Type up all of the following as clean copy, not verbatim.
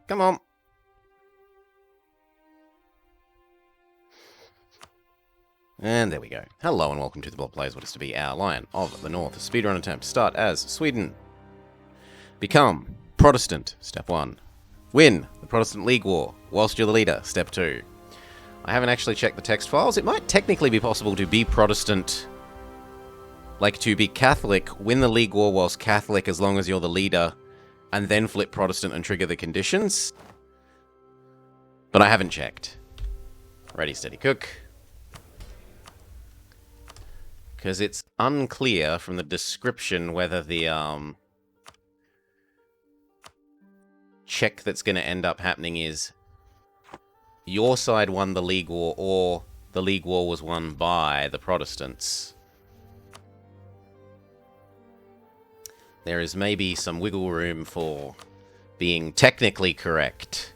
Come on. And there we go. Hello and welcome to the Blob Plays what is to be our Lion of the North speedrun attempt. Start as Sweden. Become Protestant, step 1. Win the Protestant League War whilst you're the leader, step 2. I haven't actually checked the text files. It might technically be possible to be Protestant, like to be Catholic, win the League War whilst Catholic as long as you're the leader, and then flip Protestant and trigger the conditions. But I haven't checked. Ready, steady, cook. Because it's unclear from the description whether the check that's going to end up happening is your side won the League War or the League War was won by the Protestants. There is maybe some wiggle room for being technically correct.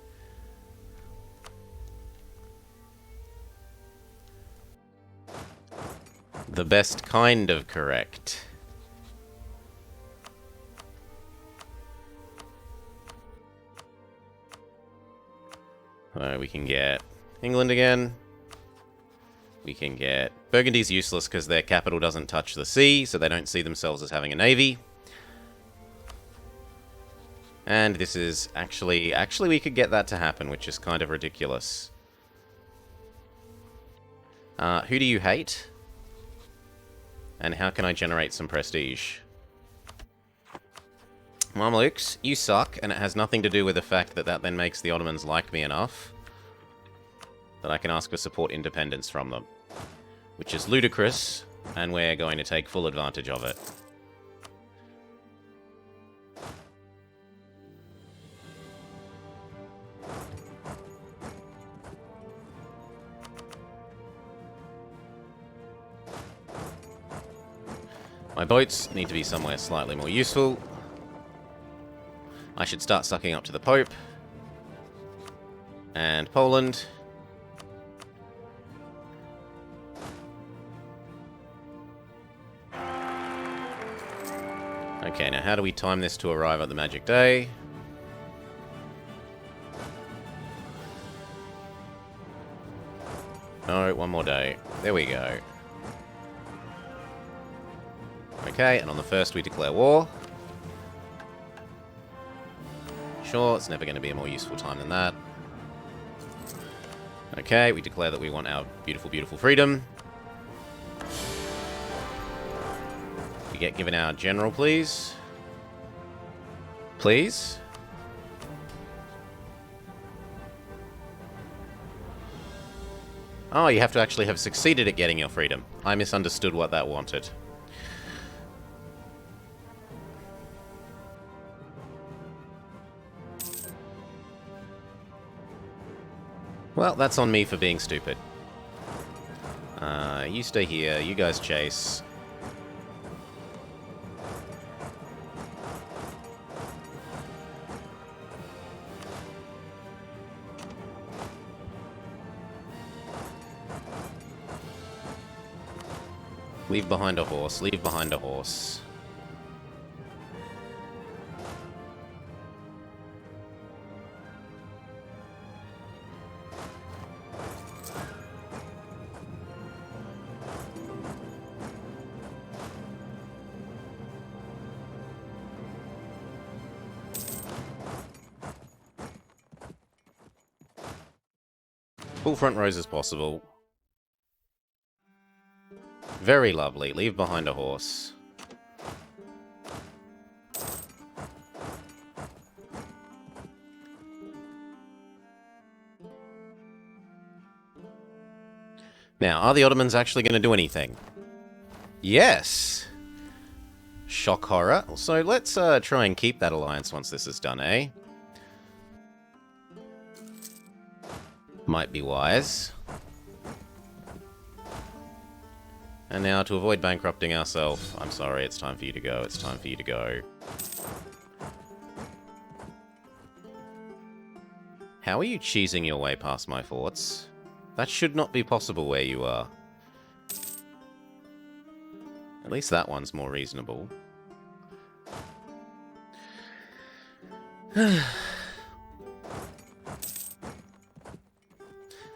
The best kind of correct. We can get England again. We can get... Burgundy's useless because their capital doesn't touch the sea, so they don't see themselves as having a navy. And this is actually we could get that to happen, which is kind of ridiculous. Who do you hate? And how can I generate some prestige? Mamelukes, you suck, and it has nothing to do with the fact that then makes the Ottomans like me enough that I can ask for support independence from them. Which is ludicrous, and we're going to take full advantage of it. My boats need to be somewhere slightly more useful. I should start sucking up to the Pope. And Poland. Okay, now how do we time this to arrive at the magic day? No, one more day. There we go. Okay, and on the first we declare war. Sure, it's never going to be a more useful time than that. Okay, we declare that we want our beautiful, beautiful freedom. We get given our general, please. Please. Oh, you have to actually have succeeded at getting your freedom. I misunderstood what that wanted. Well, that's on me for being stupid. You stay here, you guys chase. Leave behind a horse, leave behind a horse. Full front rows as possible. Very lovely. Leave behind a horse. Now, are the Ottomans actually going to do anything? Yes! Shock horror. So let's try and keep that alliance once this is done, eh? Might be wise. And now, to avoid bankrupting ourselves, I'm sorry, it's time for you to go, it's time for you to go. How are you cheesing your way past my forts? That should not be possible where you are. At least that one's more reasonable.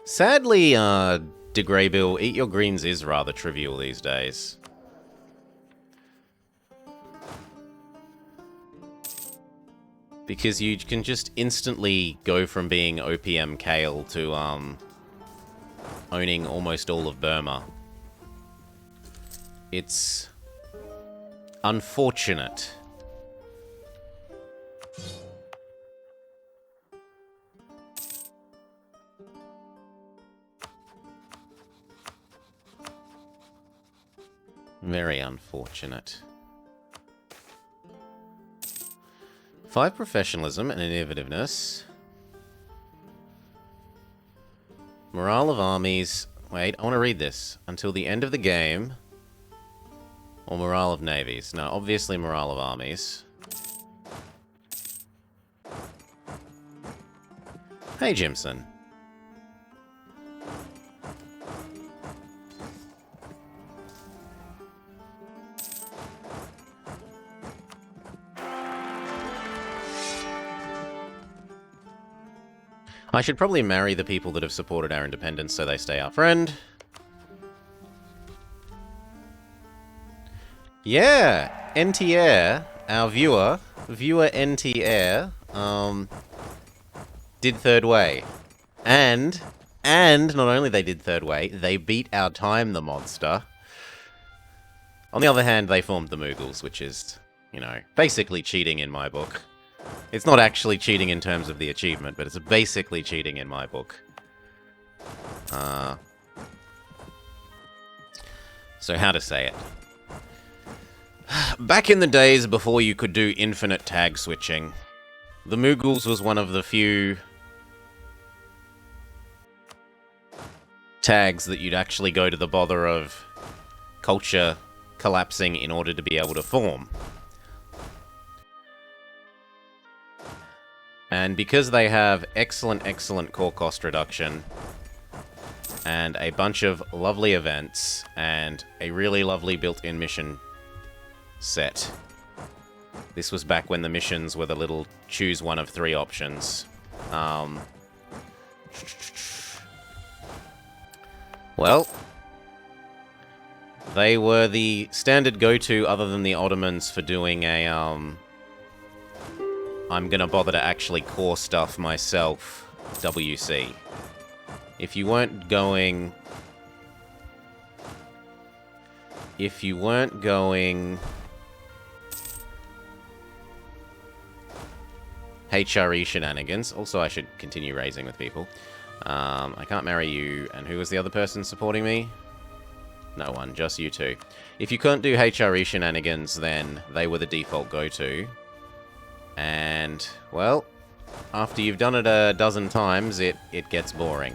Sadly, De Greybill, eat your greens is rather trivial these days. Because you can just instantly go from being OPM Kale to, owning almost all of Burma. It's unfortunate. Very unfortunate. 5 professionalism and innovativeness. Morale of armies. Wait, I want to read this. Until the end of the game. Or morale of navies. No, obviously morale of armies. Hey, Jimson. I should probably marry the people that have supported our independence so they stay our friend. Yeah, NT Air, our viewer NT Air, did third way. And not only they did third way, they beat our time, the monster. On the other hand, they formed the Mughals, which is, you know, basically cheating in my book. It's not actually cheating in terms of the achievement, but it's basically cheating in my book. So how to say it? Back in the days before you could do infinite tag switching, the Mughals was one of the few tags that you'd actually go to the bother of culture collapsing in order to be able to form. And because they have excellent core cost reduction, and a bunch of lovely events, and a really lovely built-in mission set. This was back when the missions were the little choose one of 3 options. Well, they were the standard go-to other than the Ottomans for doing a, I'm gonna bother to actually core stuff myself, WC. If you weren't going HRE shenanigans. Also, I should continue raising with people. I can't marry you. And who was the other person supporting me? No one, just you two. If you couldn't do HRE shenanigans, then they were the default go-to. And, well, after you've done it a dozen times, it gets boring.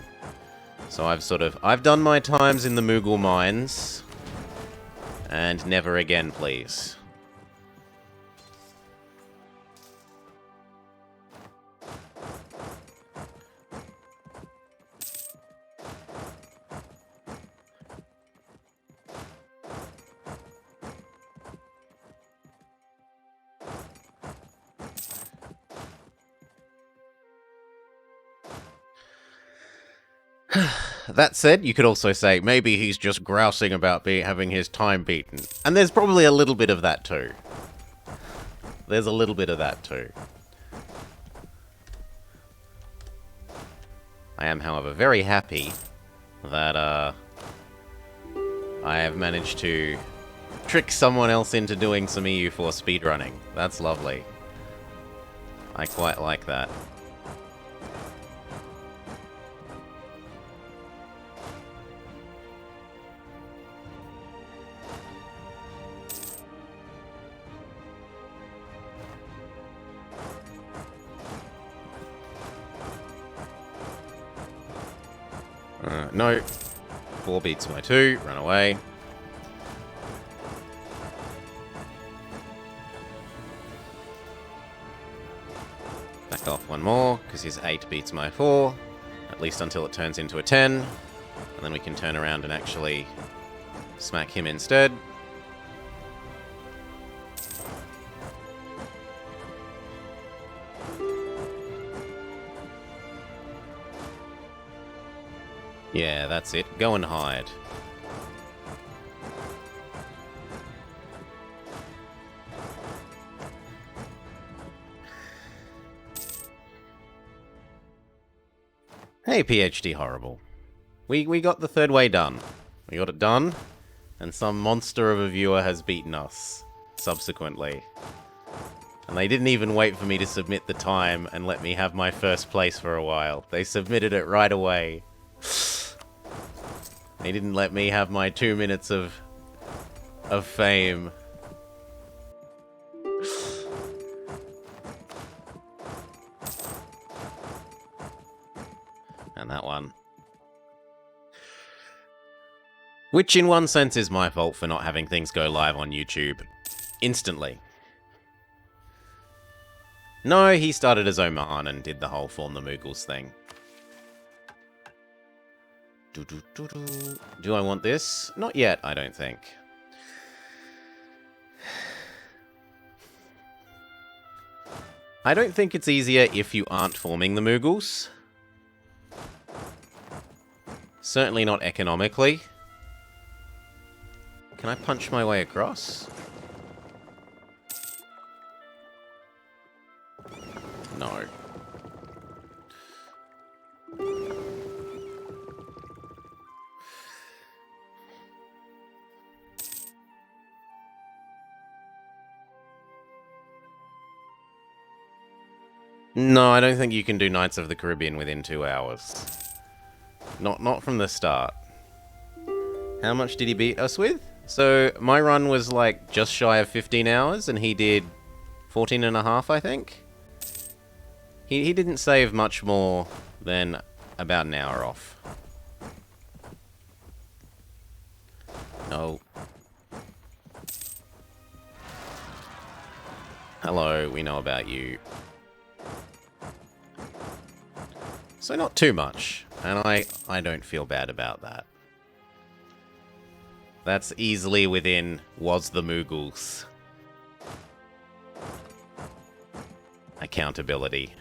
So I've done my times in the Mughal mines. And never again, please. That said, you could also say maybe he's just grousing about having his time beaten. And there's probably a little bit of that too. There's a little bit of that too. I am, however, very happy that I have managed to trick someone else into doing some EU4 speedrunning. That's lovely. I quite like that. No. 4 beats my 2. Run away. Back off one more, because his 8 beats my 4. At least until it turns into a 10. And then we can turn around and actually smack him instead. Yeah, that's it. Go and hide. Hey, PhD Horrible. We got the third way done. We got it done, and some monster of a viewer has beaten us subsequently. And they didn't even wait for me to submit the time and let me have my first place for a while. They submitted it right away. They didn't let me have my 2 minutes of fame. And that one. Which in one sense is my fault for not having things go live on YouTube instantly. No, he started as Oman and did the whole Form the Moogles thing. Do I want this? Not yet, I don't think. I don't think it's easier if you aren't forming the Moogles. Certainly not economically. Can I punch my way across? No. No, I don't think you can do Knights of the Caribbean within 2 hours. Not from the start. How much did he beat us with? So, my run was like just shy of 15 hours, and he did 14 and a half, I think. He didn't save much more than about an hour off. No. Hello, we know about you. So not too much, and I don't feel bad about that. That's easily within was the Moogles accountability.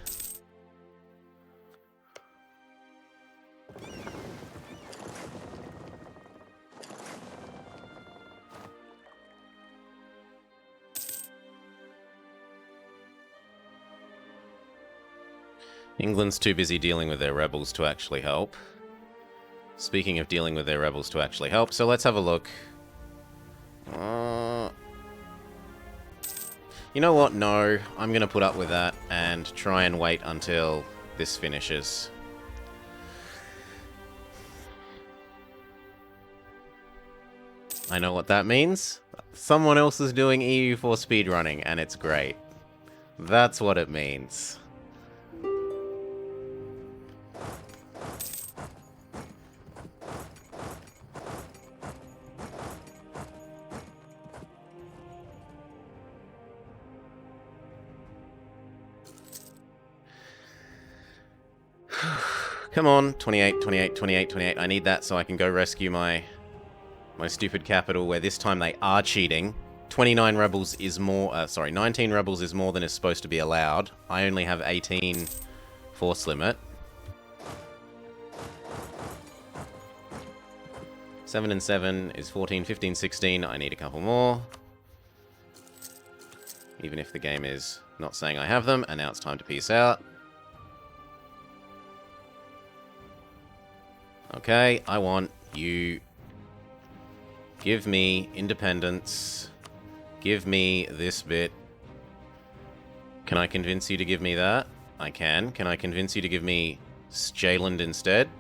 England's too busy dealing with their rebels to actually help. Speaking of dealing with their rebels to actually help, so let's have a look. You know what? No, I'm going to put up with that and try and wait until this finishes. I know what that means. Someone else is doing EU4 speedrunning, and it's great. That's what it means. Come on, 28, 28, 28, 28. I need that so I can go rescue my stupid capital, where this time they are cheating. 29 rebels is more, 19 rebels is more than is supposed to be allowed. I only have 18 force limit. 7 and 7 is 14, 15, 16. I need a couple more. Even if the game is not saying I have them, and now it's time to peace out. Okay, I want you. Give me independence. Give me this bit. Can I convince you to give me that? I can. Can I convince you to give me Sjaland instead?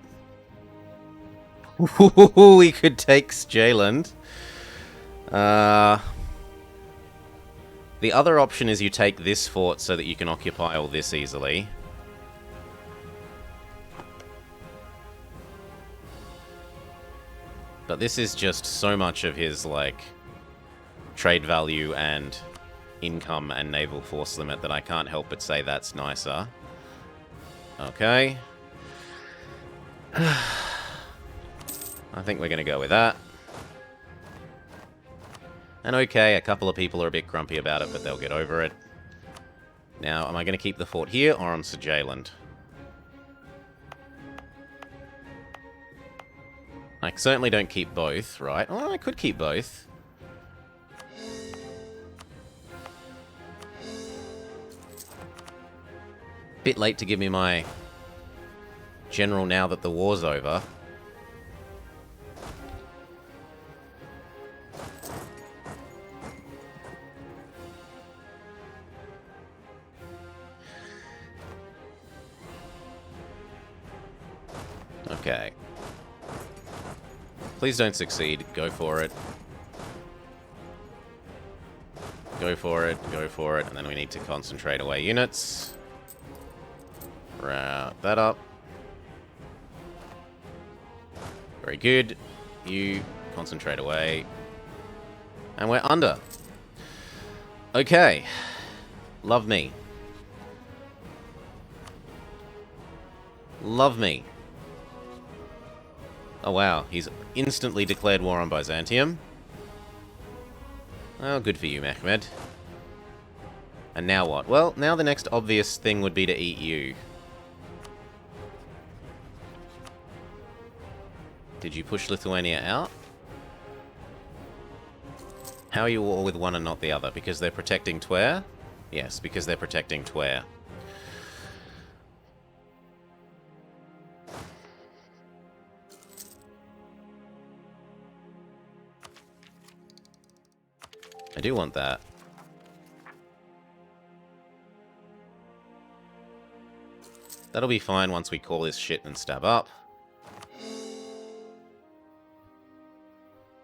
We could take Sjaland. The other option is you take this fort so that you can occupy all this easily. But this is just so much of his, like, trade value and income and naval force limit that I can't help but say that's nicer. Okay. I think we're going to go with that. And okay, a couple of people are a bit grumpy about it, but they'll get over it. Now, am I going to keep the fort here or on Sjaland? I certainly don't keep both, right? Oh, I could keep both. Bit late to give me my general now that the war's over. Okay. Please don't succeed. Go for it. Go for it. Go for it. And then we need to concentrate away units. Route that up. Very good. You concentrate away. And we're under. Okay. Love me. Love me. Oh wow, he's instantly declared war on Byzantium. Oh, good for you, Mehmed. And now what? Well, now the next obvious thing would be to eat you. Did you push Lithuania out? How are you all with one and not the other? Because they're protecting Twer? Yes, because they're protecting Twer. I do want that. That'll be fine once we call this shit and stab up.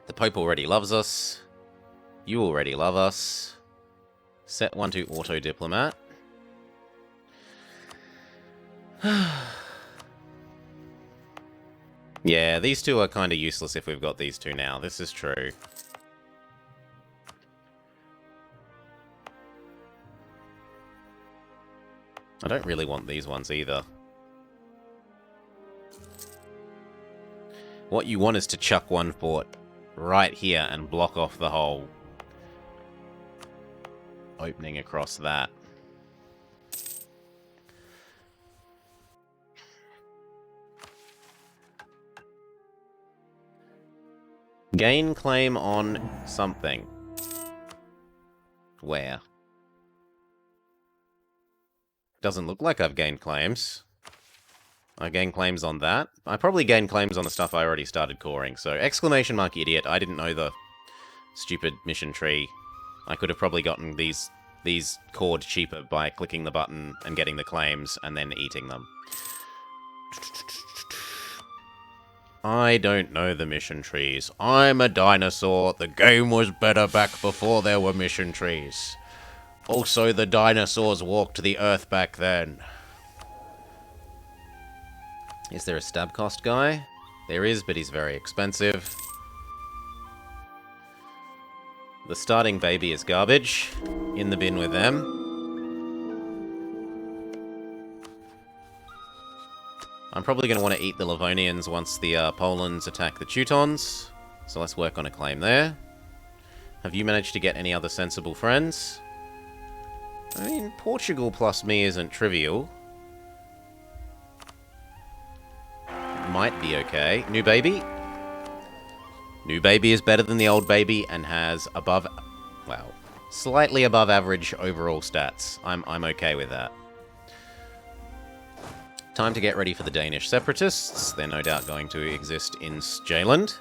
The Pope already loves us. You already love us. Set 1 to auto-diplomat. Yeah, these two are kind of useless if we've got these two now. This is true. I don't really want these ones either. What you want is to chuck one fort right here and block off the whole opening across that. Gain claim on something. Where? Doesn't look like I've gained claims. I gained claims on that. I probably gained claims on the stuff I already started coring, so exclamation mark idiot, I didn't know the stupid mission tree. I could have probably gotten these cored cheaper by clicking the button and getting the claims and then eating them. I don't know the mission trees. I'm a dinosaur. The game was better back before there were mission trees. Also, the dinosaurs walked the earth back then. Is there a stab cost guy? There is, but he's very expensive. The starting baby is garbage. In the bin with them. I'm probably going to want to eat the Livonians once the Polands attack the Teutons. So let's work on a claim there. Have you managed to get any other sensible friends? I mean, Portugal plus me isn't trivial. Might be okay. New baby? New baby is better than the old baby and has above... well, slightly above average overall stats. I'm okay with that. Time to get ready for the Danish separatists. They're no doubt going to exist in Jylland.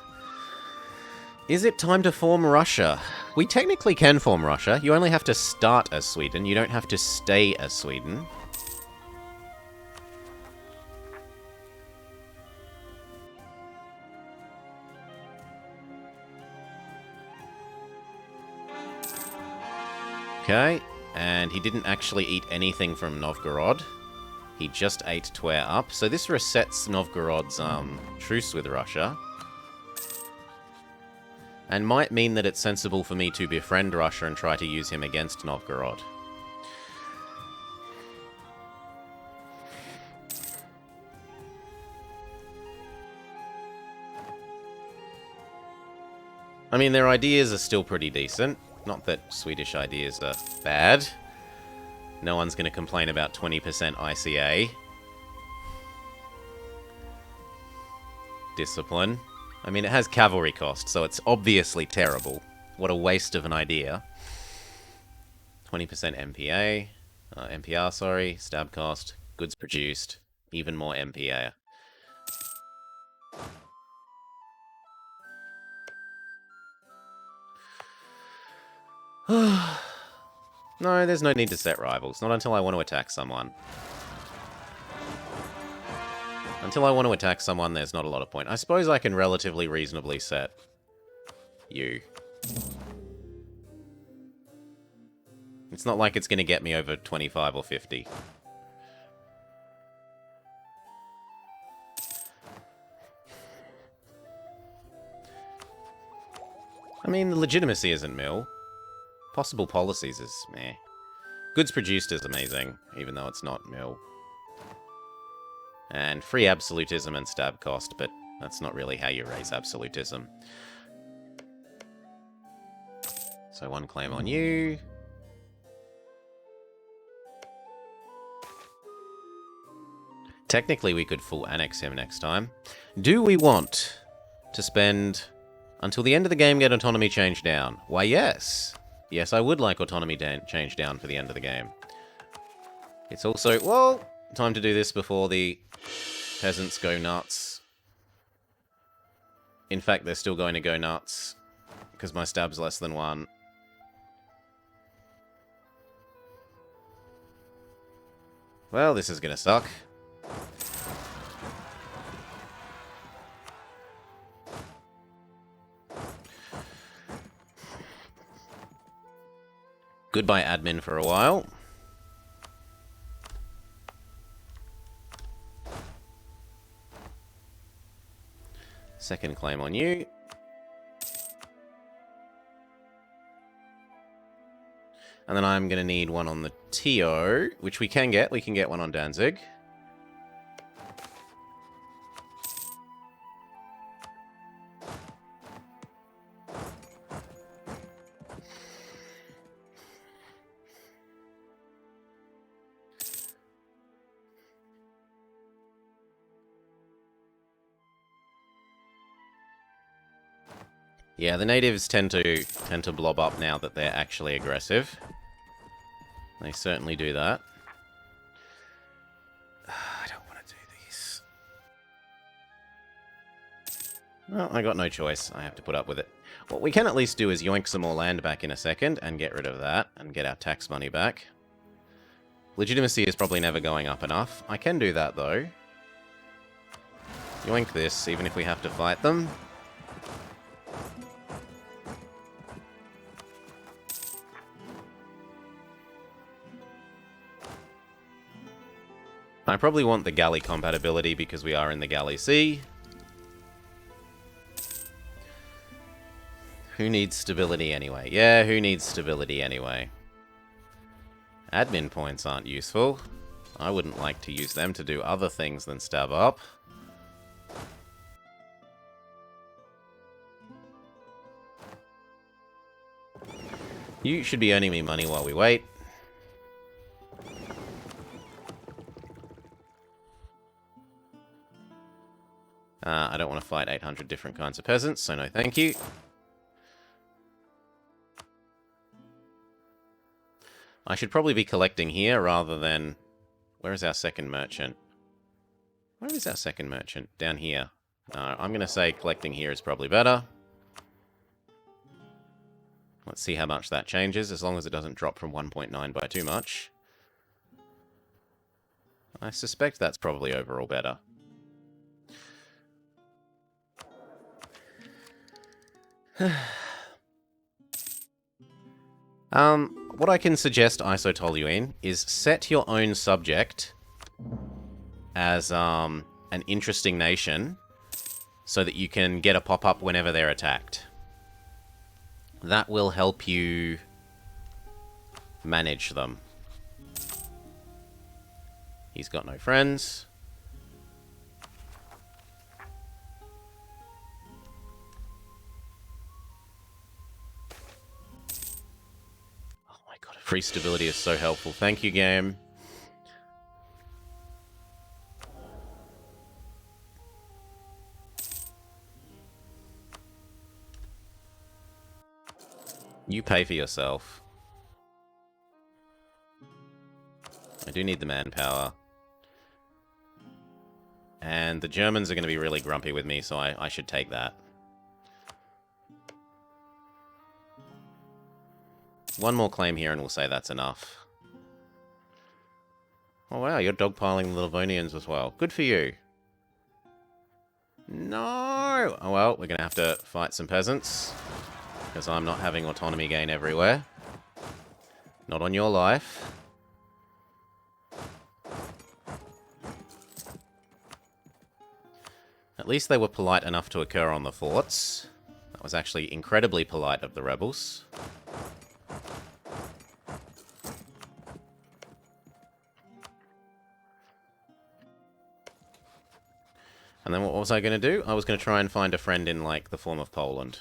Is it time to form Russia? We technically can form Russia. You only have to start as Sweden. You don't have to stay as Sweden. Okay, and he didn't actually eat anything from Novgorod. He just ate Twer up. So this resets Novgorod's truce with Russia. And might mean that it's sensible for me to befriend Russia and try to use him against Novgorod. I mean, their ideas are still pretty decent. Not that Swedish ideas are bad. No one's going to complain about 20% ICA. Discipline. I mean, it has cavalry cost, so it's obviously terrible. What a waste of an idea. 20% MPA. MPR, sorry. Stab cost. Goods produced. Even more MPA. No, there's no need to set rivals. Not until I want to attack someone. Until I want to attack someone, there's not a lot of point. I suppose I can relatively reasonably set you. It's not like it's going to get me over 25 or 50. I mean, the legitimacy isn't mill. Possible policies is meh. Goods produced is amazing, even though it's not mill. And free absolutism and stab cost, but that's not really how you raise absolutism. So one claim on you. Technically, we could full annex him next time. Do we want to spend until the end of the game get autonomy changed down? Why, yes. Yes, I would like autonomy changed down for the end of the game. It's also, well, time to do this before the peasants go nuts. In fact, they're still going to go nuts because my stab's less than 1. Well, this is going to suck. Goodbye admin for a while. Second claim on you. And then I'm going to need one on the TO, which we can get. We can get one on Danzig. Yeah, the natives tend to blob up now that they're actually aggressive. They certainly do that. I don't want to do these. Well, I got no choice. I have to put up with it. What we can at least do is yoink some more land back in a second and get rid of that and get our tax money back. Legitimacy is probably never going up enough. I can do that, though. Yoink this, even if we have to fight them. I probably want the galley compatibility because we are in the galley sea. Who needs stability anyway? Yeah, who needs stability anyway? Admin points aren't useful. I wouldn't like to use them to do other things than stab up. You should be earning me money while we wait. I don't want to fight 800 different kinds of peasants, so no thank you. I should probably be collecting here rather than... Where is our second merchant? Where is our second merchant? Down here. I'm going to say collecting here is probably better. Let's see how much that changes, as long as it doesn't drop from 1.9 by too much. I suspect that's probably overall better. What I can suggest, Isotoluene, is set your own subject as an interesting nation so that you can get a pop-up whenever they're attacked. That will help you manage them. He's got no friends. Free stability is so helpful. Thank you, game. You pay for yourself. I do need the manpower. And the Germans are going to be really grumpy with me, so I should take that. One more claim here and we'll say that's enough. Oh wow, you're dogpiling the Livonians as well. Good for you. No! Oh well, we're going to have to fight some peasants. Because I'm not having autonomy gain everywhere. Not on your life. At least they were polite enough to occur on the forts. That was actually incredibly polite of the rebels. And then what was I going to do? I was going to try and find a friend in, like, the form of Poland.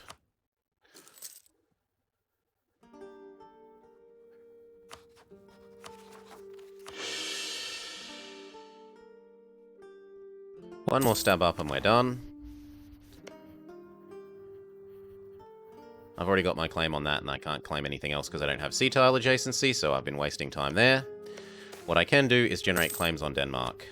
One more stab up and we're done. I've already got my claim on that and I can't claim anything else because I don't have sea tile adjacency, so I've been wasting time there. What I can do is generate claims on Denmark.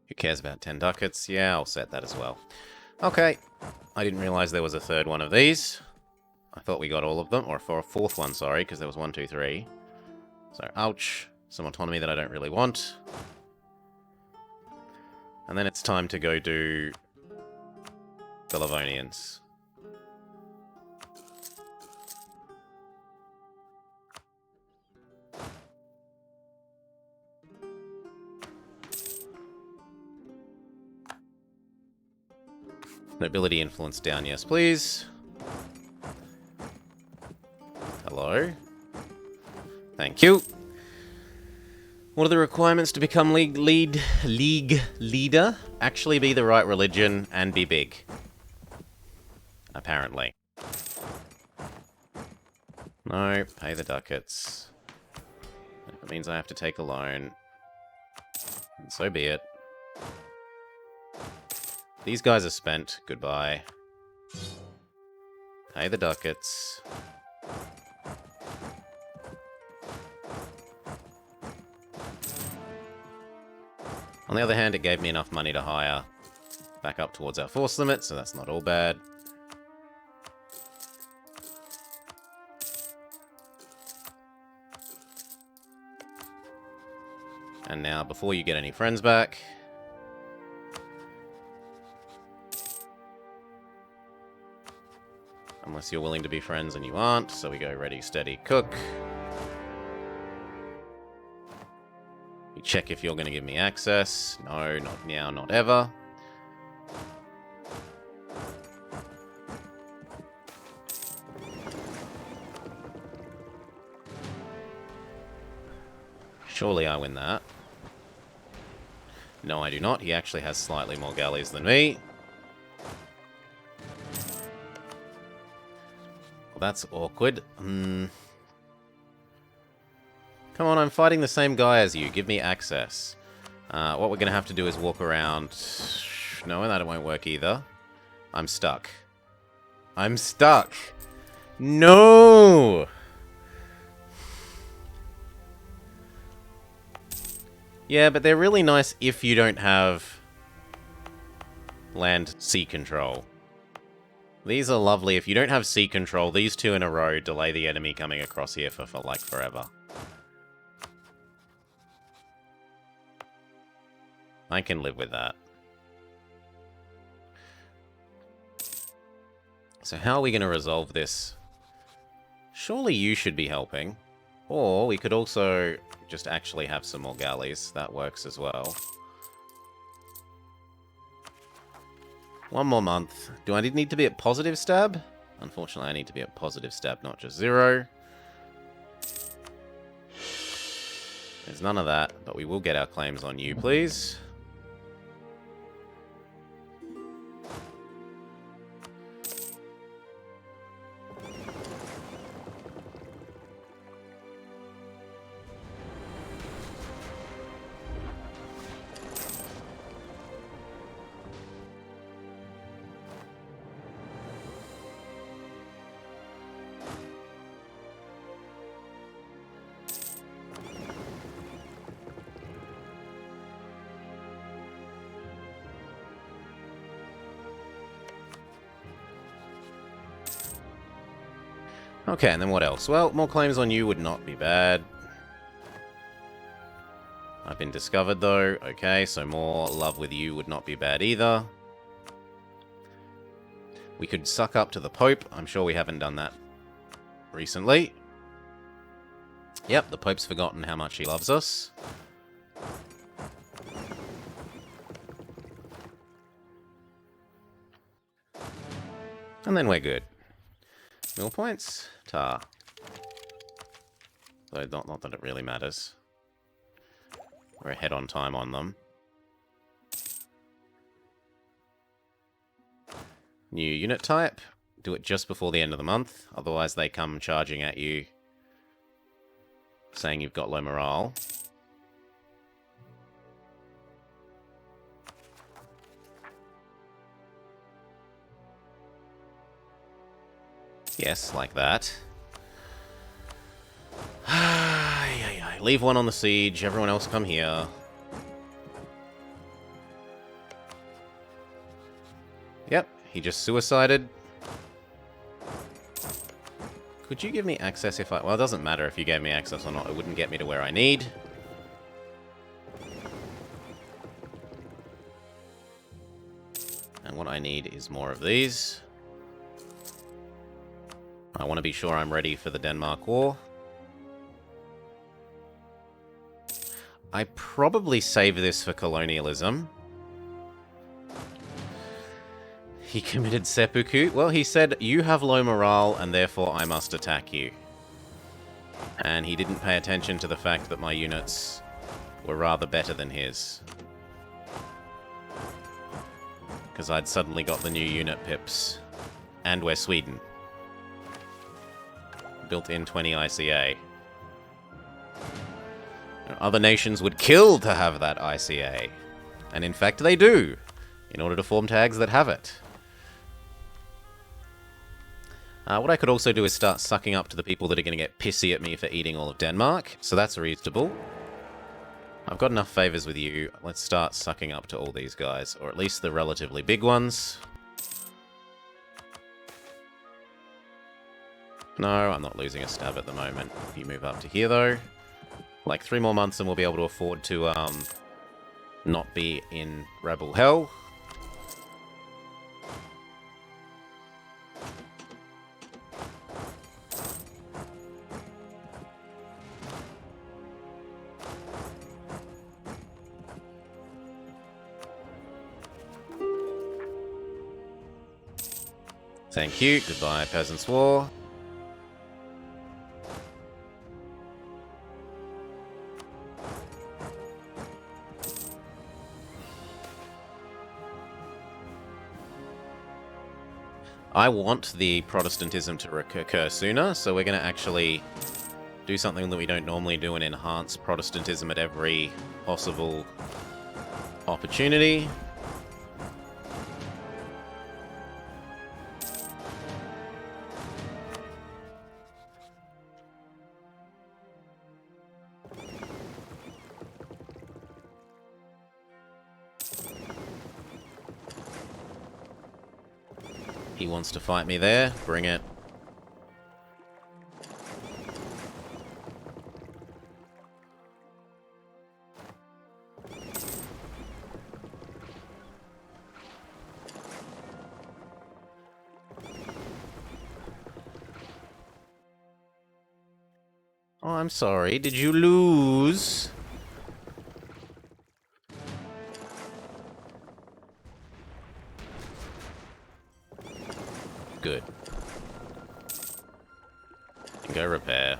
Who cares about 10 ducats? Yeah, I'll set that as well. Okay. I didn't realize there was a third one of these. I thought we got all of them. Or for a fourth one, sorry, because there was 1, 2, 3. So, ouch. Some autonomy that I don't really want. And then it's time to go do the Livonians. Nobility influence down, yes please. Hello. Thank you. What are the requirements to become league leader? Actually be the right religion and be big. Apparently. No, pay the ducats. If it means I have to take a loan, and so be it. These guys are spent. Goodbye. Pay the ducats. On the other hand, it gave me enough money to hire back up towards our force limit, so that's not all bad. And now, before you get any friends back... Unless you're willing to be friends and you aren't, so we go ready, steady, cook. You check if you're going to give me access. No, not now, not ever. Surely I win that. No, I do not. He actually has slightly more galleys than me. That's awkward. Come on, I'm fighting the same guy as you. Give me access. What we're going to have to do is walk around... No, that won't work either. I'm stuck. I'm stuck. No! Yeah, but they're really nice if you don't have land-sea control. These are lovely. If you don't have sea control, these two in a row delay the enemy coming across here for like forever. I can live with that. So how are we going to resolve this? Surely you should be helping. Or we could also just actually have some more galleys. That works as well. 1 more month. Do I need to be at positive stab? Unfortunately, I need to be at positive stab, not just 0. There's none of that, but we will get our claims on you, please. Okay, and then what else? Well, more claims on you would not be bad. I've been discovered, though. Okay, so more love with you would not be bad either. We could suck up to the Pope. I'm sure we haven't done that recently. Yep, the Pope's forgotten how much he loves us. And then we're good. Mill points? Tar. Though not that it really matters. We're ahead on time on them. New unit type. Do it just before the end of the month. Otherwise they come charging at you, saying you've got low morale. Yes, like that. Leave one on the siege, everyone else come here. Yep, he just suicided. Could you give me access if I... Well, it doesn't matter if you gave me access or not. It wouldn't get me to where I need. And what I need is more of these. I want to be sure I'm ready for the Denmark War. I probably save this for colonialism. He committed seppuku. Well, he said, you have low morale and therefore I must attack you. And he didn't pay attention to the fact that my units were rather better than his. Because I'd suddenly got the new unit pips. And we're Sweden. Built-in 20 ICA. Other nations would kill to have that ICA. And in fact they do, in order to form tags that have it. What I could also do is start sucking up to the people that are going to get pissy at me for eating all of Denmark. So that's reasonable. I've got enough favors with you. Let's start sucking up to all these guys. Or at least the relatively big ones. No, I'm not losing a stab at the moment. If you move up to here, though. Like 3 more months and we'll be able to afford to not be in rebel hell. Thank you. Goodbye, Peasants' War. I want the Protestantism to occur sooner, so we're going to actually do something that we don't normally do and enhance Protestantism at every possible opportunity. He wants to fight me there. Bring it. Oh, I'm sorry. Did you lose? Good. Go repair.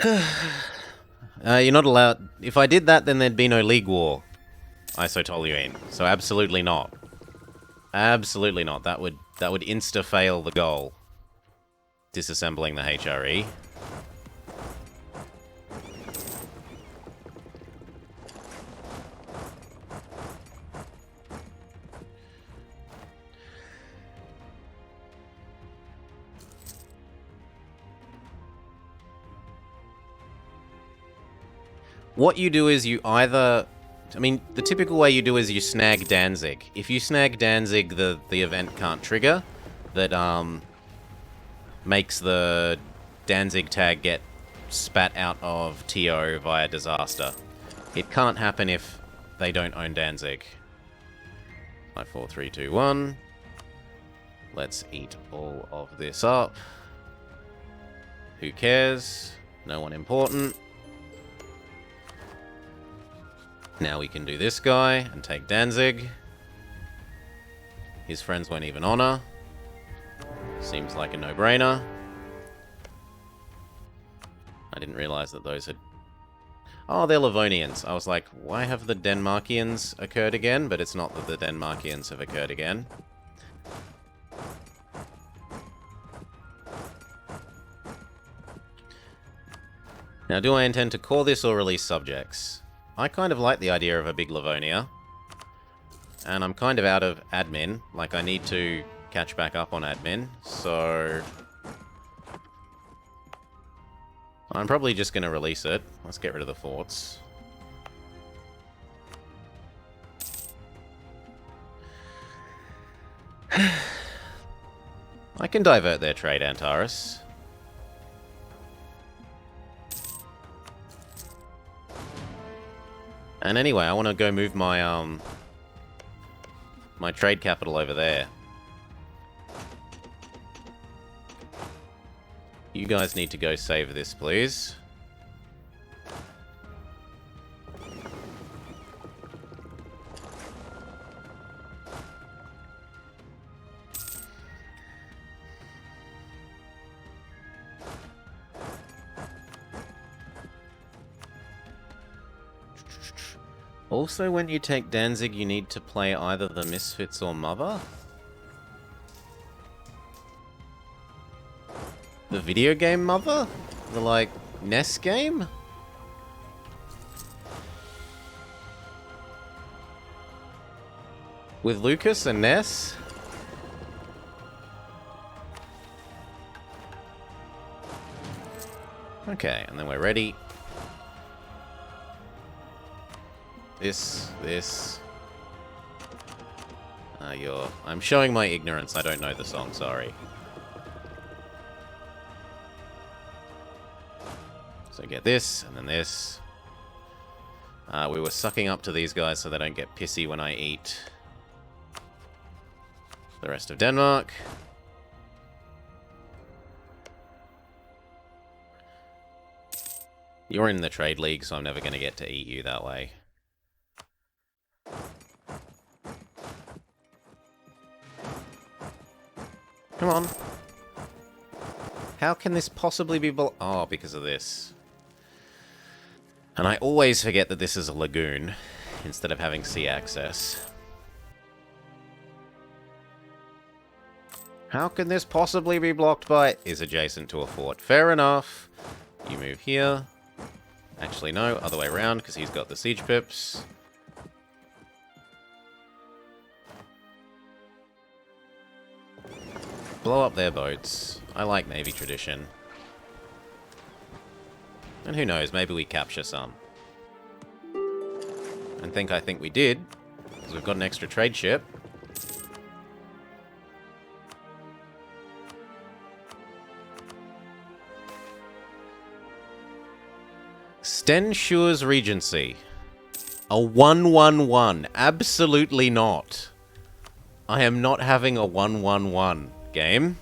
You're not allowed... If I did that, then there'd be no League War. Isotoluene. So absolutely not. Absolutely not. That would insta-fail the goal. Disassembling the HRE. What you do is you either... I mean, the typical way you do is you snag Danzig. If you snag Danzig, the event can't trigger. That, makes the Danzig tag get spat out of TO via disaster. It can't happen if they don't own Danzig. 5, 4, 3, 2, 1. Let's eat all of this up. Who cares? No one important. Now we can do this guy and take Danzig. His friends won't even honor. Seems like a no-brainer. I didn't realize that those had... Oh, they're Livonians. I was like, why have the Denmarkians occurred again? But it's not that the Denmarkians have occurred again. Now, do I intend to call this or release subjects? I kind of like the idea of a big Livonia. And I'm kind of out of admin. Like, I need to catch back up on admin. So... I'm probably just going to release it. Let's get rid of the forts. I can divert their trade, Antares. And anyway, I want to go move my, my trade capital over there. You guys need to go save this, please. Also, when you take Danzig, you need to play either the Misfits or Mother. The video game Mother? The, like, NES game? With Lucas and Ness? Okay, and then we're ready. This. I'm showing my ignorance. I don't know the song, sorry. So get this, and then this. We were sucking up to these guys so they don't get pissy when I eat the rest of Denmark. You're in the trade league, so I'm never going to get to eat you that way. Come on. How can this possibly be... Oh, because of this. And I always forget that this is a lagoon, instead of having sea access. How can this possibly be blocked by... Is adjacent to a fort. Fair enough. You move here. Actually, no. Other way around, because he's got the siege pips. Blow up their boats. I like Navy tradition. And who knows, maybe we capture some. And I think we did, because we've got an extra trade ship. Stenshur's Regency. A 1-1-1. Absolutely not. I am not having a 1-1-1 game.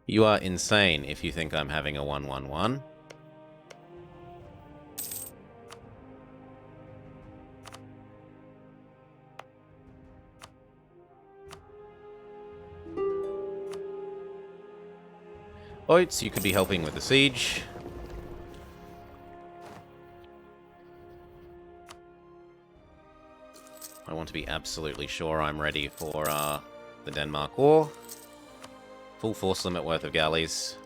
You are insane if you think I'm having a 1-1-1. Oats, you could be helping with the siege. I want to be absolutely sure I'm ready for the Denmark War. Full force limit worth of galleys.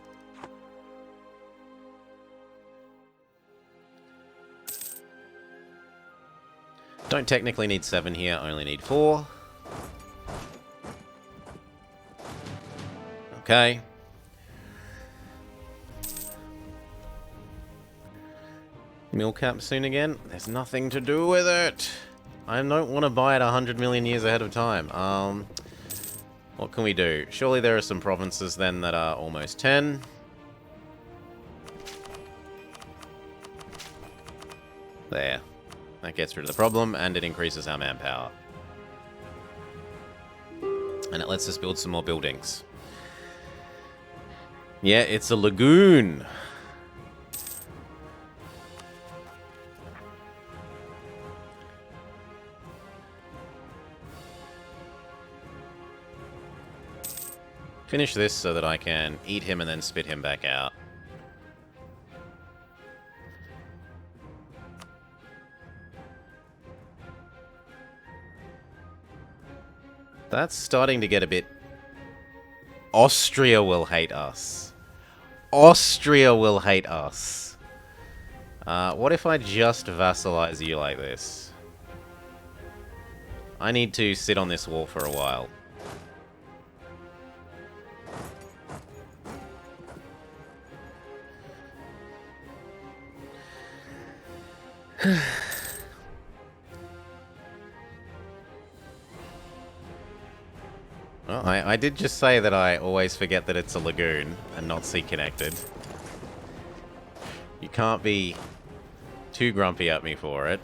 Don't technically need 7 here, only need 4. Okay. Mill cap soon again? There's nothing to do with it. I don't want to buy it 100 million years ahead of time. What can we do? Surely there are some provinces then that are almost 10. There. That gets rid of the problem, and it increases our manpower. And it lets us build some more buildings. Yeah, it's a lagoon. Finish this so that I can eat him and then spit him back out. That's starting to get a bit... Austria will hate us. Austria will hate us. What if I just vassalize you like this? I need to sit on this wall for a while. Well, I did just say that I always forget that it's a lagoon and not sea connected. You can't be too grumpy at me for it.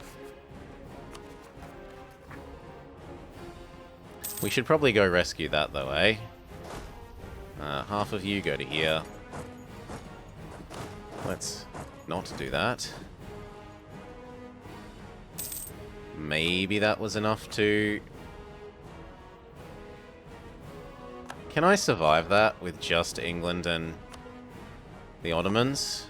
We should probably go rescue that though, eh? Half of you go to here. Let's not do that. Maybe that was enough to... Can I survive that with just England and the Ottomans?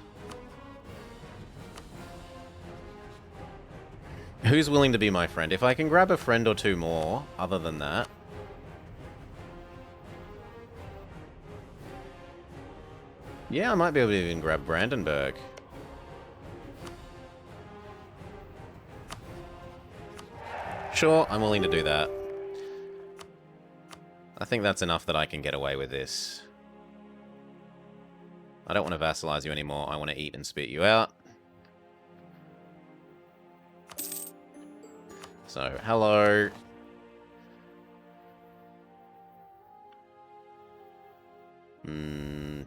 Who's willing to be my friend? If I can grab a friend or two more, other than that... Yeah, I might be able to even grab Brandenburg. Sure, I'm willing to do that. I think that's enough that I can get away with this. I don't want to vassalize you anymore. I want to eat and spit you out. So, hello.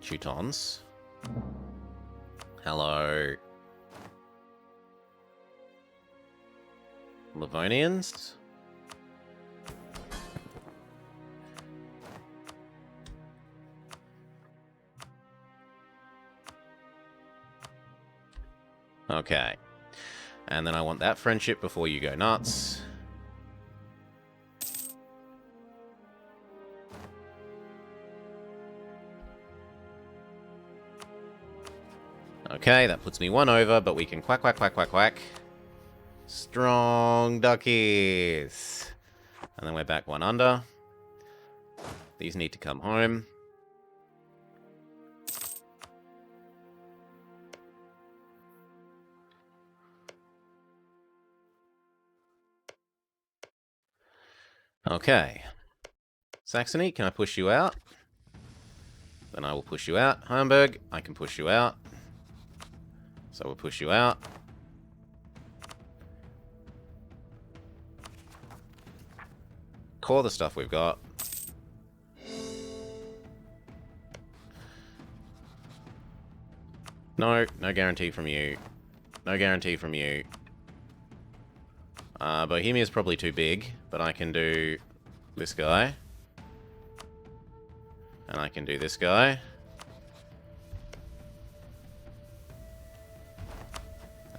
Teutons. Hello. Livonians? Okay. And then I want that friendship before you go nuts. Okay, that puts me one over, but we can quack, quack, quack, quack, quack. Strong duckies. And then we're back one under. These need to come home. Okay. Saxony, can I push you out? Then I will push you out. Hamburg, I can push you out. So we'll push you out. Core the stuff we've got. No, no guarantee from you. No guarantee from you. Bohemia's probably too big, but I can do this guy. And I can do this guy.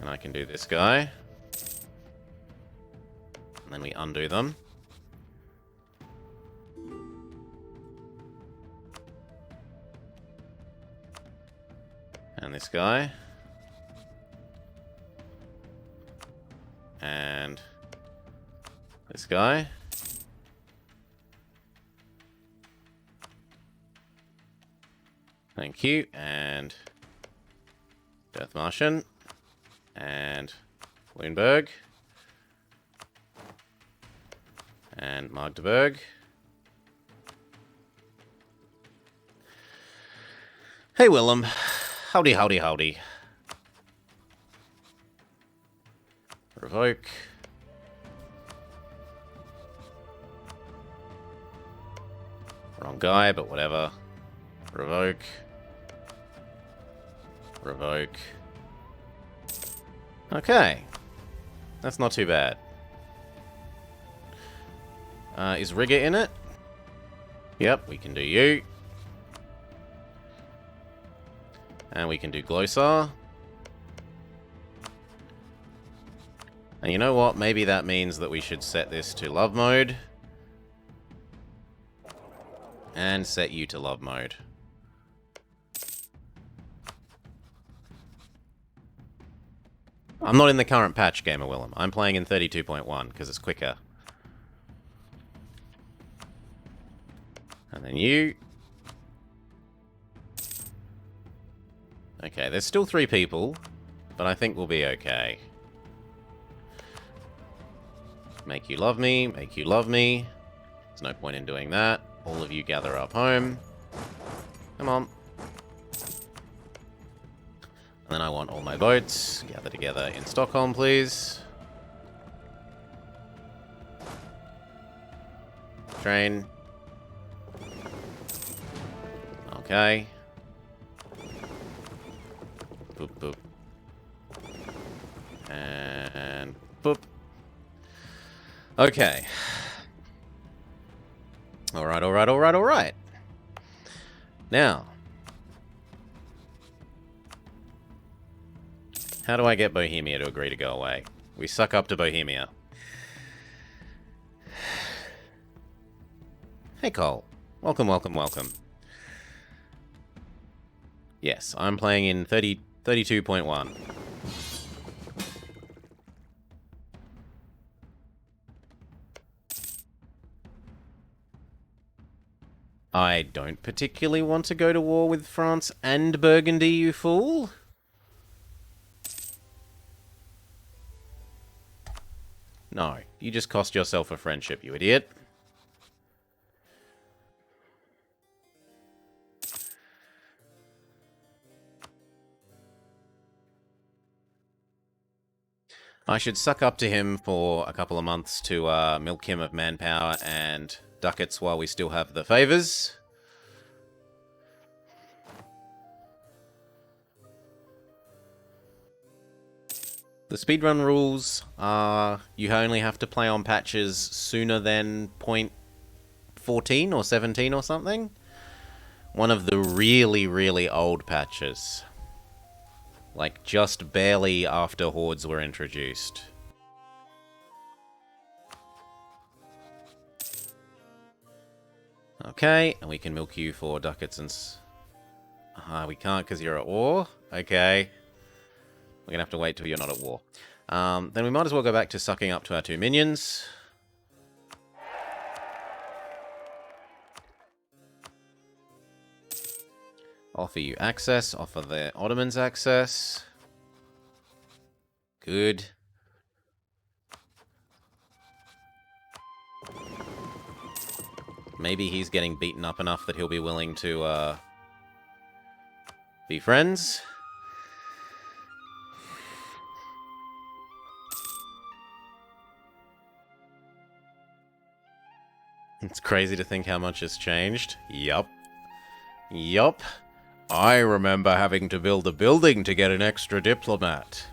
And I can do this guy. And then we undo them. And this guy. And this guy. Thank you. And Death Martian. And Lundberg. And Magdeburg. Hey, Willem. Howdy, howdy, howdy. Revoke. Wrong guy, but whatever. Revoke. Revoke. Okay. That's not too bad. Is Rigger in it? Yep, we can do you. And we can do Glosar. And you know what? Maybe that means that we should set this to love mode. And set you to love mode. I'm not in the current patch, Gamer Willem. I'm playing in 32.1 because it's quicker. And then you. Okay, there's still 3 people, but I think we'll be okay. Make you love me, make you love me. There's no point in doing that. All of you gather up home. Come on. And then I want all my boats. Gather together in Stockholm, please. Train. Okay. Boop, boop. And boop. Okay. Alright, alright, alright, alright. Now. How do I get Bohemia to agree to go away? We suck up to Bohemia. Hey, Cole. Welcome, welcome, welcome. Yes, I'm playing in 32.1. I don't particularly want to go to war with France and Burgundy, you fool. No, you just cost yourself a friendship, you idiot. I should suck up to him for a couple of months to milk him of manpower and ducats while we still have the favors. The speedrun rules are you only have to play on patches sooner than .14 or 17 or something. One of the really, really old patches. Like, just barely after Hordes were introduced. Okay, and we can milk you for ducats and... we can't because you're at war? Okay. We're gonna have to wait till you're not at war. Then we might as well go back to sucking up to our 2 minions. Offer you access. Offer the Ottomans access. Good. Maybe he's getting beaten up enough that he'll be willing to be friends. It's crazy to think how much has changed. Yup. Yup. I remember having to build a building to get an extra diplomat.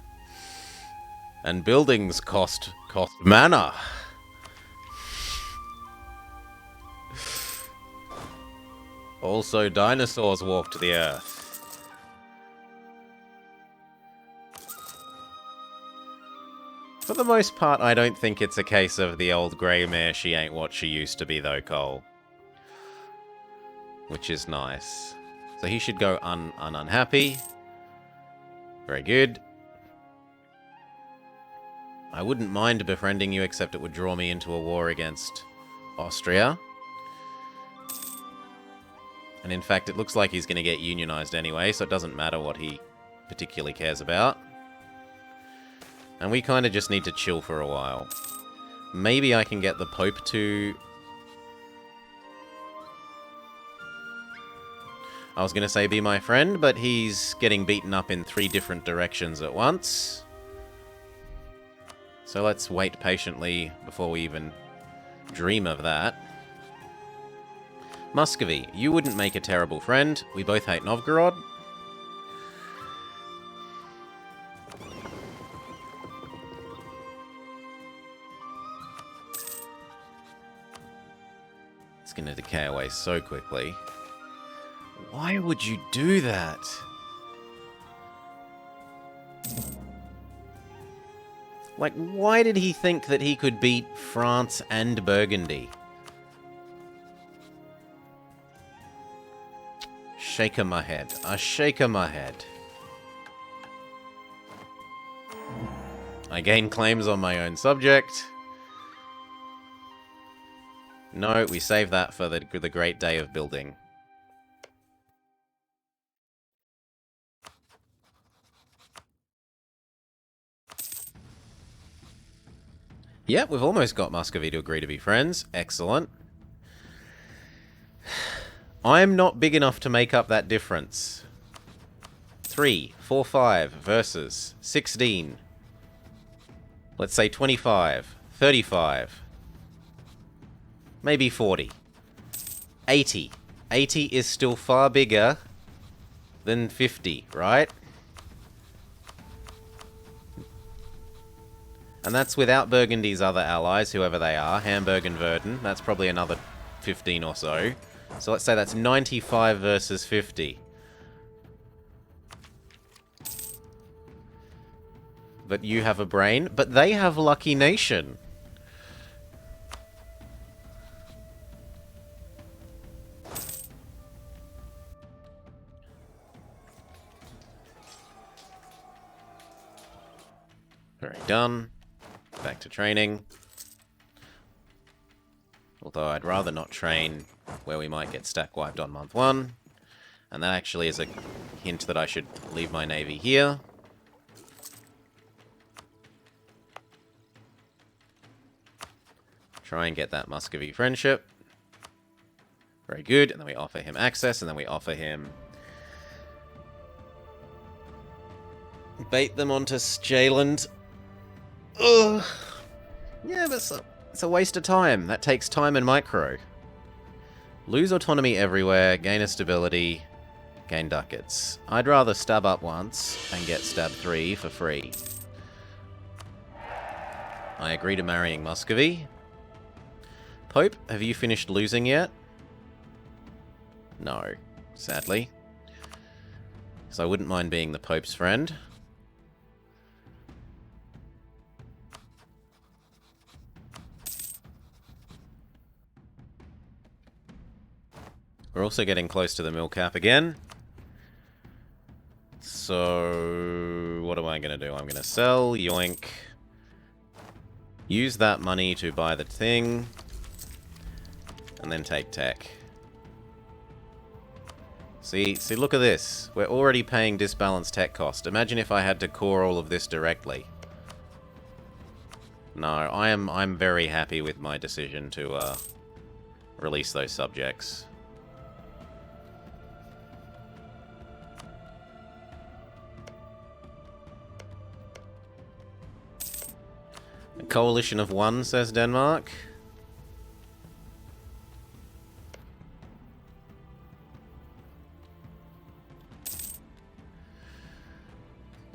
And buildings cost mana. Also, dinosaurs walked the earth. For the most part, I don't think it's a case of the old grey mare, she ain't what she used to be though, Cole. Which is nice. So he should go unhappy. Very good. I wouldn't mind befriending you, except it would draw me into a war against Austria. And in fact, it looks like he's going to get unionized anyway, so it doesn't matter what he particularly cares about. And we kind of just need to chill for a while. Maybe I can get the Pope to... I was going to say be my friend, but he's getting beaten up in 3 different directions at once. So let's wait patiently before we even dream of that. Muscovy, you wouldn't make a terrible friend. We both hate Novgorod. It's going to decay away so quickly. Why would you do that? Like, why did he think that he could beat France and Burgundy? Shake of my head. A shake of my head. I gain claims on my own subject. No, we save that for the great day of building. Yep, we've almost got Muscovy to agree to be friends. Excellent. I'm not big enough to make up that difference. 3, 4, 5 versus 16. Let's say 25, 35. Maybe 40. 80. 80 is still far bigger than 50, right? And that's without Burgundy's other allies, whoever they are. Hamburg and Verden. That's probably another 15 or so. So let's say that's 95 versus 50. But you have a brain. But they have Lucky Nation. Very done. Back to training. Although I'd rather not train where we might get stack wiped on month 1. And that actually is a hint that I should leave my navy here. Try and get that Muscovy friendship. Very good. And then we offer him access, and then we offer him... bait them onto Sjaland. Ugh. Yeah, but it's a waste of time. That takes time and micro. Lose autonomy everywhere, gain a stability, gain ducats. I'd rather stab up once and get stab 3 for free. I agree to marrying Muscovy. Pope, have you finished losing yet? No, sadly. So I wouldn't mind being the Pope's friend. We're also getting close to the mill cap again. So, what am I going to do? I'm going to sell, yoink. Use that money to buy the thing. And then take tech. See, look at this. We're already paying disbalanced tech cost. Imagine if I had to core all of this directly. No, I'm very happy with my decision to release those subjects. A coalition of 1, says Denmark.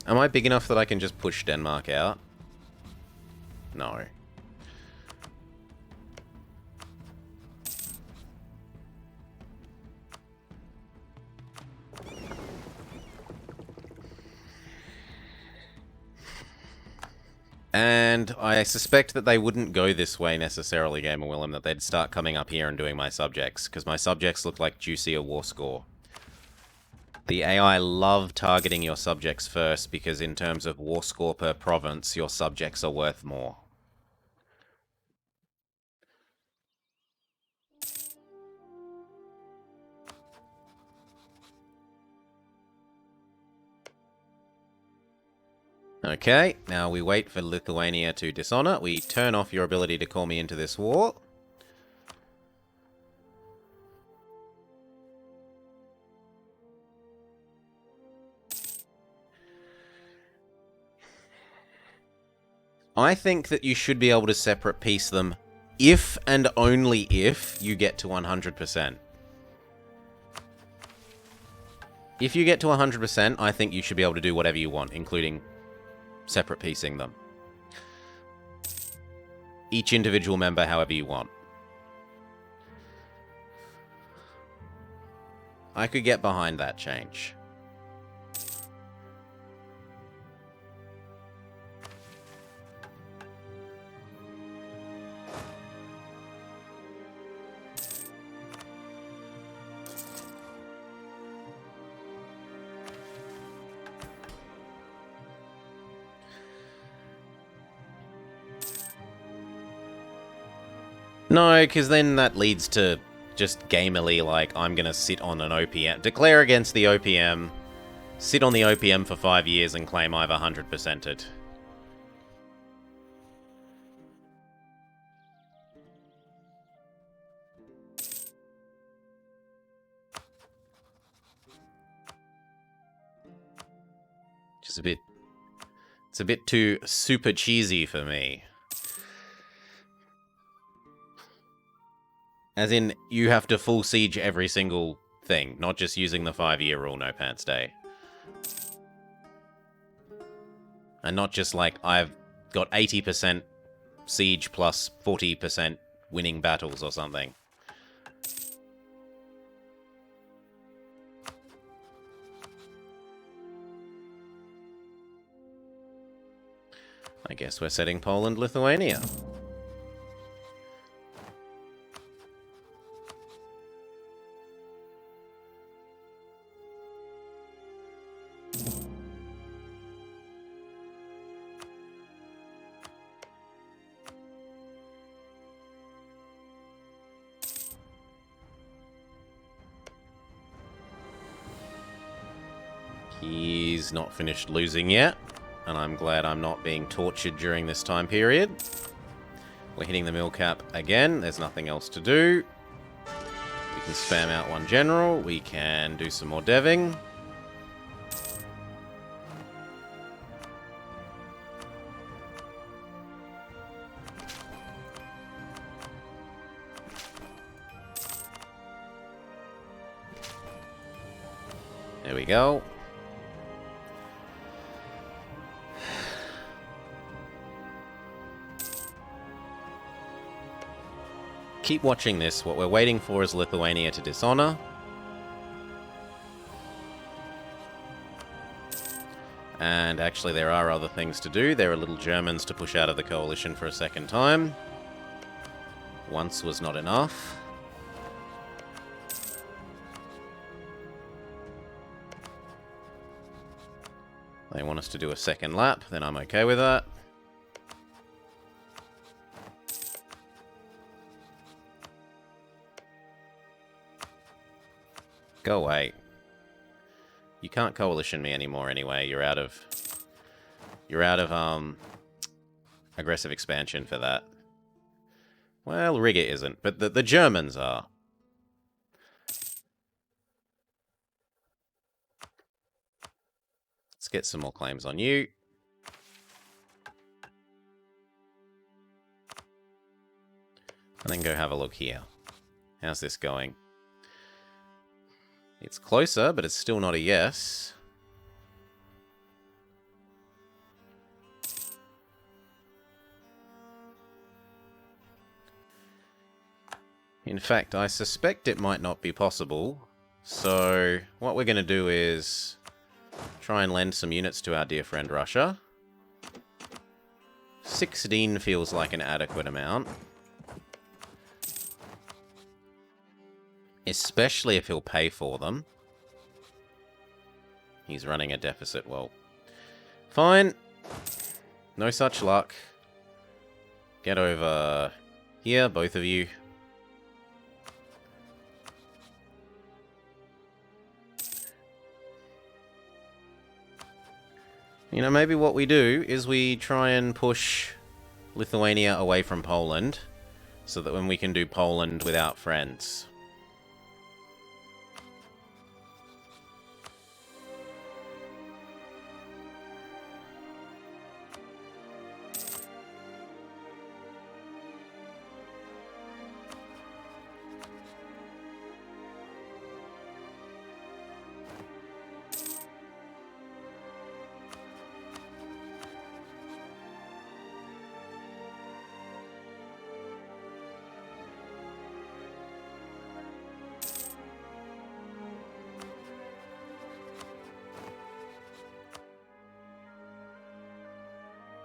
Am I big enough that I can just push Denmark out? No. And I suspect that they wouldn't go this way necessarily, Gamer Willem, that they'd start coming up here and doing my subjects, because my subjects look like juicier war score. The AI love targeting your subjects first, because in terms of war score per province, your subjects are worth more. Okay, now we wait for Lithuania to dishonor. We turn off your ability to call me into this war. I think that you should be able to separate piece them if and only if you get to 100%. If you get to 100%, I think you should be able to do whatever you want, including separate piecing them. Each individual member however you want. I could get behind that change. No, because then that leads to just gamily, like, I'm going to sit on an OPM, declare against the OPM, sit on the OPM for 5 years and claim I've 100%ed. Just it's a bit too super cheesy for me. As in, you have to full siege every single thing, not just using the 5-year rule, no pants day. And not just like, I've got 80% siege plus 40% winning battles or something. I guess we're setting Poland, Lithuania. He's not finished losing yet, and I'm glad I'm not being tortured during this time period. We're hitting the mill cap again. There's nothing else to do. We can spam out one general. We can do some more deving. There we go. Keep watching this. What we're waiting for is Lithuania to dishonor. And actually there are other things to do. There are little Germans to push out of the coalition for a second time. Once was not enough. They want us to do a second lap, then I'm okay with that. Go away. You can't coalition me anymore anyway. You're out of aggressive expansion for that. Well, Riga isn't, but the Germans are. Let's get some more claims on you. And then go have a look here. How's this going? It's closer, but it's still not a yes. In fact, I suspect it might not be possible. So what we're going to do is try and lend some units to our dear friend Russia. 16 feels like an adequate amount. Especially if he'll pay for them. He's running a deficit. Well, fine. No such luck. Get over here, both of you. You know, maybe what we do is we try and push Lithuania away from Poland, so that when we can do Poland without friends.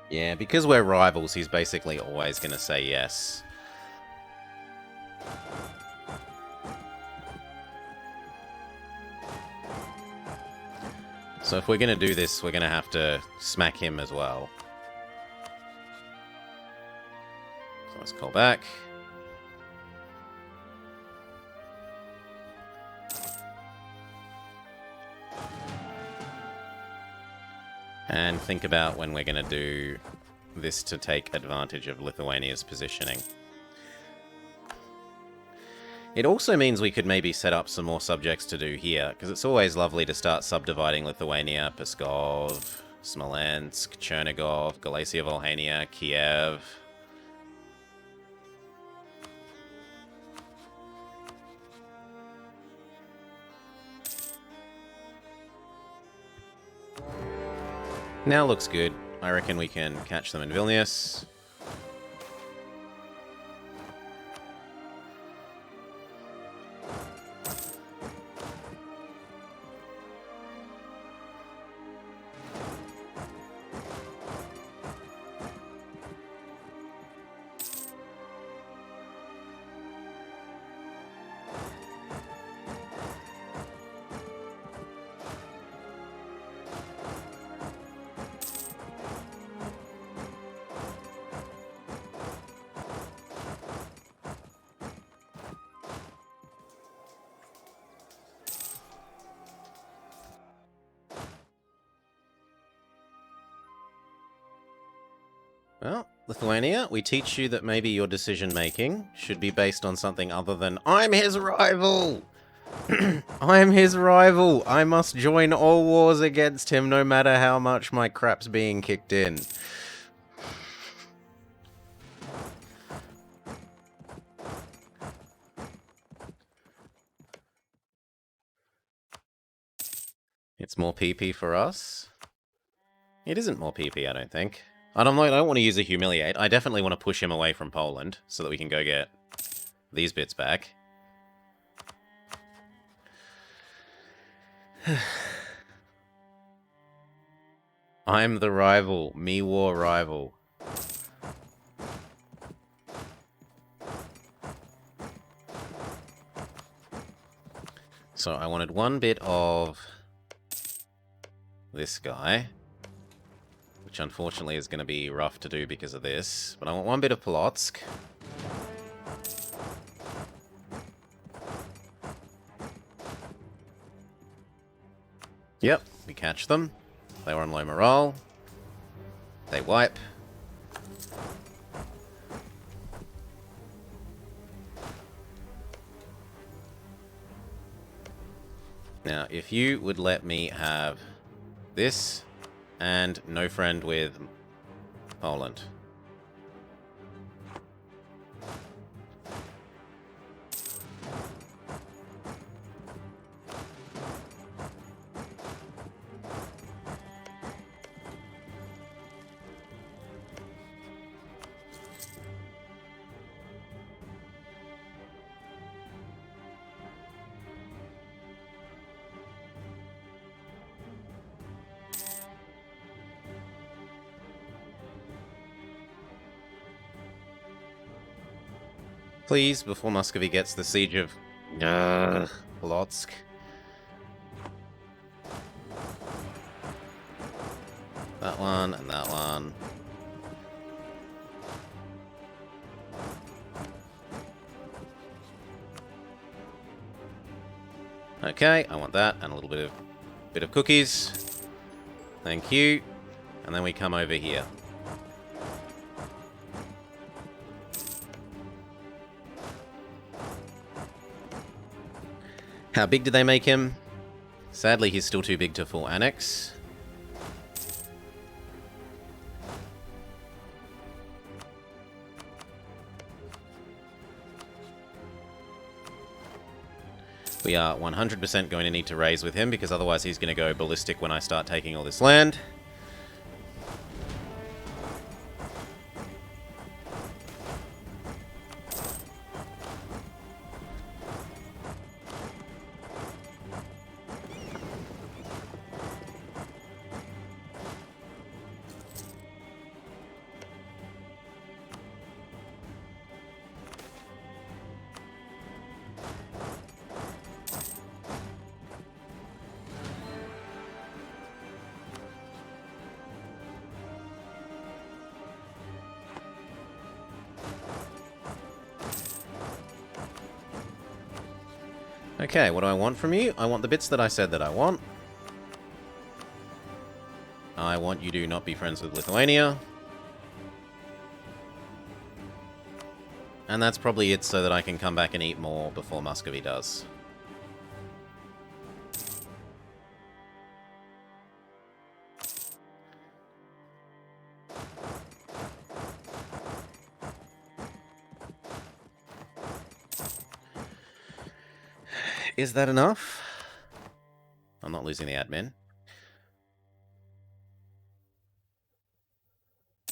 Yeah, because we're rivals, he's basically always going to say yes. So if we're going to do this, we're going to have to smack him as well. So let's call back. And think about when we're going to do this to take advantage of Lithuania's positioning. It also means we could maybe set up some more subjects to do here, because it's always lovely to start subdividing Lithuania, Pskov, Smolensk, Chernigov, Galicia, Volhynia, Kiev. Now looks good. I reckon we can catch them in Vilnius. Well, Lithuania, we teach you that maybe your decision-making should be based on something other than, I'm his rival! I'm his rival! I must join all wars against him no matter how much my crap's being kicked in. It's more PP for us. It isn't more PP, I don't think. I don't want to use a humiliate. I definitely want to push him away from Poland so that we can go get these bits back. I'm the rival. Me war rival. So I wanted one bit of this guy, which unfortunately is going to be rough to do because of this. But I want one bit of Polotsk. Yep, we catch them. They were on low morale. They wipe. Now, if you would let me have this and no friend with Poland. Please, before Muscovy gets the siege of Polotsk. That one and that one. Okay, I want that and a little bit of cookies. Thank you. And then we come over here. How big did they make him? Sadly, he's still too big to full annex. We are 100% going to need to raise with him, because otherwise he's going to go ballistic when I start taking all this land. Okay, what do I want from you? I want the bits that I said that I want. I want you to not be friends with Lithuania. And that's probably it so that I can come back and eat more before Muscovy does. Is that enough? I'm not losing the admin.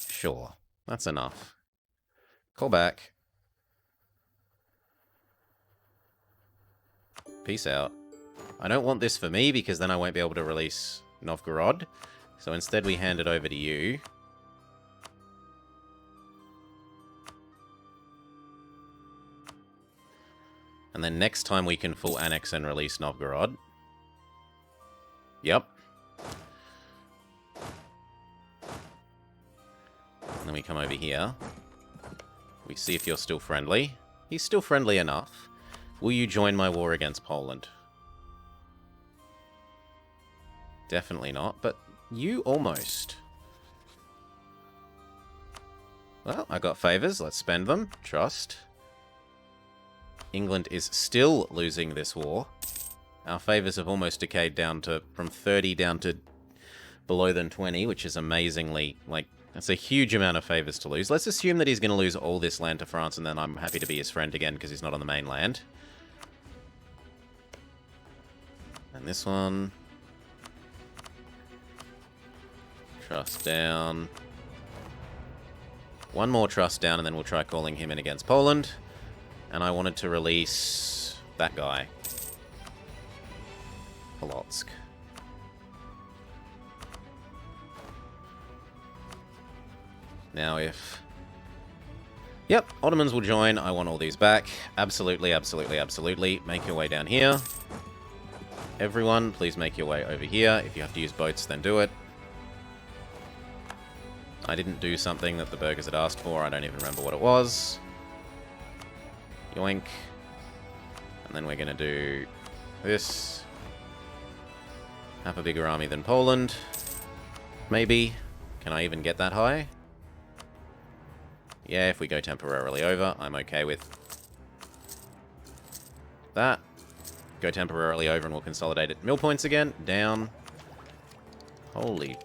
Sure, that's enough. Call back. Peace out. I don't want this for me because then I won't be able to release Novgorod. So instead we hand it over to you. And then next time we can full annex and release Novgorod. Yep. And then we come over here. We see if you're still friendly. He's still friendly enough. Will you join my war against Poland? Definitely not, but you almost. Well, I got favors. Let's spend them. Trust. England is still losing this war. Our favors have almost decayed down to from 30 down to below than 20, which is amazingly, like, that's a huge amount of favors to lose. Let's assume that he's going to lose all this land to France, and then I'm happy to be his friend again because he's not on the mainland. And this one. Trust down. One more trust down, and then we'll try calling him in against Poland. And I wanted to release that guy. Polotsk. Now if... Yep, Ottomans will join. I want all these back. Absolutely, absolutely, absolutely. Make your way down here. Everyone, please make your way over here. If you have to use boats, then do it. I didn't do something that the burghers had asked for. I don't even remember what it was. Yoink. And then we're going to do this. Have a bigger army than Poland. Maybe. Can I even get that high? Yeah, if we go temporarily over, I'm okay with that. Go temporarily over and we'll consolidate it. Mill points again. Down. Holy...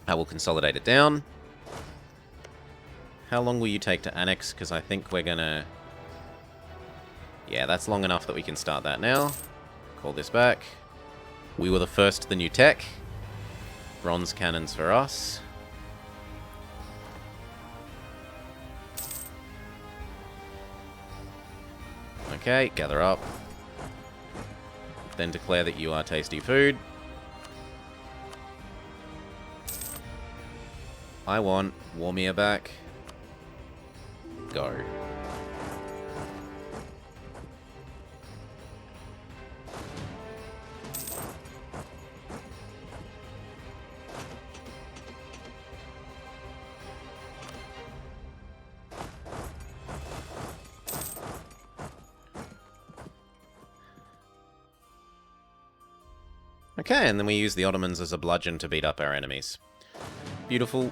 I will consolidate it down. How long will you take to annex? Because I think we're gonna... Yeah, that's long enough that we can start that now. Call this back. We were the first to the new tech. Bronze cannons for us. Okay, gather up. Then declare that you are tasty food. I want Warmia back. Go. Okay, and then we use the Ottomans as a bludgeon to beat up our enemies. Beautiful.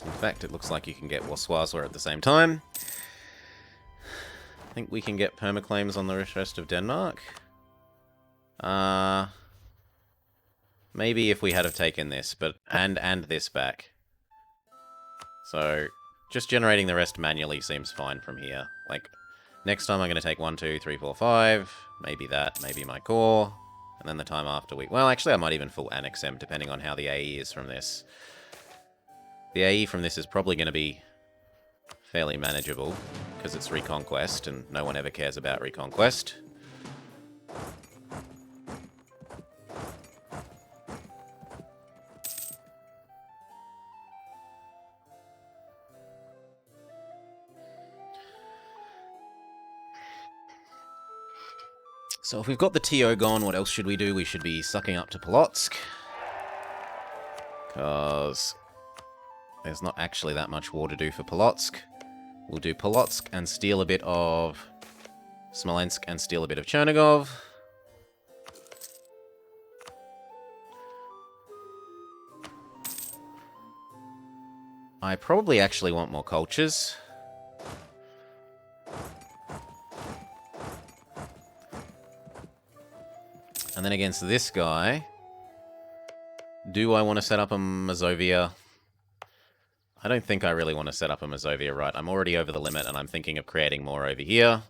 In fact, it looks like you can get Waswazwa at the same time. I think we can get permaclaims on the rest of Denmark. Maybe if we had have taken this, but and this back. So, just generating the rest manually seems fine from here. Like, next time I'm going to take 1, 2, 3, 4, 5. Maybe that, maybe my core. And then the time after we... Well, actually, I might even full annex him, depending on how the AE is from this. The AE from this is probably going to be fairly manageable, because it's Reconquest, and no one ever cares about Reconquest. So if we've got the TO gone, what else should we do? We should be sucking up to Polotsk. Because there's not actually that much war to do for Polotsk. We'll do Polotsk and steal a bit of Smolensk and steal a bit of Chernigov. I probably actually want more cultures. And then against this guy, do I want to set up a Mazovia? I don't think I really want to set up a Mazovia, right? I'm already over the limit, and I'm thinking of creating more over here.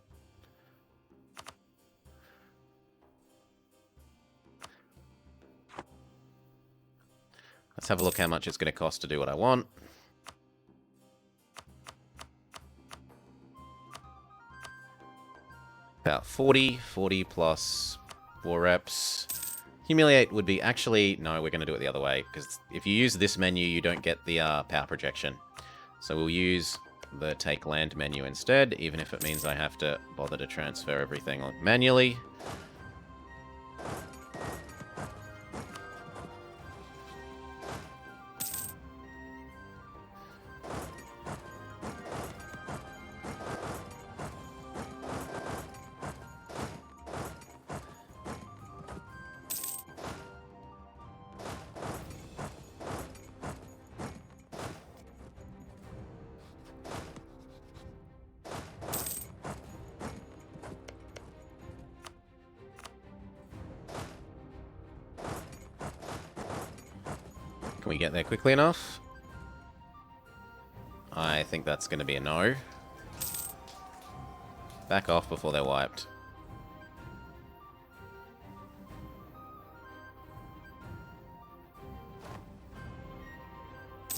Let's have a look how much it's going to cost to do what I want. About 40 plus 4 reps. Humiliate would be actually... No, we're going to do it the other way, because if you use this menu, you don't get the power projection. So we'll use the take land menu instead, even if it means I have to bother to transfer everything manually. Can we get there quickly enough? I think that's going to be a no. Back off before they're wiped.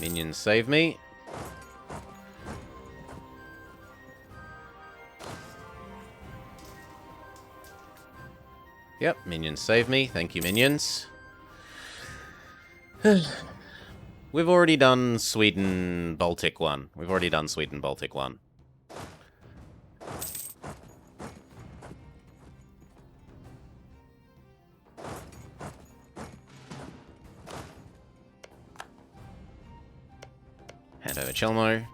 Minions save me. Yep, minions save me. Thank you, minions. We've already done Sweden-Baltic 1. We've already done Sweden-Baltic 1. Hand over Chelmo.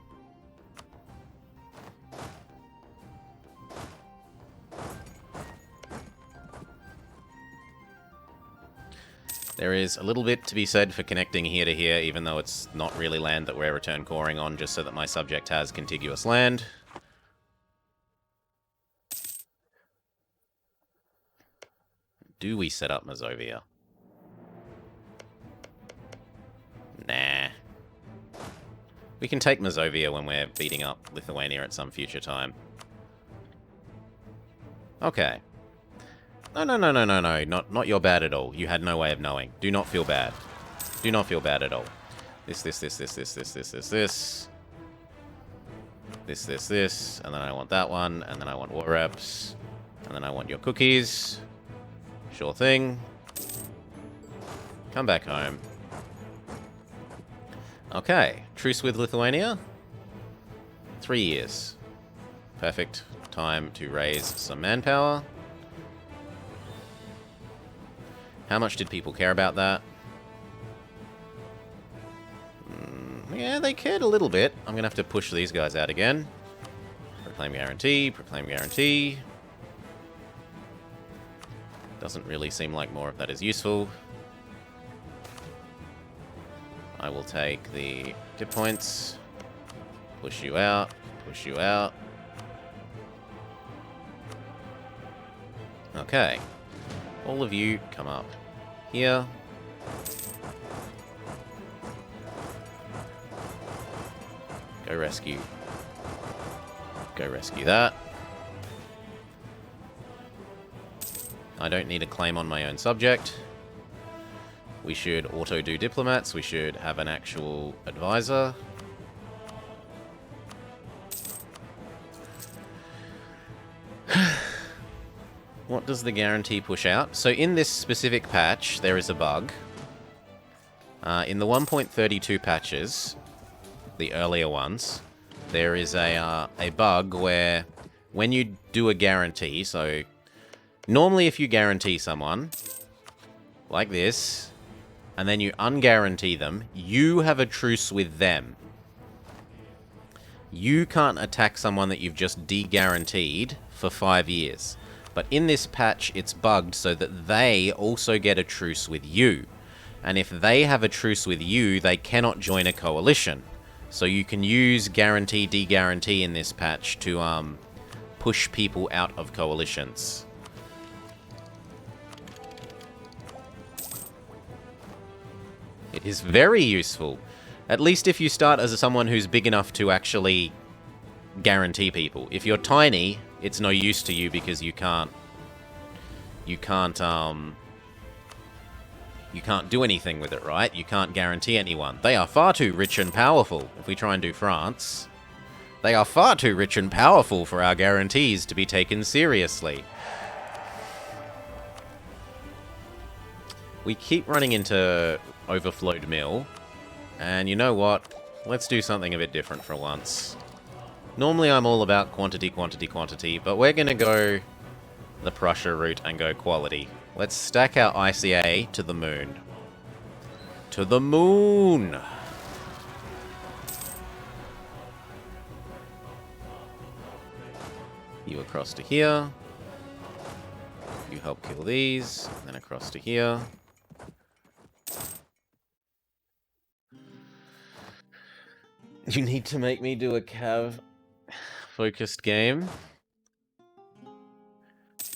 There is a little bit to be said for connecting here to here, even though it's not really land that we're return coring on, just so that my subject has contiguous land. Do we set up Mazovia? Nah. We can take Mazovia when we're beating up Lithuania at some future time. Okay. No. Not you're bad at all. You had no way of knowing. Do not feel bad. Do not feel bad at all. This. And then I want that one. And then I want war reps. And then I want your cookies. Sure thing. Come back home. Okay. Truce with Lithuania. 3 years. Perfect time to raise some manpower. How much did people care about that? Yeah, they cared a little bit. I'm going to have to push these guys out again. Proclaim guarantee, proclaim guarantee. Doesn't really seem like more of that is useful. I will take the tip points. Push you out, push you out. Okay. All of you come up here. Go rescue. Go rescue that. I don't need a claim on my own subject. We should auto-do diplomats. We should have an actual advisor. What does the guarantee push out? So in this specific patch, there is a bug. In the 1.32 patches, the earlier ones, there is a bug where when you do a guarantee, so Normally, if you guarantee someone, like this, and then you unguarantee them, you have a truce with them. You can't attack someone that you've just de-guaranteed for 5 years. But in this patch, it's bugged so that they also get a truce with you. And if they have a truce with you, they cannot join a coalition. So you can use guarantee, de-guarantee in this patch to push people out of coalitions. It is very useful. At least if you start as someone who's big enough to actually guarantee people. If you're tiny, it's no use to you because you can't do anything with it, right? You can't guarantee anyone. They are far too rich and powerful. If we try and do France, they are far too rich and powerful for our guarantees to be taken seriously. We keep running into overflowed mill. And you know what? Let's do something a bit different for once. Normally I'm all about quantity, quantity, quantity, but we're going to go the Prussia route and go quality. Let's stack our ICA to the moon. To the moon! You across to here. You help kill these. Then across to here. You need to make me do a cav-focused game?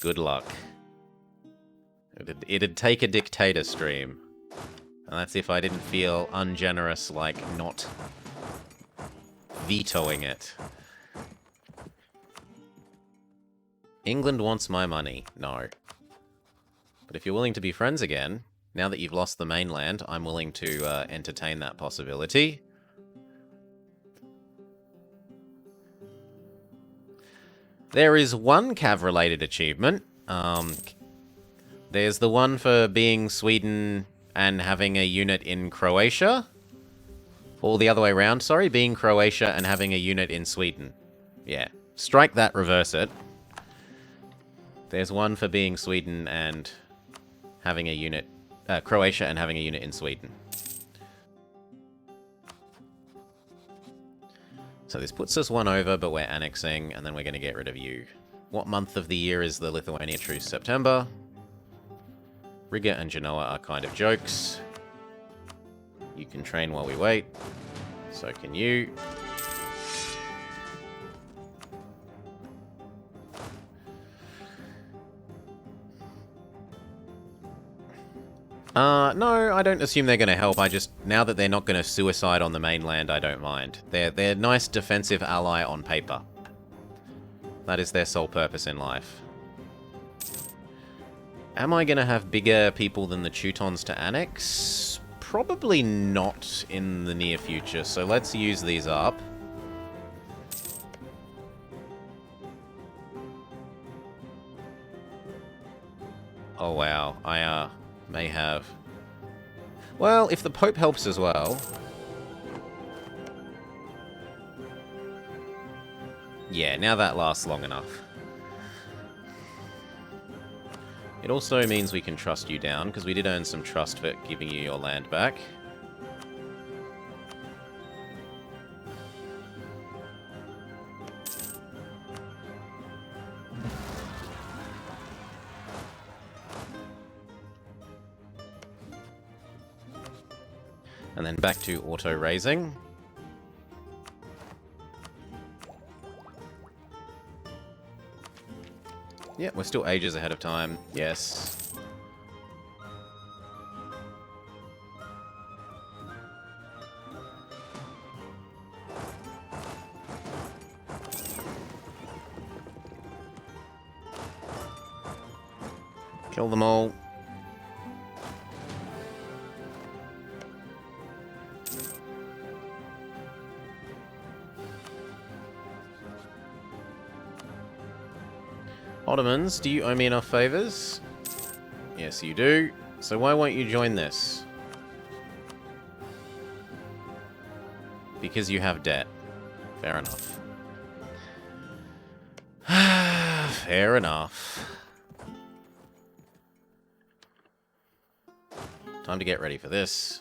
Good luck. It'd take a dictator stream. And that's if I didn't feel ungenerous, like not vetoing it. England wants my money. No. But if you're willing to be friends again, now that you've lost the mainland, I'm willing to entertain that possibility. There is one cav-related achievement. There's the one for being Sweden and having a unit in Croatia. Or the other way around, sorry, being Croatia and having a unit in Sweden. Yeah, strike that, reverse it. There's one for being Sweden and having a unit... Croatia and having a unit in Sweden. So this puts us one over, but we're annexing, and then we're going to get rid of you. What month of the year is the Lithuania truce? September. Riga and Genoa are kind of jokes. You can train while we wait. So can you. No, I don't assume they're going to help. I just, now that they're not going to suicide on the mainland, I don't mind. They're a nice defensive ally on paper. That is their sole purpose in life. Am I going to have bigger people than the Teutons to annex? Probably not in the near future, so let's use these up. Oh wow, I may have... Well, if the Pope helps as well... Yeah, now that lasts long enough. It also means we can trust you down, because we did earn some trust for giving you your land back. And then back to auto-raising. Yeah, we're still ages ahead of time. Yes. Kill them all. Ottomans, do you owe me enough favors? Yes, you do. So why won't you join this? Because you have debt. Fair enough. Fair enough. Time to get ready for this.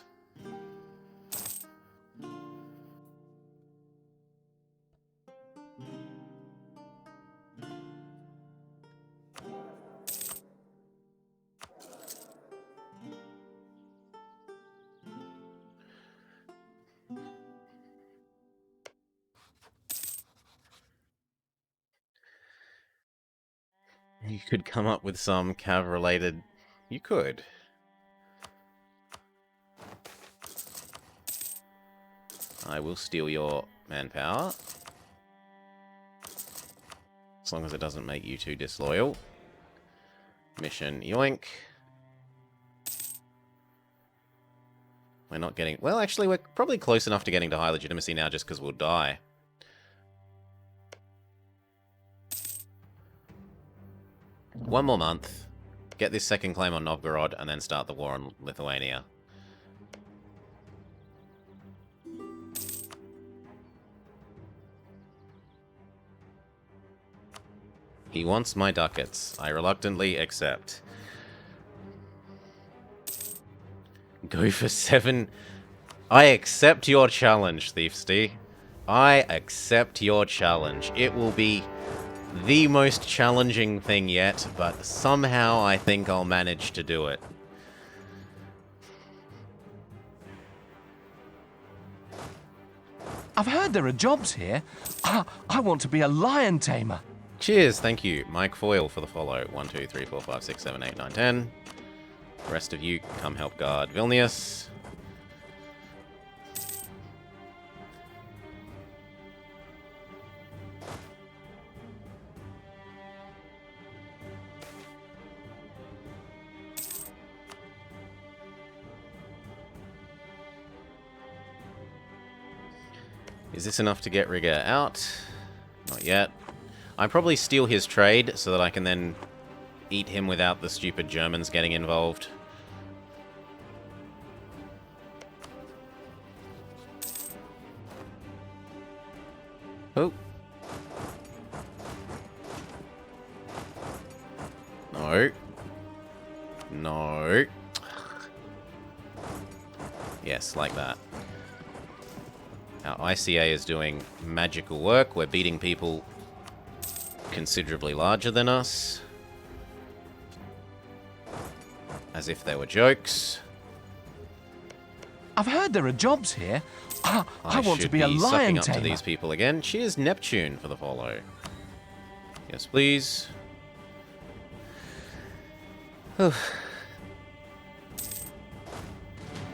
You could come up with some cav-related... You could. I will steal your manpower. As long as it doesn't make you too disloyal. Mission yoink. We're not getting... Well, actually, we're probably close enough to getting to high legitimacy now just because we'll die. One more month. Get this second claim on Novgorod, and then start the war on Lithuania. He wants my ducats. I reluctantly accept. Go for 7. I accept your challenge, Thiefsty. I accept your challenge. It will be the most challenging thing yet, but somehow I think I'll manage to do it. I've heard there are jobs here. I want to be a lion tamer. Cheers, thank you. Mike Foyle for the follow. 1, 2, 3, 4, 5, 6, 7, 8, 9, 10. The rest of you, come help guard Vilnius. Is this enough to get Rigger out? Not yet. I probably steal his trade so that I can then eat him without the stupid Germans getting involved. Oh. No. No. Yes, like that. Our ICA is doing magical work. We're beating people considerably larger than us. As if they were jokes. I've heard there are jobs here. I want to be a lion sucking up tamer. to these people again. Cheers, Neptune, for the follow. Yes, please.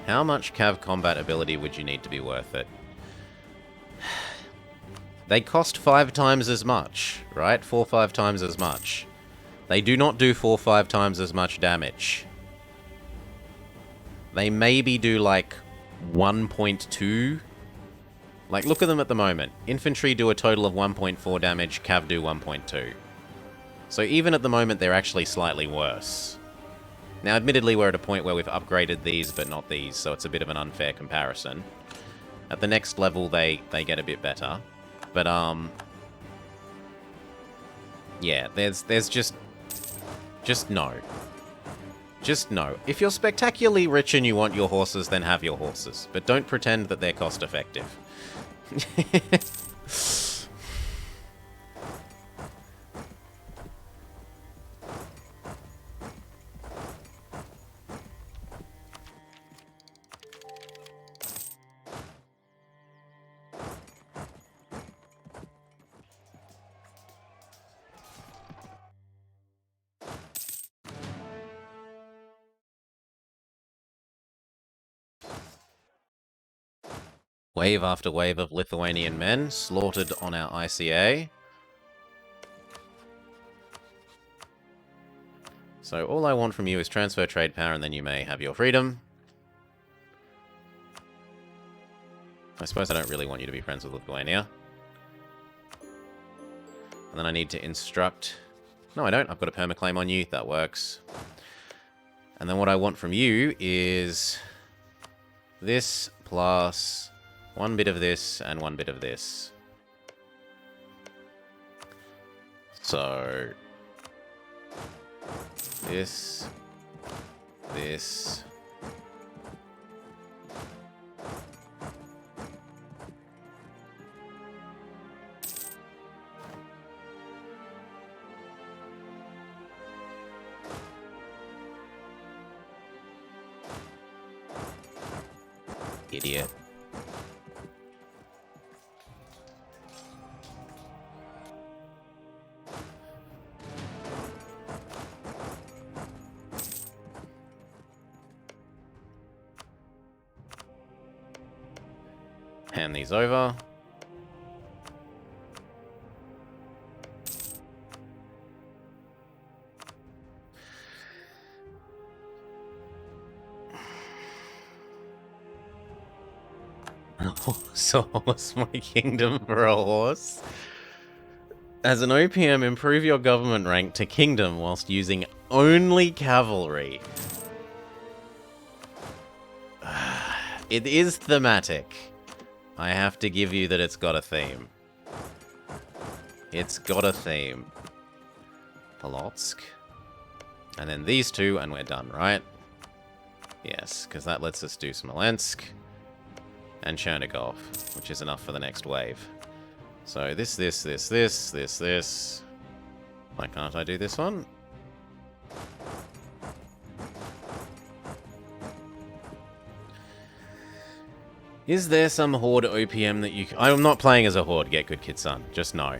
How much cav combat ability would you need to be worth it? They cost 5 times as much, right? 4 or 5 times as much. They do not do 4 or 5 times as much damage. They maybe do like 1.2. Like, look at them at the moment. Infantry do a total of 1.4 damage, cav do 1.2. So even at the moment, they're actually slightly worse. Now, admittedly, we're at a point where we've upgraded these, but not these, so it's a bit of an unfair comparison. At the next level, they get a bit better. But, yeah, there's just no. Just no. If you're spectacularly rich and you want your horses, then have your horses. But don't pretend that they're cost-effective. Wave after wave of Lithuanian men slaughtered on our ICA. So all I want from you is transfer trade power, and then you may have your freedom. I suppose I don't really want you to be friends with Lithuania. And then I need to instruct... No, I don't. I've got a permaclaim on you. That works. And then what I want from you is... this plus... 1 bit of this and 1 bit of this. So... this... Idiot. Hand these over. Horse my kingdom for a horse. As an OPM, improve your government rank to kingdom whilst using only cavalry. It is thematic. I have to give you that it's got a theme. It's got a theme. Polotsk. And then these two, and we're done, right? Yes, because that lets us do Smolensk and Chernigov, which is enough for the next wave. So this. Why can't I do this one? Is there some Horde OPM that you... I'm not playing as a Horde, get good kid son. Just know.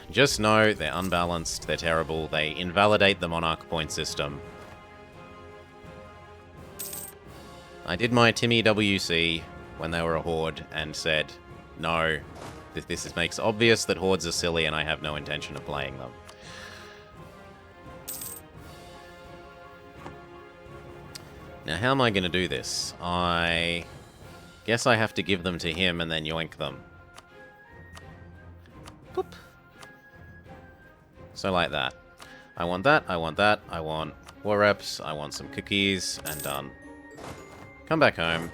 Just know they're unbalanced, they're terrible, they invalidate the Monarch point system. I did my Timmy WC when they were a Horde and said, no, this makes obvious that Hordes are silly and I have no intention of playing them. Now, how am I going to do this? I guess I have to give them to him and then yoink them. Boop. So like that. I want that, I want that, I want war reps, I want some cookies, and done. Come back home.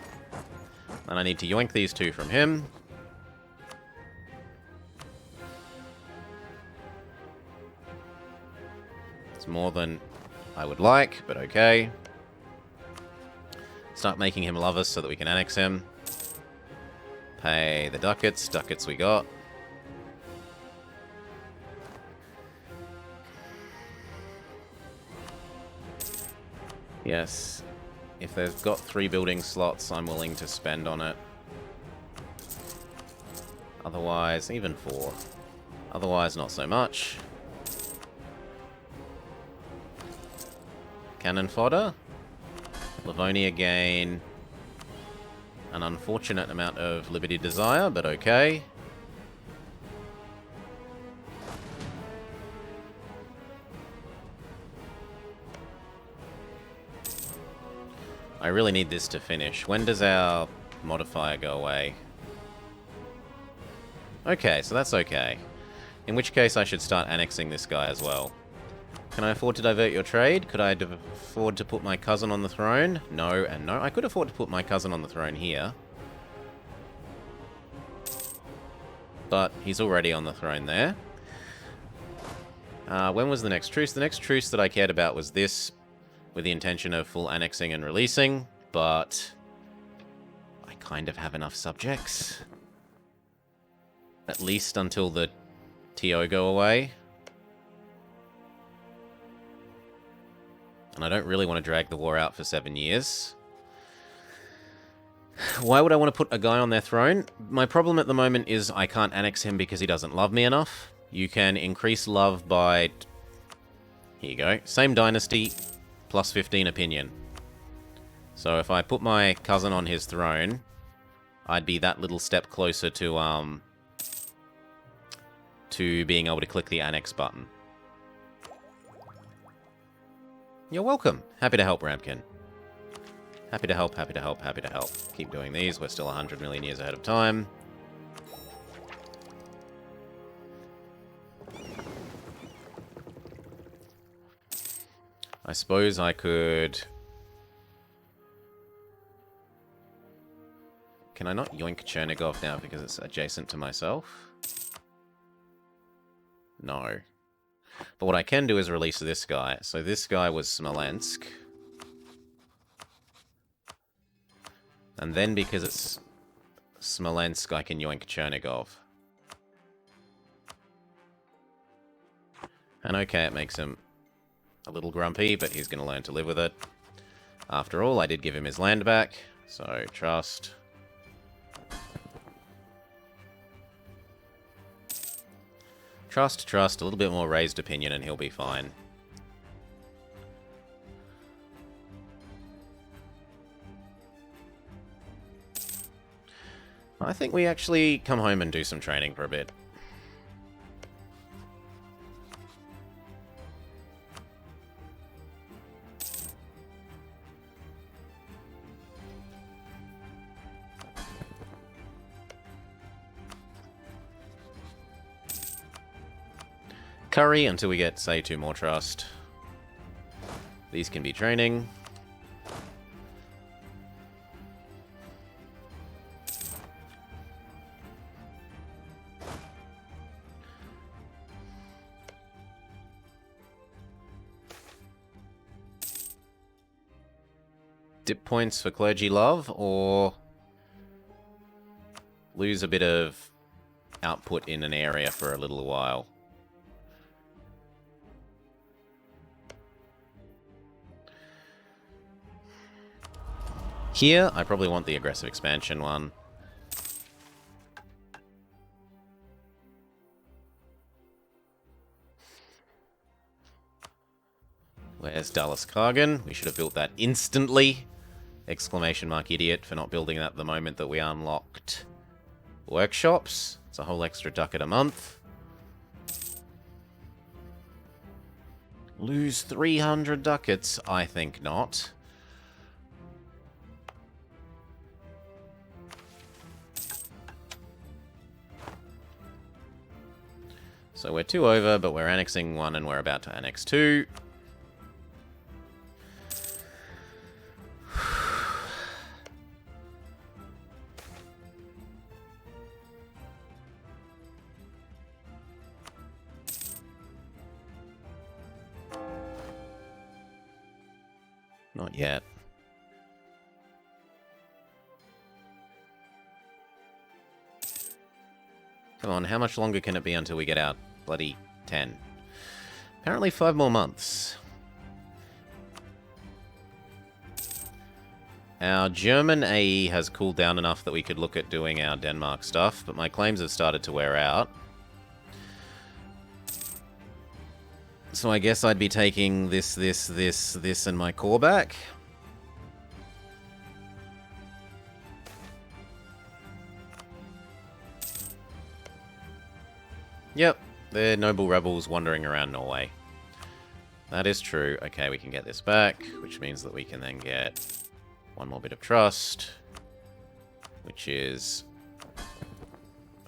And I need to yoink these two from him. It's more than I would like, but okay. Start making him love us so that we can annex him. Pay the ducats. Ducats we got. Yes. If they've got 3 building slots, I'm willing to spend on it. Otherwise, even 4. Otherwise, not so much. Cannon fodder. Livonia gain an unfortunate amount of Liberty Desire, but okay. I really need this to finish. When does our modifier go away? Okay, so that's okay. In which case I should start annexing this guy as well. Can I afford to divert your trade? Could I afford to put my cousin on the throne? No and no. I could afford to put my cousin on the throne here. But he's already on the throne there. When was the next truce? The next truce that I cared about was this, with the intention of full annexing and releasing, but I kind of have enough subjects. At least until the TO go away. And I don't really want to drag the war out for 7 years. Why would I want to put a guy on their throne? My problem at the moment is I can't annex him because he doesn't love me enough. You can increase love by... Here you go. Same dynasty, plus 15 opinion. So if I put my cousin on his throne, I'd be that little step closer to being able to click the annex button. You're welcome. Happy to help, Rampkin. Happy to help, happy to help, happy to help. Keep doing these. We're still 100 million years ahead of time. I suppose I could... Can I not yoink Chernigov now because it's adjacent to myself? No. But what I can do is release this guy. So this guy was Smolensk. And then because it's Smolensk, I can yoink Chernigov. And okay, it makes him a little grumpy, but he's going to learn to live with it. After all, I did give him his land back. So, trust. Trust, trust, a little bit more raised opinion and he'll be fine. I think we actually come home and do some training for a bit. Curry until we get, say, 2 more trust. These can be training. Dip points for clergy love, or lose a bit of output in an area for a little while. Here, I probably want the aggressive expansion one. Where's Dallas Kargan? We should have built that instantly. Exclamation mark idiot for not building that the moment that we unlocked workshops. It's a whole extra ducat a month. Lose 300 ducats? I think not. So we're 2 over, but we're annexing 1 and we're about to annex 2. Not yet. Come on, how much longer can it be until we get out? Bloody 10. Apparently 5 more months. Our German AE has cooled down enough that we could look at doing our Denmark stuff, but my claims have started to wear out. So I guess I'd be taking this, and my core back. Yep, they're noble rebels wandering around Norway. That is true. Okay, we can get this back, which means that we can then get 1 more bit of trust, which is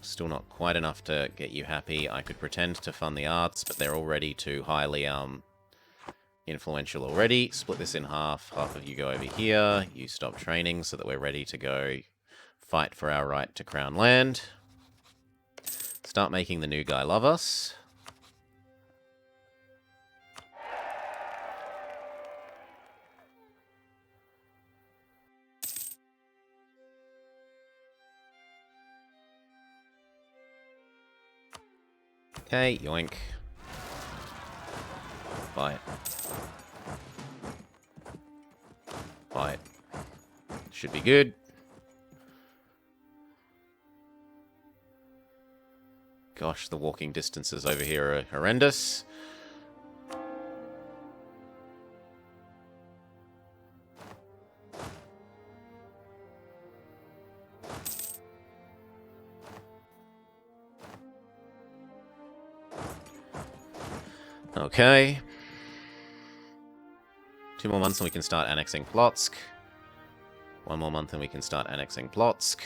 still not quite enough to get you happy. I could pretend to fund the arts, but they're already too highly influential already. Split this in half. Half of you go over here. You stop training so that we're ready to go fight for our right to crown land. Start making the new guy love us. Okay, yoink. Fight. Fight. Should be good. Gosh, the walking distances over here are horrendous. Okay. 2 more months and we can start annexing Plotsk. 1 more month and we can start annexing Plotsk.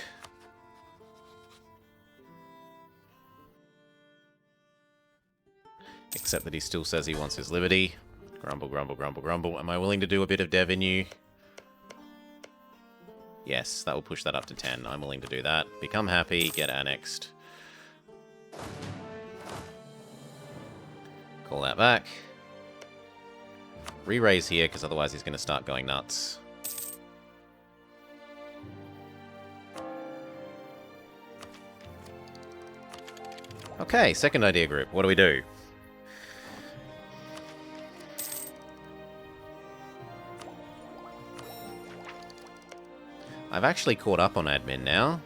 Except that he still says he wants his liberty. Grumble, grumble, grumble, grumble. Am I willing to do a bit of dev in you? Yes, that will push that up to 10. I'm willing to do that. Become happy, get annexed. Call that back. Re-raise here, because otherwise he's going to start going nuts. Okay, second idea group. What do we do? I've actually caught up on admin now.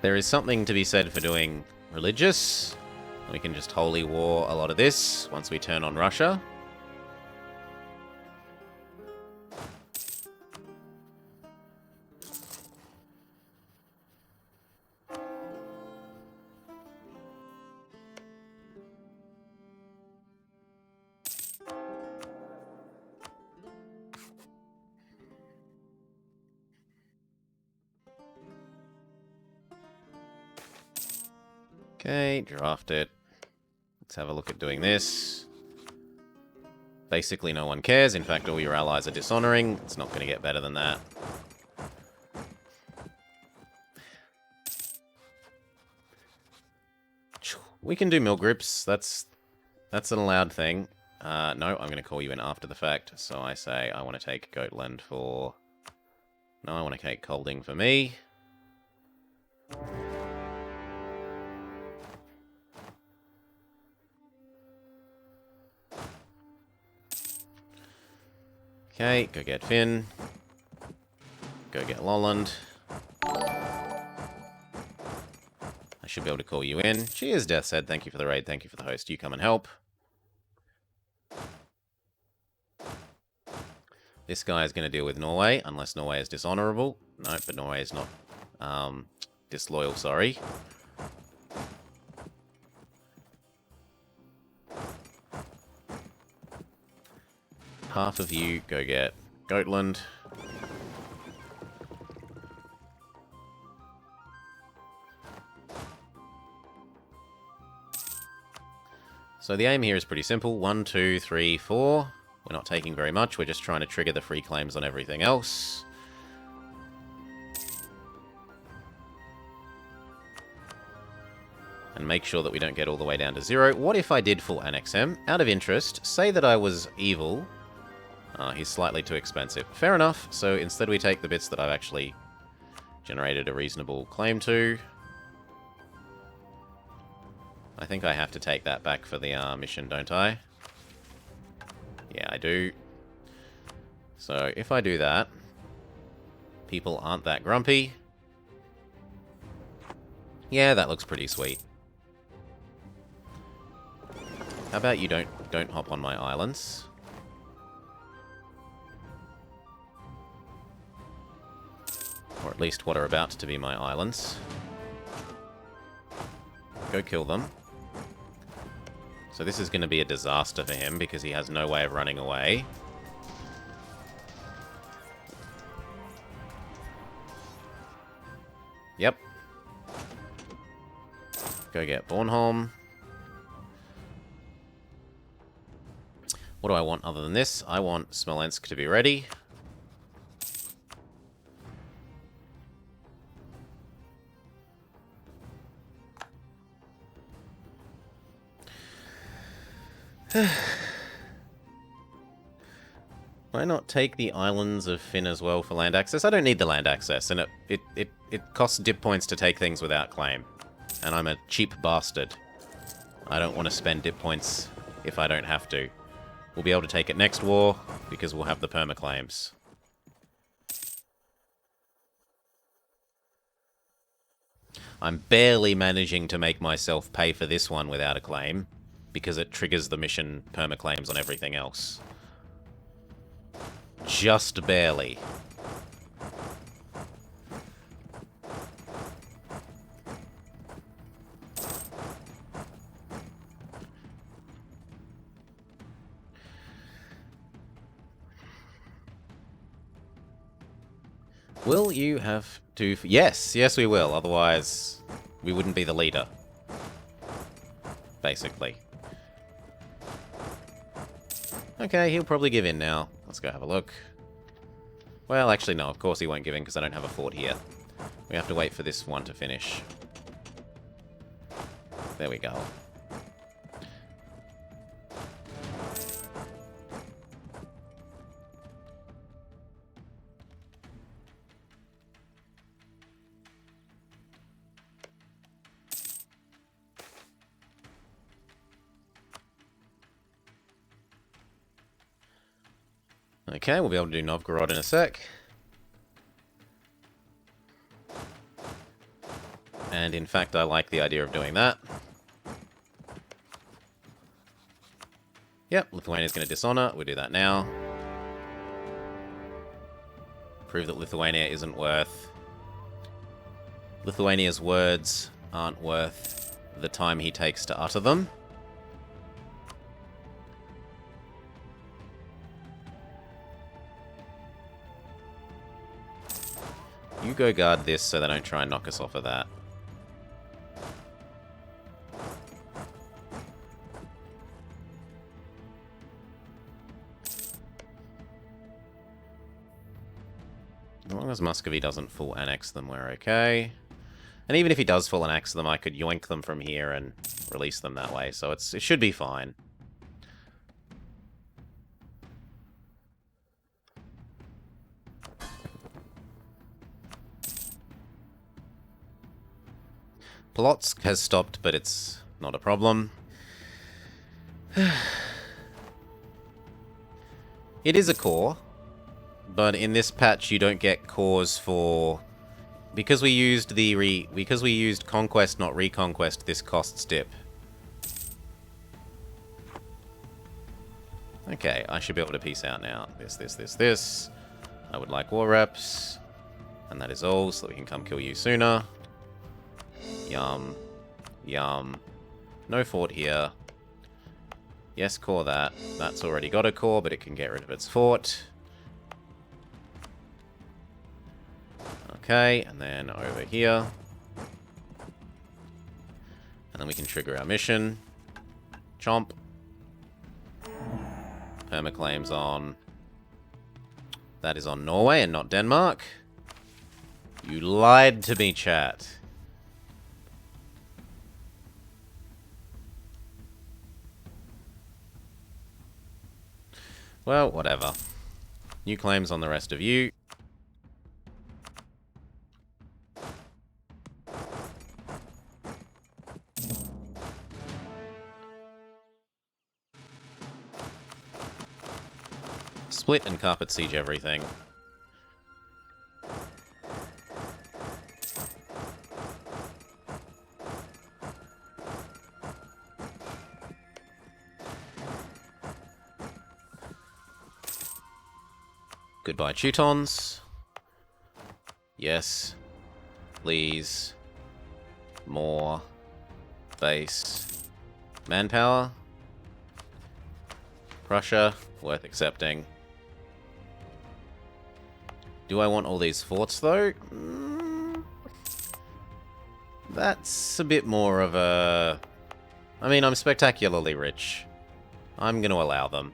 There is something to be said for doing religious. We can just holy war a lot of this once we turn on Russia. Okay, draft it. Let's have a look at doing this. Basically, no one cares. In fact, all your allies are dishonoring. It's not going to get better than that. We can do mill grips. That's an allowed thing. No, I'm going to call you in after the fact. So I say I want to take Goatland for... No, I want to take Colding for me. Okay, go get Finn. Go get Lolland. I should be able to call you in. Cheers, Death said. Thank you for the raid. Thank you for the host. You come and help. This guy is going to deal with Norway, unless Norway is dishonorable. No, but Norway is not disloyal, sorry. Half of you go get Goatland. So the aim here is pretty simple. 1, 2, 3, 4. We're not taking very much. We're just trying to trigger the free claims on everything else. And make sure that we don't get all the way down to 0. What if I did full Annex M? Out of interest, say that I was evil. He's slightly too expensive. Fair enough. So instead we take the bits that I've actually generated a reasonable claim to. I think I have to take that back for the mission, don't I? Yeah, I do. So if I do that, people aren't that grumpy. Yeah, that looks pretty sweet. How about you don't hop on my islands? Or at least what are about to be my islands. Go kill them. So this is going to be a disaster for him because he has no way of running away. Yep. Go get Bornholm. What do I want other than this? I want Smolensk to be ready. Why not take the islands of Finn as well for land access? I don't need the land access, and it costs dip points to take things without claim. And I'm a cheap bastard. I don't want to spend dip points if I don't have to. We'll be able to take it next war, because we'll have the perma-claims. I'm barely managing to make myself pay for this one without a claim, because it triggers the mission perma-claims on everything else. Just barely. Will you have to... Yes, yes we will. Otherwise, we wouldn't be the leader. Basically. Okay, he'll probably give in now. Let's go have a look. Well, actually, no. Of course he won't give in because I don't have a fort here. We have to wait for this one to finish. There we go. Okay, we'll be able to do Novgorod in a sec. And in fact, I like the idea of doing that. Yep, Lithuania's going to dishonor. We'll do that now. Prove that Lithuania isn't worth... Lithuania's words aren't worth the time he takes to utter them. You go guard this so they don't try and knock us off of that. As long as Muscovy doesn't full annex them, we're okay. And even if he does full annex them, I could yoink them from here and release them that way, so it should be fine. Polotsk has stopped, but it's not a problem. It is a core, but in this patch you don't get cores for... Because we used conquest, not reconquest, this costs dip. Okay, I should be able to peace out now. This. I would like war reps. And that is all, so that we can come kill you sooner. Yum. Yum. No fort here. Yes, core that. That's already got a core, but it can get rid of its fort. Okay, and then over here. And then we can trigger our mission. Chomp. Permaclaims on... That is on Norway and not Denmark. You lied to me, chat. Well, whatever. New claims on the rest of you. Split and carpet siege everything. Goodbye, Teutons. Yes. Please. More. Base. Manpower. Prussia. Worth accepting. Do I want all these forts, though? That's a bit more of a... I mean, I'm spectacularly rich. I'm going to allow them.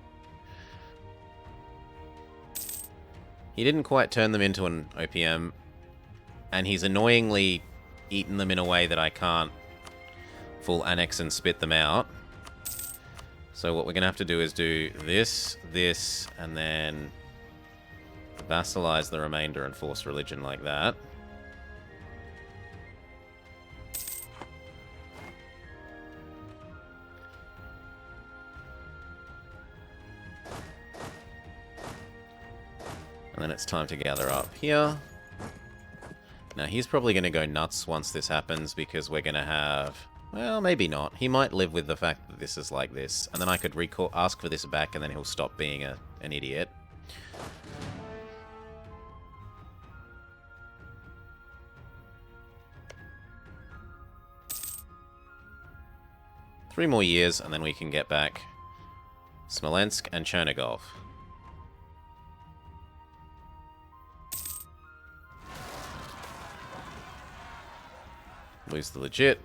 He didn't quite turn them into an OPM, and he's annoyingly eaten them in a way that I can't full annex and spit them out. So what we're going to have to do is do this, and then vassalize the remainder and force religion like that. And then it's time to gather up here. Now he's probably going to go nuts once this happens because we're going to have... Well, maybe not. He might live with the fact that this is like this. And then I could ask for this back and then he'll stop being an idiot. Three more years and then we can get back Smolensk and Chernigov. Lose the legit.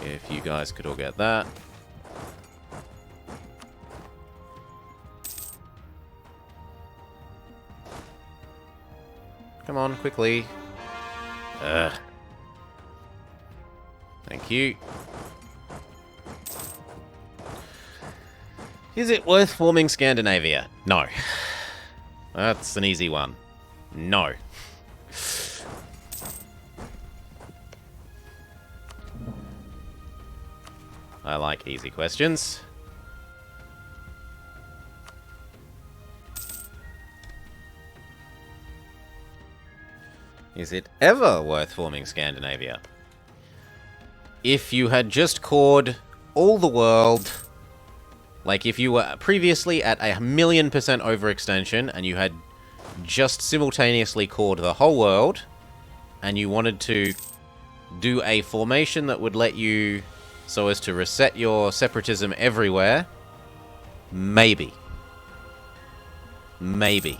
If you guys could all get that. Come on, quickly. Thank you. Is it worth forming Scandinavia? No. That's an easy one. No. I like easy questions. Is it ever worth forming Scandinavia? If you had just cored all the world Like, if you were previously at 1,000,000% overextension and you had just simultaneously cored the whole world, and you wanted to do a formation that would let you, so as to reset your separatism everywhere, maybe. Maybe.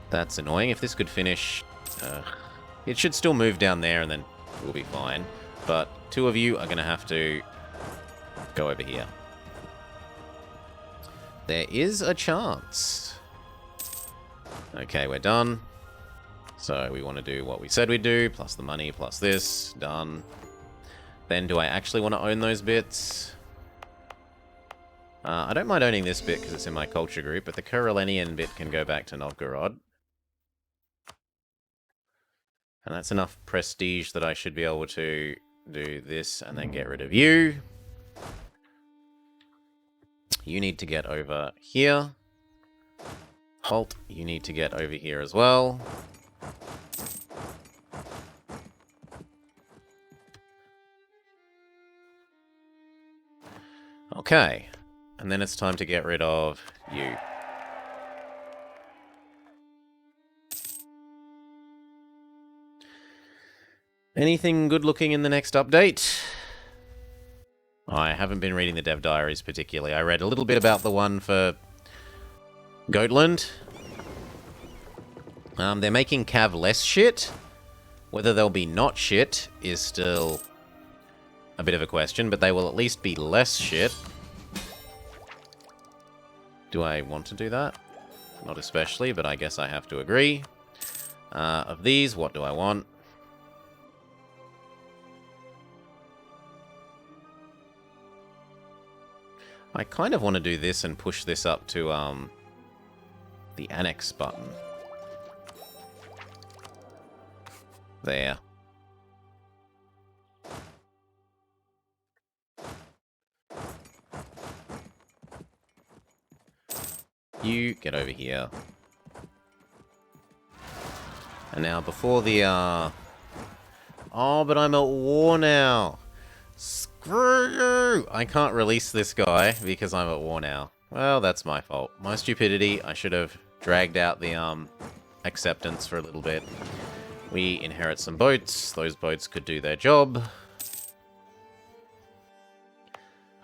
That's annoying. If this could finish... it should still move down there and then we'll be fine. But 2 of you are going to have to go over here. There is a chance. Okay, we're done. So we want to do what we said we'd do, plus the money, plus this. Done. Then do I actually want to own those bits? I don't mind owning this bit because it's in my culture group, but the Karelinian bit can go back to Novgorod. And that's enough prestige that I should be able to do this and then get rid of you. You need to get over here. Halt, you need to get over here as well. Okay. And then it's time to get rid of you. Anything good looking in the next update? I haven't been reading the dev diaries particularly. I read a little bit about the one for Goatland. They're making Cav less shit. Whether they'll be not shit is still a bit of a question, but they will at least be less shit. Do I want to do that? Not especially, but I guess I have to agree. Of these, what do I want? I kind of want to do this and push this up to the annex button. There. You get over here. And now before the oh, but I'm at war now. Screw you! I can't release this guy because I'm at war now. Well, that's my fault. My stupidity. I should have dragged out the acceptance for a little bit. We inherit some boats. Those boats could do their job.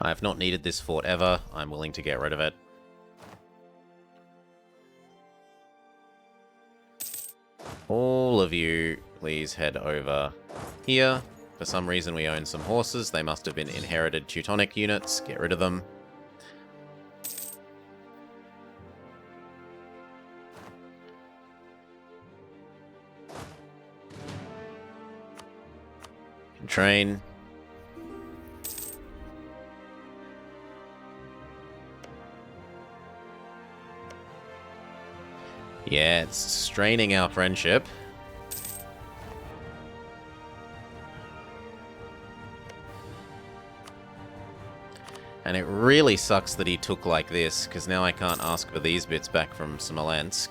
I have not needed this fort ever. I'm willing to get rid of it. All of you, please head over here. For some reason we own some horses. They must have been inherited Teutonic units. Get rid of them. Train. Yeah, it's straining our friendship. And it really sucks that he took like this, because now I can't ask for these bits back from Smolensk.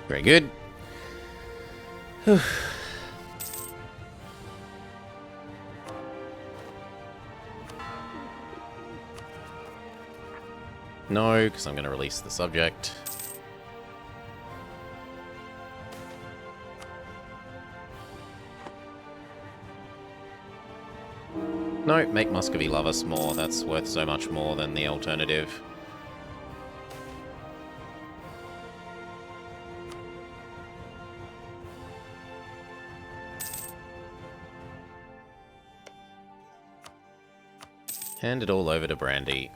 Very good. No, because I'm going to release the subject. No, make Muscovy love us more. That's worth so much more than the alternative. Hand it all over to Brandy.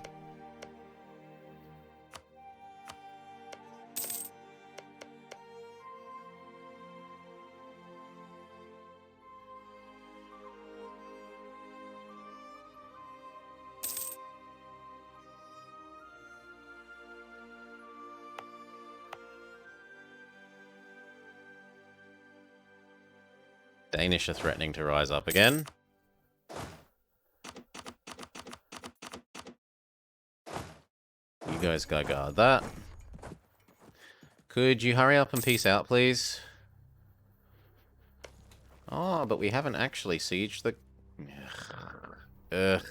Danish are threatening to rise up again. You guys go guard that. Could you hurry up and peace out, please? Oh, but we haven't actually sieged the... Ugh.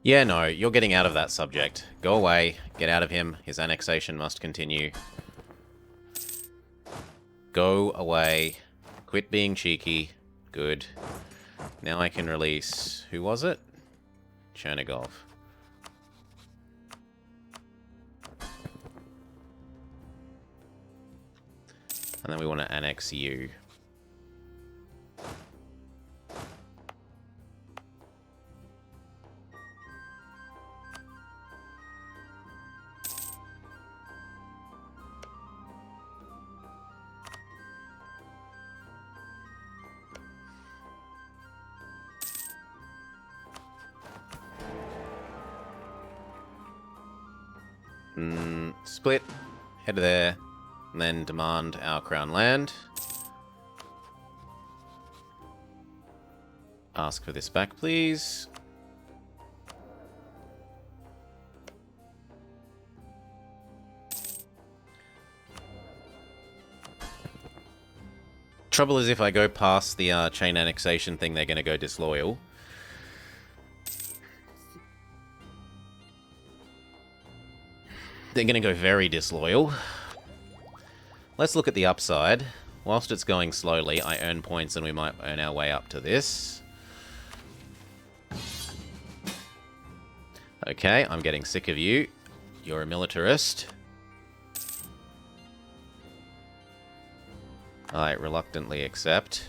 Yeah, no, you're getting out of that subject. Go away. Get out of him. His annexation must continue. Go away. Quit being cheeky. Good. Now I can release... Who was it? Chernigov. And then we want to annex you. Split, head there, and then demand our crown land. Ask for this back, please. Trouble is, if I go past the chain annexation thing, they're going to go disloyal. They're going to go very disloyal. Let's look at the upside. Whilst it's going slowly, I earn points and we might earn our way up to this. Okay, I'm getting sick of you. You're a militarist. I reluctantly accept.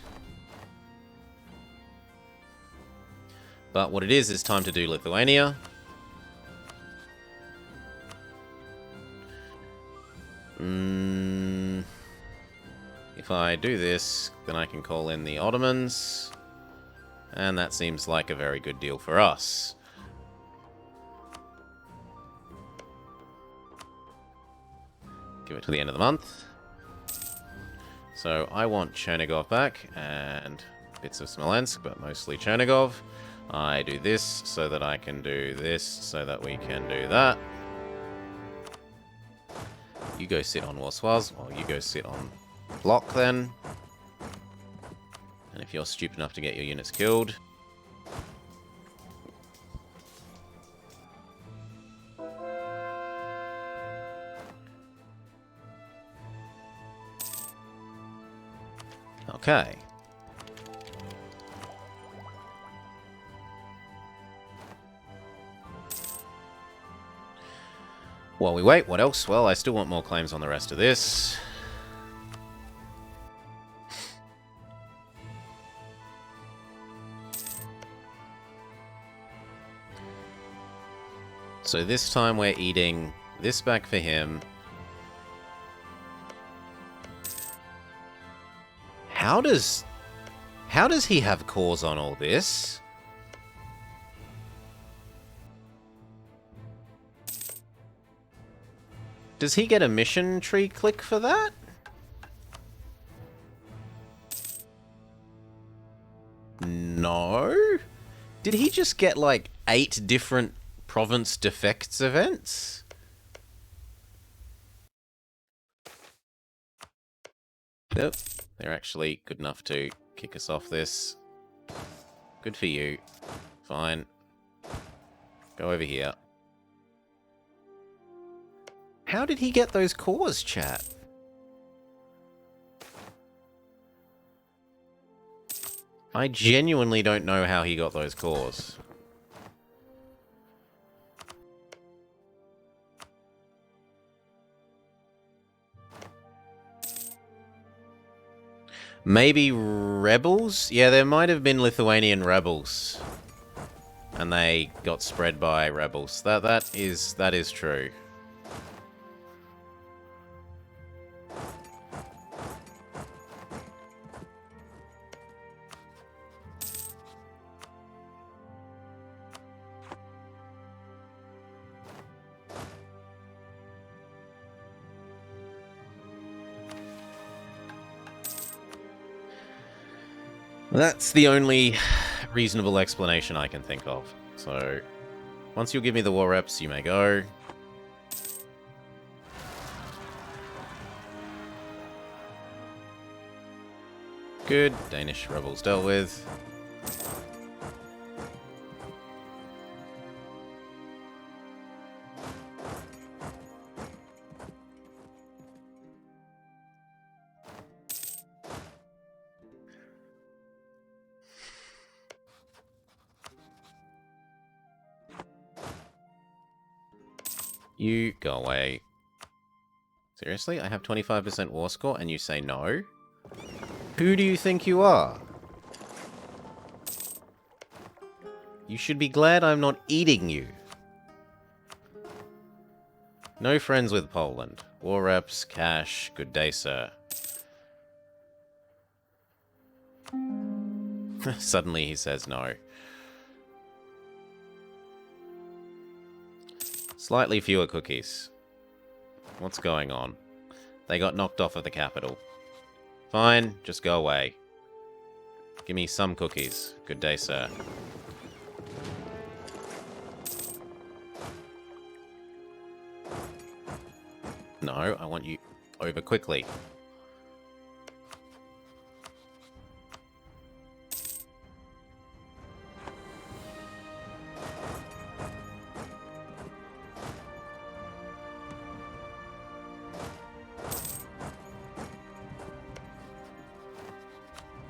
But what it is time to do Lithuania. If I do this, then I can call in the Ottomans. And that seems like a very good deal for us. Give it to the end of the month. So I want Chernigov back, and bits of Smolensk, but mostly Chernigov. I do this so that I can do this, so that we can do that. You go sit on Warswaz, or you go sit on block then. And if you're stupid enough to get your units killed... Okay. While we wait, what else? Well, I still want more claims on the rest of this. So this time we're eating this back for him. How does he have cores on all this? Does he get a mission tree click for that? No. Did he just get like 8 different province defects events? Nope. They're actually good enough to kick us off this. Good for you. Fine. Go over here. How did he get those cores, chat? I genuinely don't know how he got those cores. Maybe rebels? Yeah, there might have been Lithuanian rebels. And they got spread by rebels. That is true. That's the only reasonable explanation I can think of. So, once you give me the war reps, you may go. Good. Danish rebels dealt with. You go away. Seriously? I have 25% war score and you say no? Who do you think you are? You should be glad I'm not eating you. No friends with Poland. War reps, cash, good day, sir. Suddenly he says no. Slightly fewer cookies. What's going on? They got knocked off of the capital. Fine, just go away. Give me some cookies. Good day, sir. No, I want you over quickly.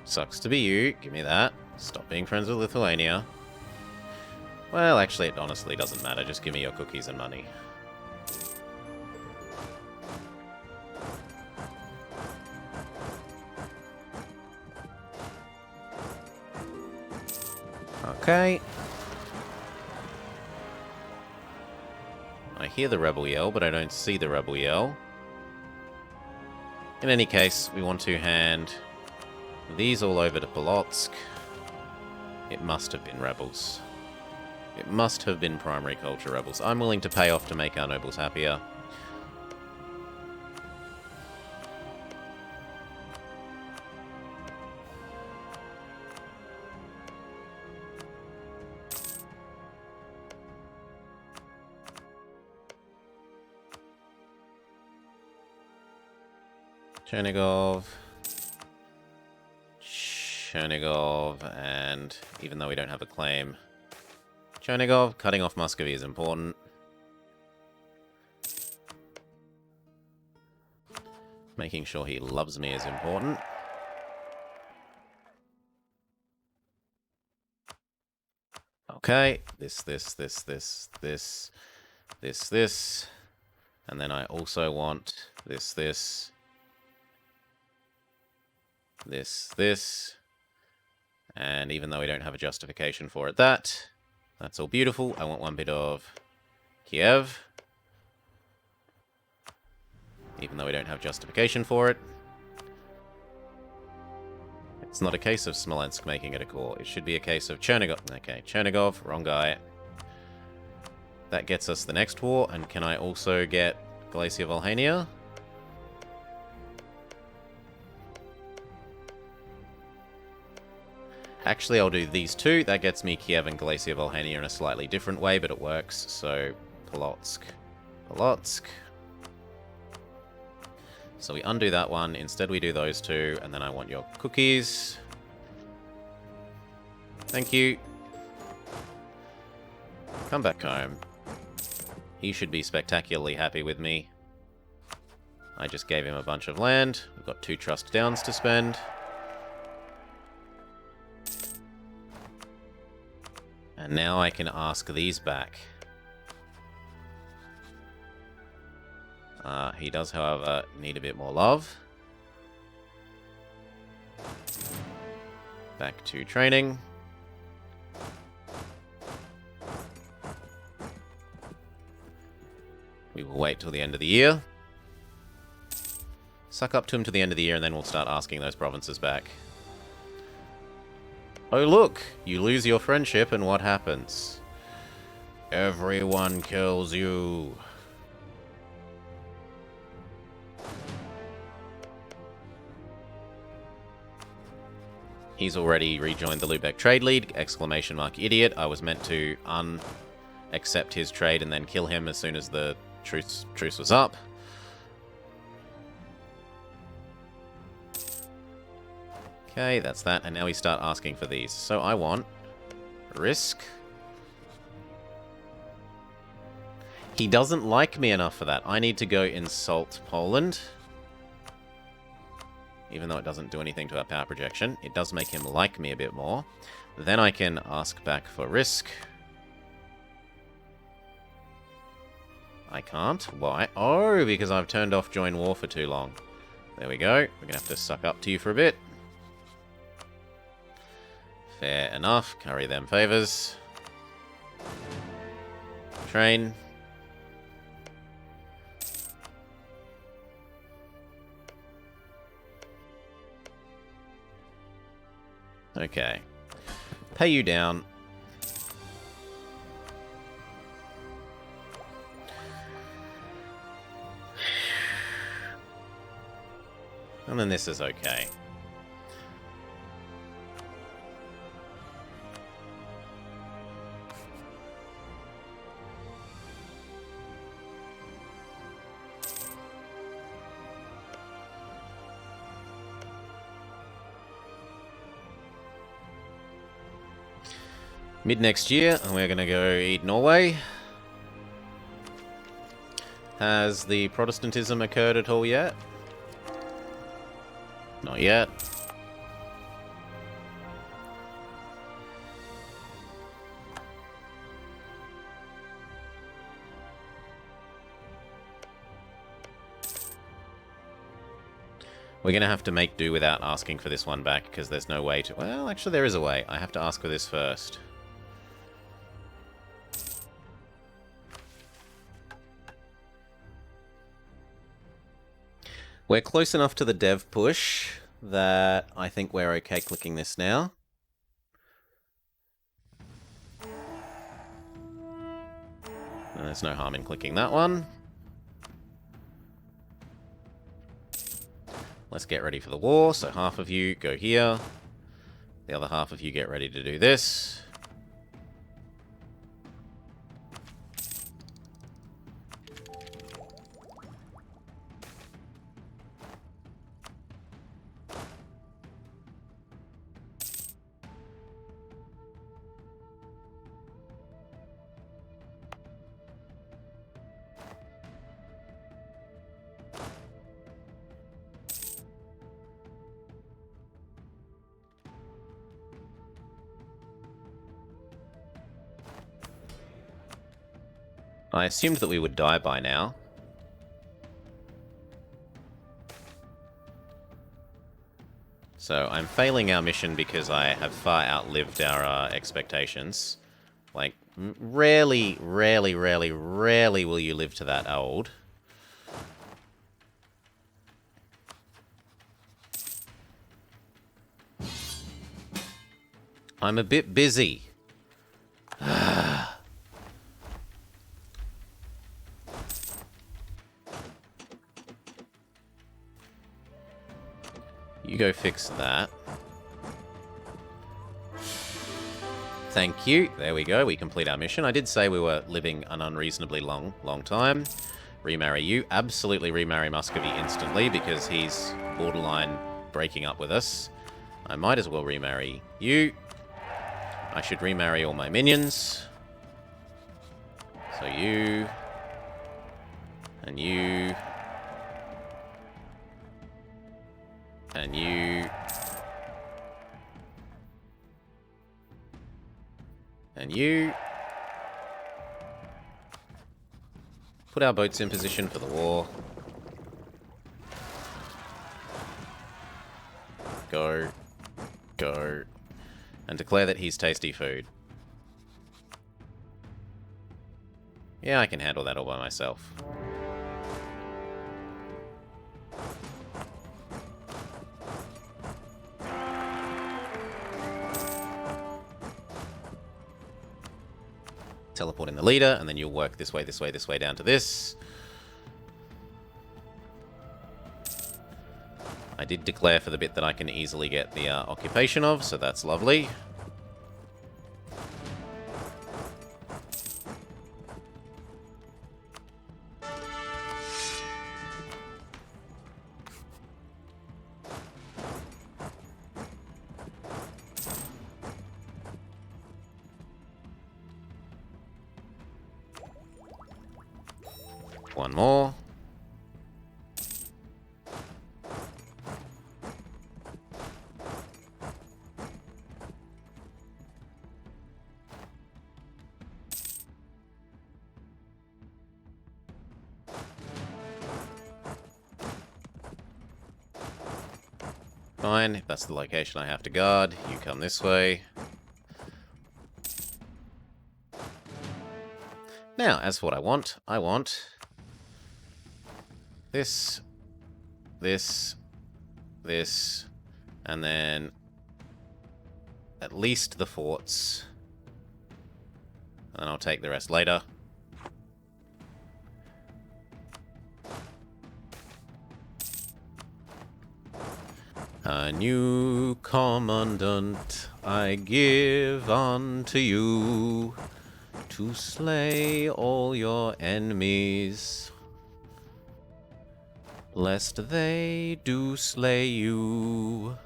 Sucks to be you. Give me that. Stop being friends with Lithuania. Well, actually, it honestly doesn't matter. Just give me your cookies and money. Okay. I hear the rebel yell, but I don't see the rebel yell. In any case, we want to hand these all over to Polotsk. It must have been rebels. It must have been primary culture rebels. I'm willing to pay off to make our nobles happier. Chernigov, and even though we don't have a claim, Chernigov, cutting off Muscovy is important. Making sure he loves me is important. Okay, this. And then I also want this. And even though we don't have a justification for it, that's all beautiful. I want one bit of Kiev. Even though we don't have justification for it. It's not a case of Smolensk making it a core. It should be a case of Chernigov. Okay, Chernigov, wrong guy. That gets us the next war. And can I also get Galicia Volhynia? Actually, I'll do these two. That gets me Kiev and Galicia Volhynia in a slightly different way, but it works. So, Polotsk. So we undo that one. Instead, we do those two. And then I want your cookies. Thank you. Come back home. He should be spectacularly happy with me. I just gave him a bunch of land. We've got 2 trust downs to spend. And now I can ask these back. He does, however, need a bit more love. Back to training. We will wait till the end of the year. Suck up to him to the end of the year, and then we'll start asking those provinces back. Oh look, you lose your friendship and what happens? Everyone kills you. He's already rejoined the Lubeck Trade League, exclamation mark idiot. I was meant to accept his trade and then kill him as soon as the truce was up. Okay, that's that, and now we start asking for these. So I want risk. He doesn't like me enough for that. I need to go insult Poland. Even though it doesn't do anything to our power projection, it does make him like me a bit more. Then I can ask back for risk. I can't. Why? Oh, because I've turned off join war for too long. There we go. We're going to have to suck up to you for a bit. Fair enough. Curry them favors. Train. Okay. Pay you down. And then this is okay. Mid next year, and we're going to go eat Norway. Has the Protestantism occurred at all yet? Not yet. We're going to have to make do without asking for this one back, because there's no way to... Well, actually there is a way. I have to ask for this first. We're close enough to the dev push that I think we're okay clicking this now. And there's no harm in clicking that one. Let's get ready for the war. So half of you go here. The other half of you get ready to do this. I assumed that we would die by now. So I'm failing our mission because I have far outlived our expectations. Like, rarely will you live to that old. I'm a bit busy. You go fix that. Thank you. There we go. We complete our mission. I did say we were living an unreasonably long time. Remarry you. Absolutely remarry Muscovy instantly because he's borderline breaking up with us. I might as well remarry you. I should remarry all my minions. So you... And you... And you... And you... Put our boats in position for the war. Go. Go. And declare that he's tasty food. Yeah, I can handle that all by myself. Teleport in the leader, and then you'll work this way, down to this. I did declare for the bit that I can easily get the occupation of, so that's lovely. One more. Fine, if that's the location I have to guard, you come this way. Now, as for what I want this, this, this, and then at least the forts. And I'll take the rest later. A new commandant I give unto you, to slay all your enemies, lest they do slay you.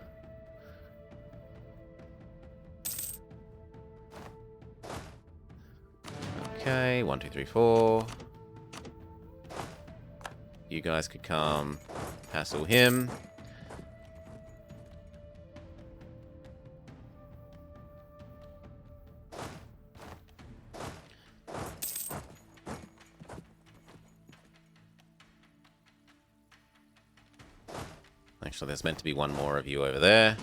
Okay, 1, 2, 3, 4. You guys could come hassle him. Actually, there's meant to be one more of you over there.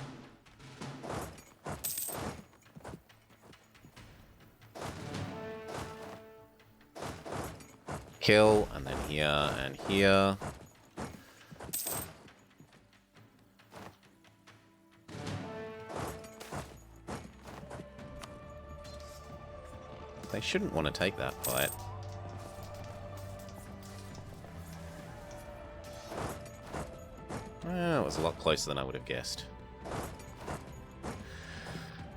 Kill, and then here and here. They shouldn't want to take that fight. Well, it was a lot closer than I would have guessed.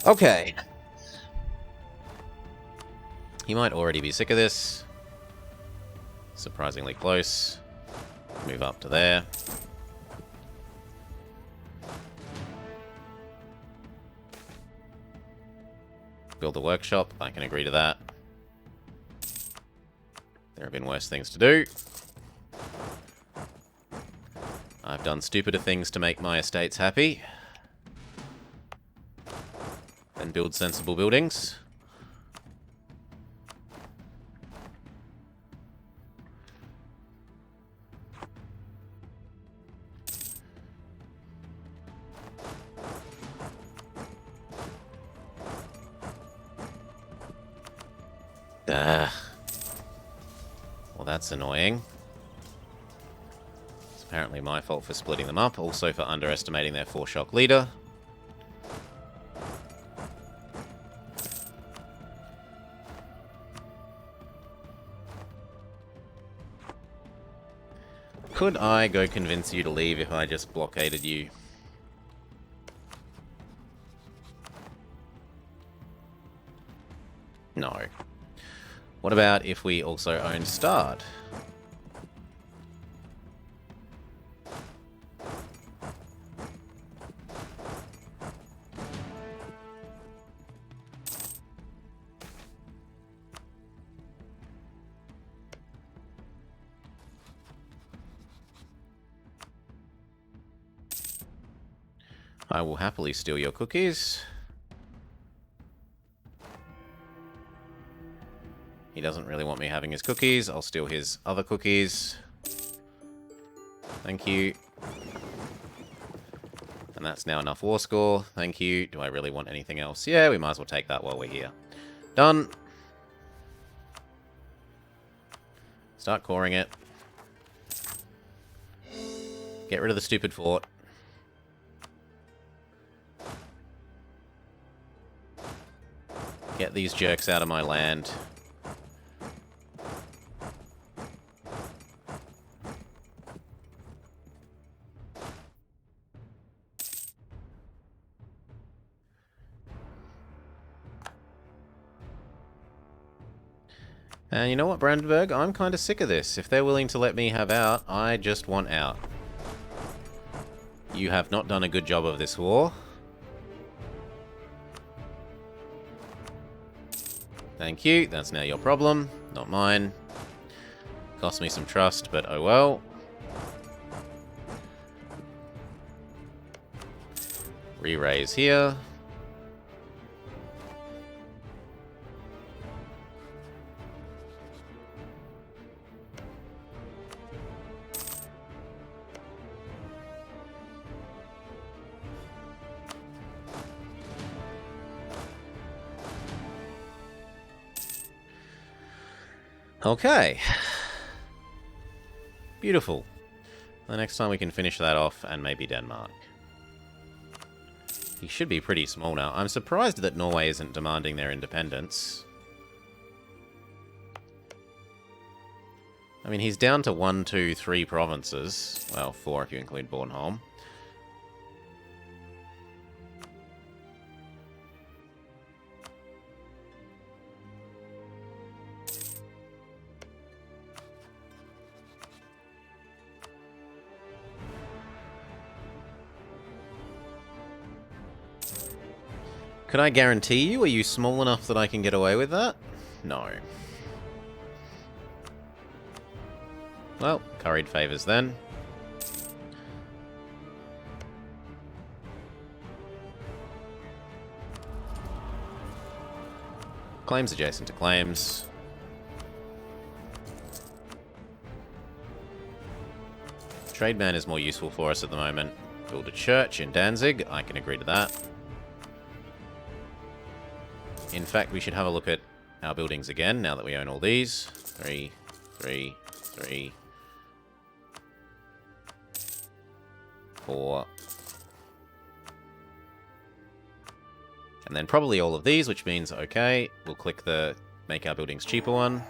Okay. He might already be sick of this. Surprisingly close. Move up to there. Build a workshop. I can agree to that. There have been worse things to do. I've done stupider things to make my estates happy. And build sensible buildings. Well, that's annoying. It's apparently my fault for splitting them up, also for underestimating their four-shock leader. Could I go convince you to leave if I just blockaded you? No. What about if we also own Stard? I will happily steal your cookies. He doesn't really want me having his cookies. I'll steal his other cookies. Thank you. And that's now enough war score. Thank you. Do I really want anything else? Yeah, we might as well take that while we're here. Done. Start coring it. Get rid of the stupid fort. Get these jerks out of my land. And you know what, Brandenburg? I'm kind of sick of this. If they're willing to let me have out, I just want out. You have not done a good job of this war. Thank you. That's now your problem, not mine. Cost me some trust, but oh well. Re-raise here. Okay. Beautiful. The next time we can finish that off, and maybe Denmark. He should be pretty small now. I'm surprised that Norway isn't demanding their independence. I mean, he's down to 1, 2, 3 provinces. Well, 4 if you include Bornholm. Could I guarantee you? Are you small enough that I can get away with that? No. Well, curried favours then. Claims adjacent to claims. Trade ban is more useful for us at the moment. Build a church in Danzig. I can agree to that. In fact, we should have a look at our buildings again, now that we own all these. 3, 3, 3, 4. And then probably all of these, which means, okay, we'll click the make our buildings cheaper one.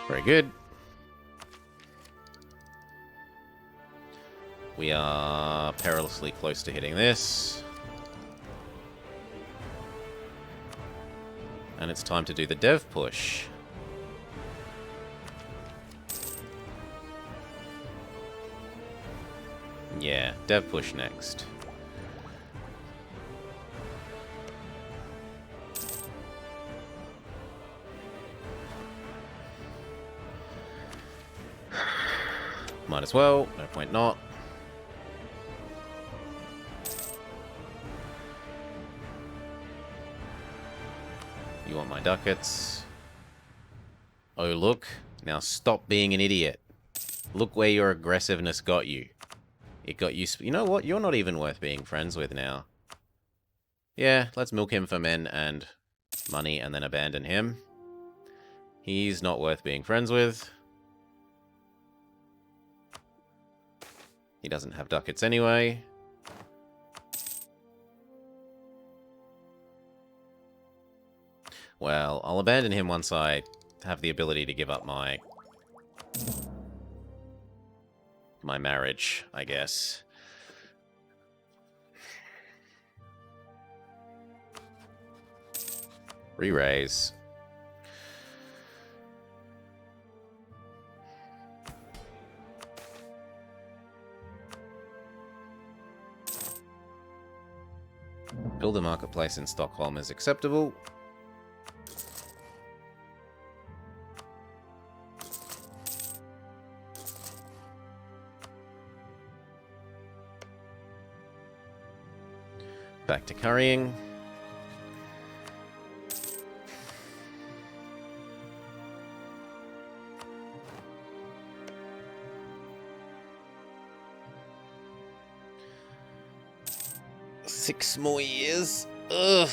Very good. We are perilously close to hitting this. And it's time to do the dev push. Yeah, dev push next. Might as well, no point not. You want my ducats? Oh, look. Now stop being an idiot. Look where your aggressiveness got you. It got you... You know what? You're not even worth being friends with now. Yeah, let's milk him for men and money and then abandon him. He's not worth being friends with. He doesn't have ducats anyway. Well, I'll abandon him once I have the ability to give up my marriage, I guess. Re-raise. Build a marketplace in Stockholm is acceptable. Back to currying. Six more years. Ugh.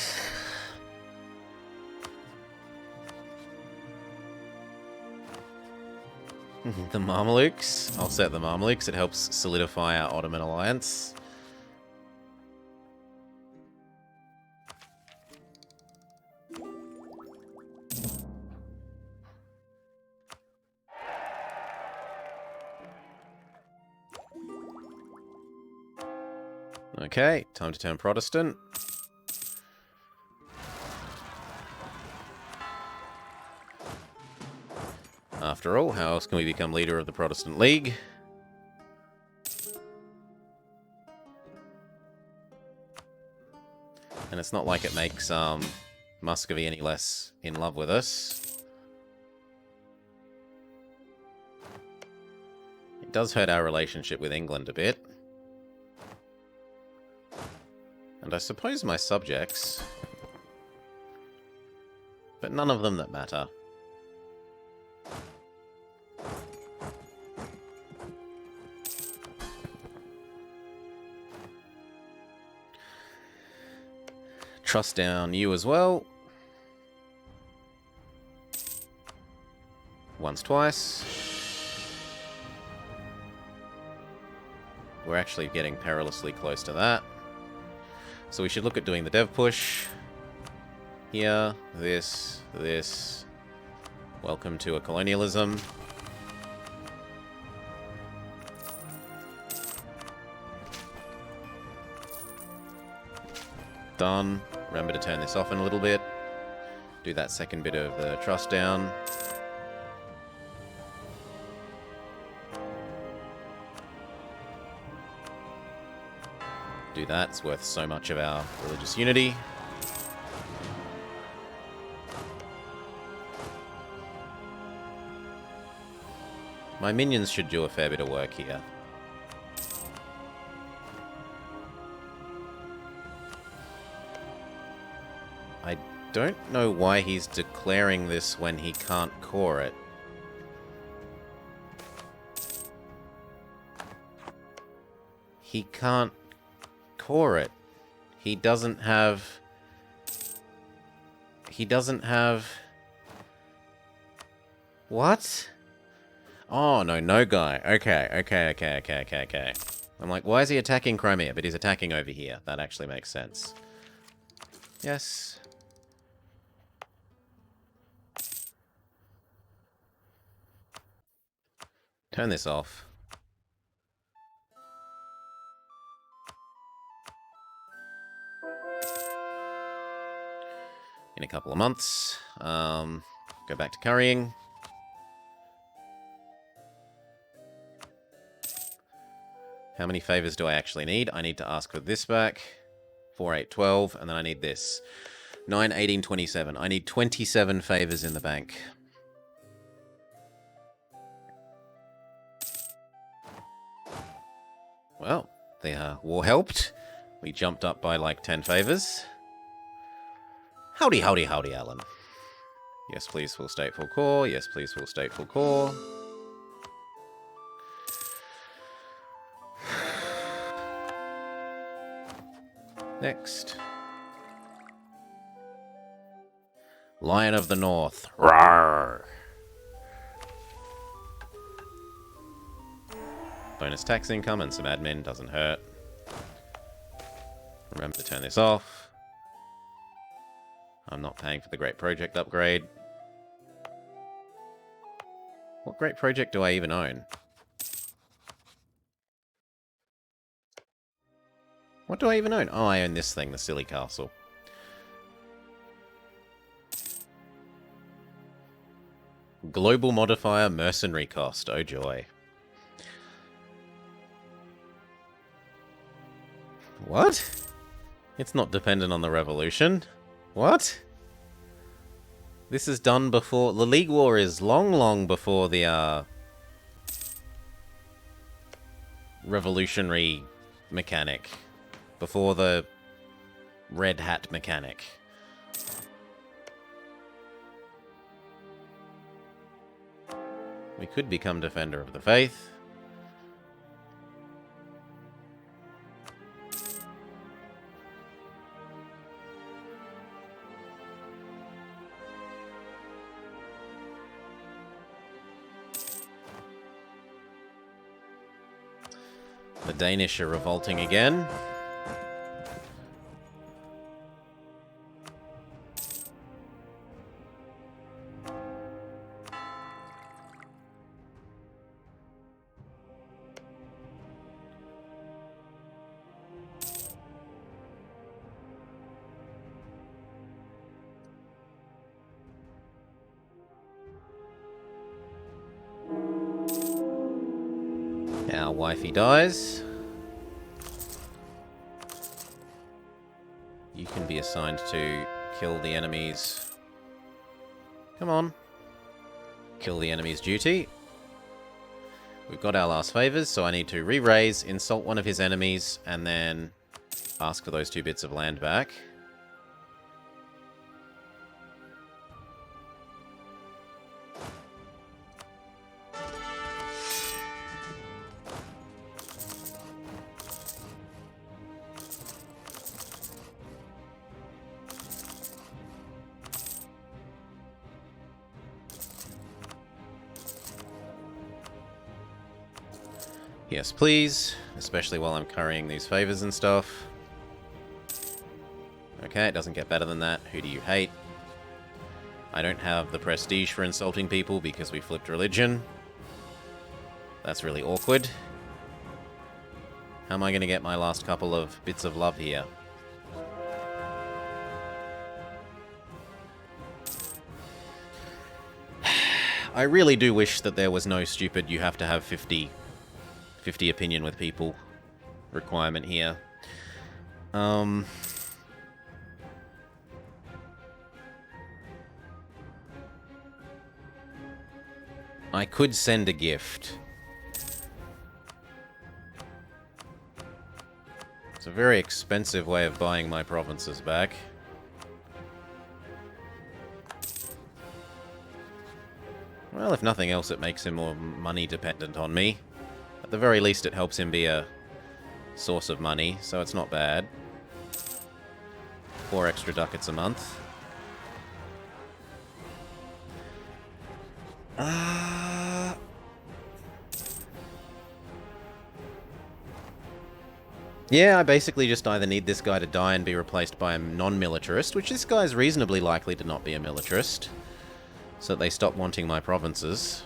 The Mamelukes. I'll set the Mamelukes. It helps solidify our Ottoman alliance. Okay, time to turn Protestant. After all, how else can we become leader of the Protestant League? And it's not like it makes Muscovy any less in love with us. It does hurt our relationship with England a bit. And I suppose my subjects. But none of them that matter. Trust down you as well. Once, twice. We're actually getting perilously close to that. So we should look at doing the dev push. Here, this. Welcome to a colonialism. Done. Remember to turn this off in a little bit. Do that second bit of the trust down. Do that. It's worth so much of our religious unity. My minions should do a fair bit of work here. I don't know why he's declaring this when he can't core it. He can't core it. He doesn't have... What? Oh, no guy. Okay. I'm like, why is he attacking Crimea? But he's attacking over here. That actually makes sense. Yes. Turn this off. In a couple of months. Go back to currying. How many favors do I actually need? I need to ask for this back. 4, 8, 12, and then I need this. 9, 18, 27. I need 27 favors in the bank. Well, the war helped. We jumped up by like 10 favors. Howdy, Alan. Yes, please, full state, full core. Yes, please, full state, full core. Next. Lion of the North. Rawr! Bonus tax income and some admin doesn't hurt. Remember to turn this off. I'm not paying for the Great Project upgrade. What Great Project do I even own? What do I even own? Oh, I own this thing, the silly castle. Global modifier mercenary cost. Oh joy. What? It's not dependent on the revolution. What? This is done before... The League War is long before the, revolutionary mechanic. Before the Red Hat mechanic. We could become Defender of the Faith. The Danish are revolting again. wifey dies. You can be assigned to kill the enemies. Come on. Kill the enemy's duty. We've got our last favors, so I need to re-raise, insult one of his enemies, and then ask for those 2 bits of land back. Yes, please. Especially while I'm currying these favors and stuff. Okay, it doesn't get better than that. Who do you hate? I don't have the prestige for insulting people because we flipped religion. That's really awkward. How am I going to get my last couple of bits of love here? I really do wish that there was no stupid you have to have 50 opinion with people requirement here. I could send a gift. It's a very expensive way of buying my provinces back. Well, if nothing else, it makes him more money dependent on me. At the very least, it helps him be a source of money, so it's not bad. 4 extra ducats a month. Yeah, I basically just either need this guy to die and be replaced by a non-militarist, which this guy's reasonably likely to not be a militarist, so that they stop wanting my provinces.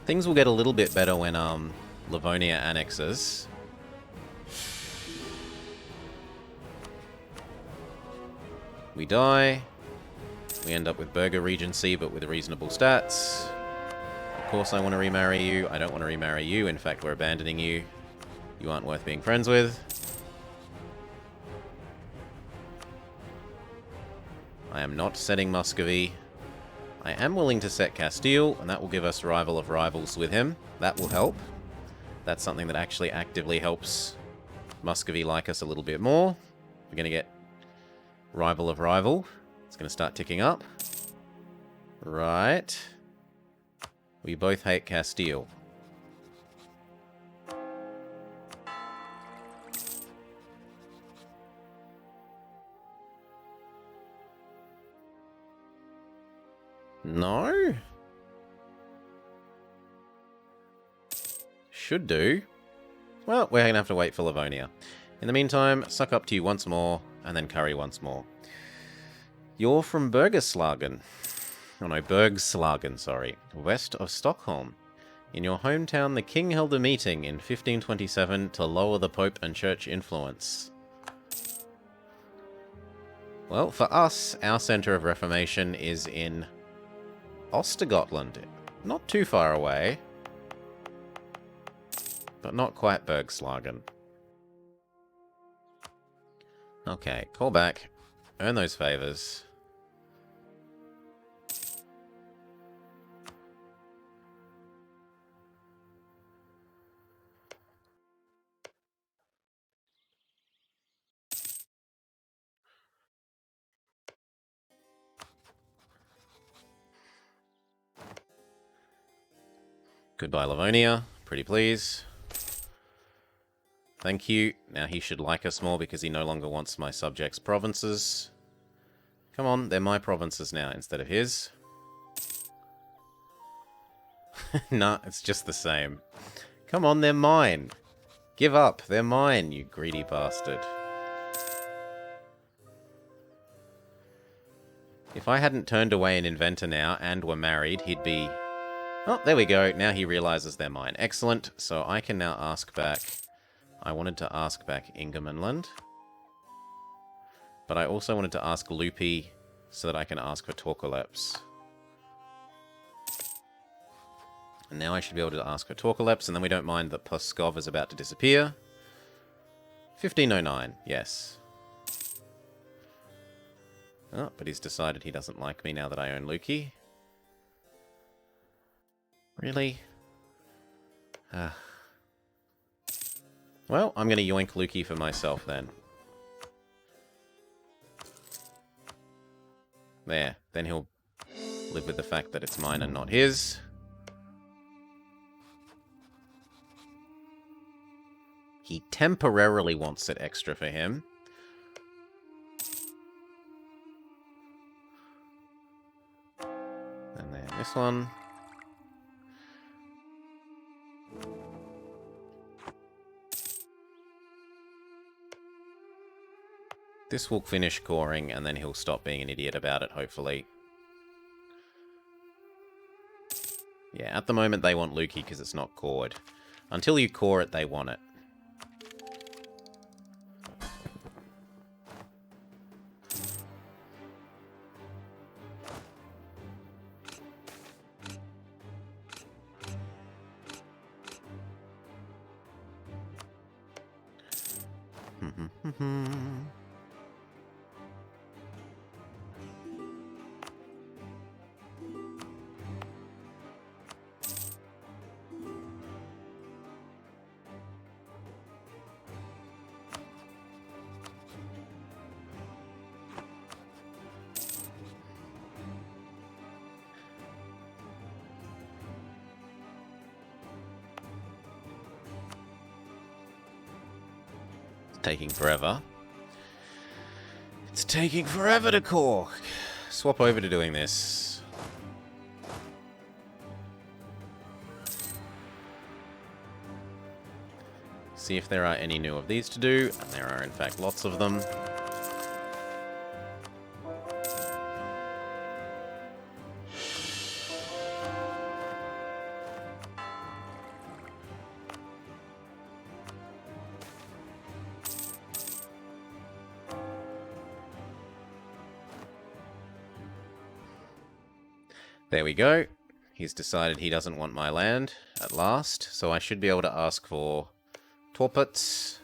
Things will get a little bit better when Livonia annexes. We die. We end up with Burger Regency, but with reasonable stats. Of course I want to remarry you. I don't want to remarry you. In fact, we're abandoning you. You aren't worth being friends with. I am not setting Muscovy. I am willing to set Castile, and that will give us rival of rivals with him. That will help. That's something that actually actively helps Muscovy like us a little bit more. We're going to get rival of rival. It's going to start ticking up. Right. We both hate Castile. No? Should do. Well, we're going to have to wait for Livonia. In the meantime, suck up to you once more, and then curry once more. You're from Bergslagen. Oh no, Bergslagen, sorry. West of Stockholm. In your hometown, the king held a meeting in 1527 to lower the Pope and Church influence. Well, for us, our centre of reformation is in Östergötland. Not too far away. But not quite Bergslagen. Okay, call back. Earn those favours. Goodbye, Livonia. Pretty please. Thank you. Now he should like us more because he no longer wants my subjects' provinces. Come on, they're my provinces now instead of his. Nah, it's just the same. Come on, they're mine. Give up, they're mine, you greedy bastard. If I hadn't turned away an inventor now and were married, he'd be... Oh, there we go. Now he realizes they're mine. Excellent. So I can now ask back... I wanted to ask back Ingermanland. But I also wanted to ask Lupi so that I can ask for Torkoleps. And now I should be able to ask for Torkoleps, and then we don't mind that Puskov is about to disappear. 1509, yes. Oh, but he's decided he doesn't like me now that I own Lukey. Really? Well, I'm going to yoink Lukey for myself then. There. Then he'll live with the fact that it's mine and not his. He temporarily wants it extra for him. And then this one. This will finish coring, and then he'll stop being an idiot about it, hopefully. Yeah, at the moment they want Lukey because it's not cored. Until you core it, they want it. Taking forever. It's taking forever to core. Swap over to doing this. See if there are any new of these to do, and there are in fact lots of them. There we go. He's decided he doesn't want my land at last, so I should be able to ask for Torputs.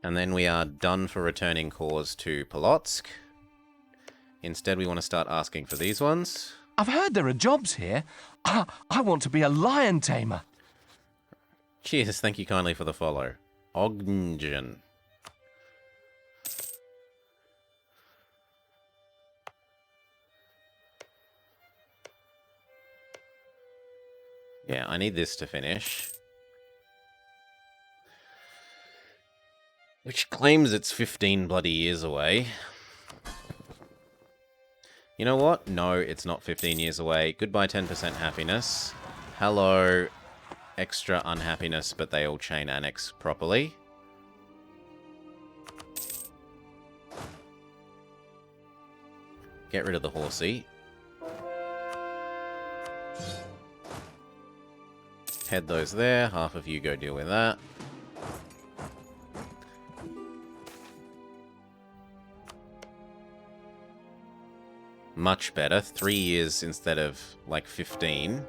And then we are done for returning cores to Polotsk. Instead, we want to start asking for these ones. I've heard there are jobs here. I want to be a lion tamer. Cheers, thank you kindly for the follow. Ogden. Yeah, I need this to finish. Which claims it's 15 bloody years away. You know what? No, it's not 15 years away. Goodbye 10% happiness. Hello, extra unhappiness, but they all chain annex properly. Get rid of the horsey. Head those there. Half of you go deal with that. Much better. 3 years instead of, like, 15.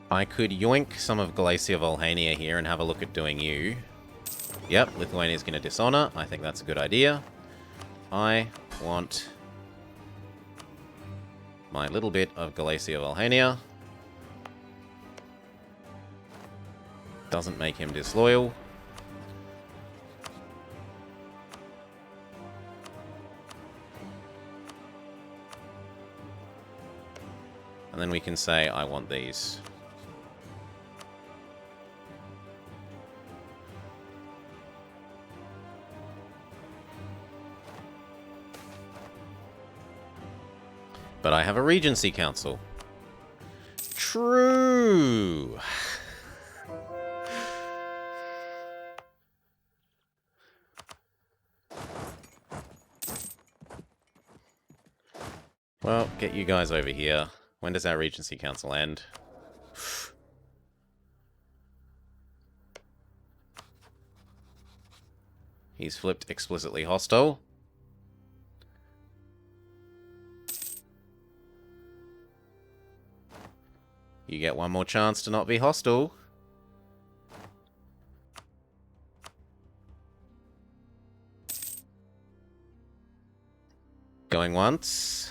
I could yoink some of Glacier Volhania here and have a look at doing you. Yep, Lithuania is going to dishonor. I think that's a good idea. I want my little bit of Glacier Volhania. Doesn't make him disloyal. And then we can say, I want these. But I have a Regency Council. True. Well, get you guys over here. When does our Regency Council end? He's flipped explicitly hostile. You get one more chance to not be hostile. Going once.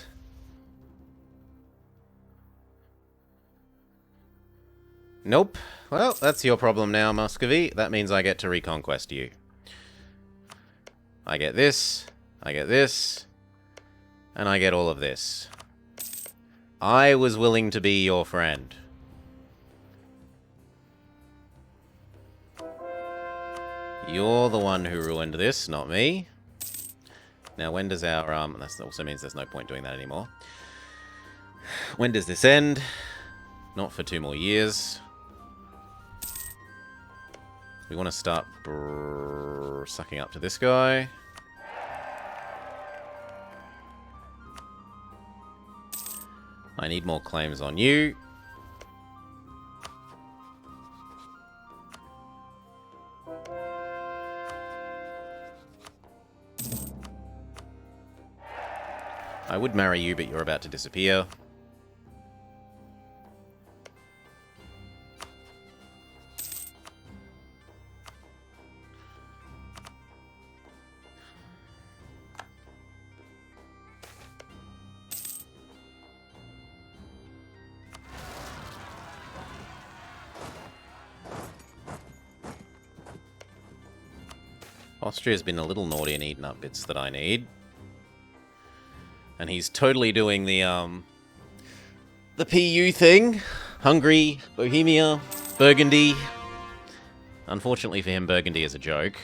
Nope. Well, that's your problem now, Muscovy. That means I get to reconquest you. I get this, and I get all of this. I was willing to be your friend. You're the one who ruined this, not me. Now, when does our, that also means there's no point doing that anymore. When does this end? Not for 2 more years. We want to start sucking up to this guy. I need more claims on you. I would marry you, but you're about to disappear. Austria's been a little naughty and eaten up bits that I need. And he's totally doing the PU thing. Hungary, Bohemia, Burgundy. Unfortunately for him, Burgundy is a joke.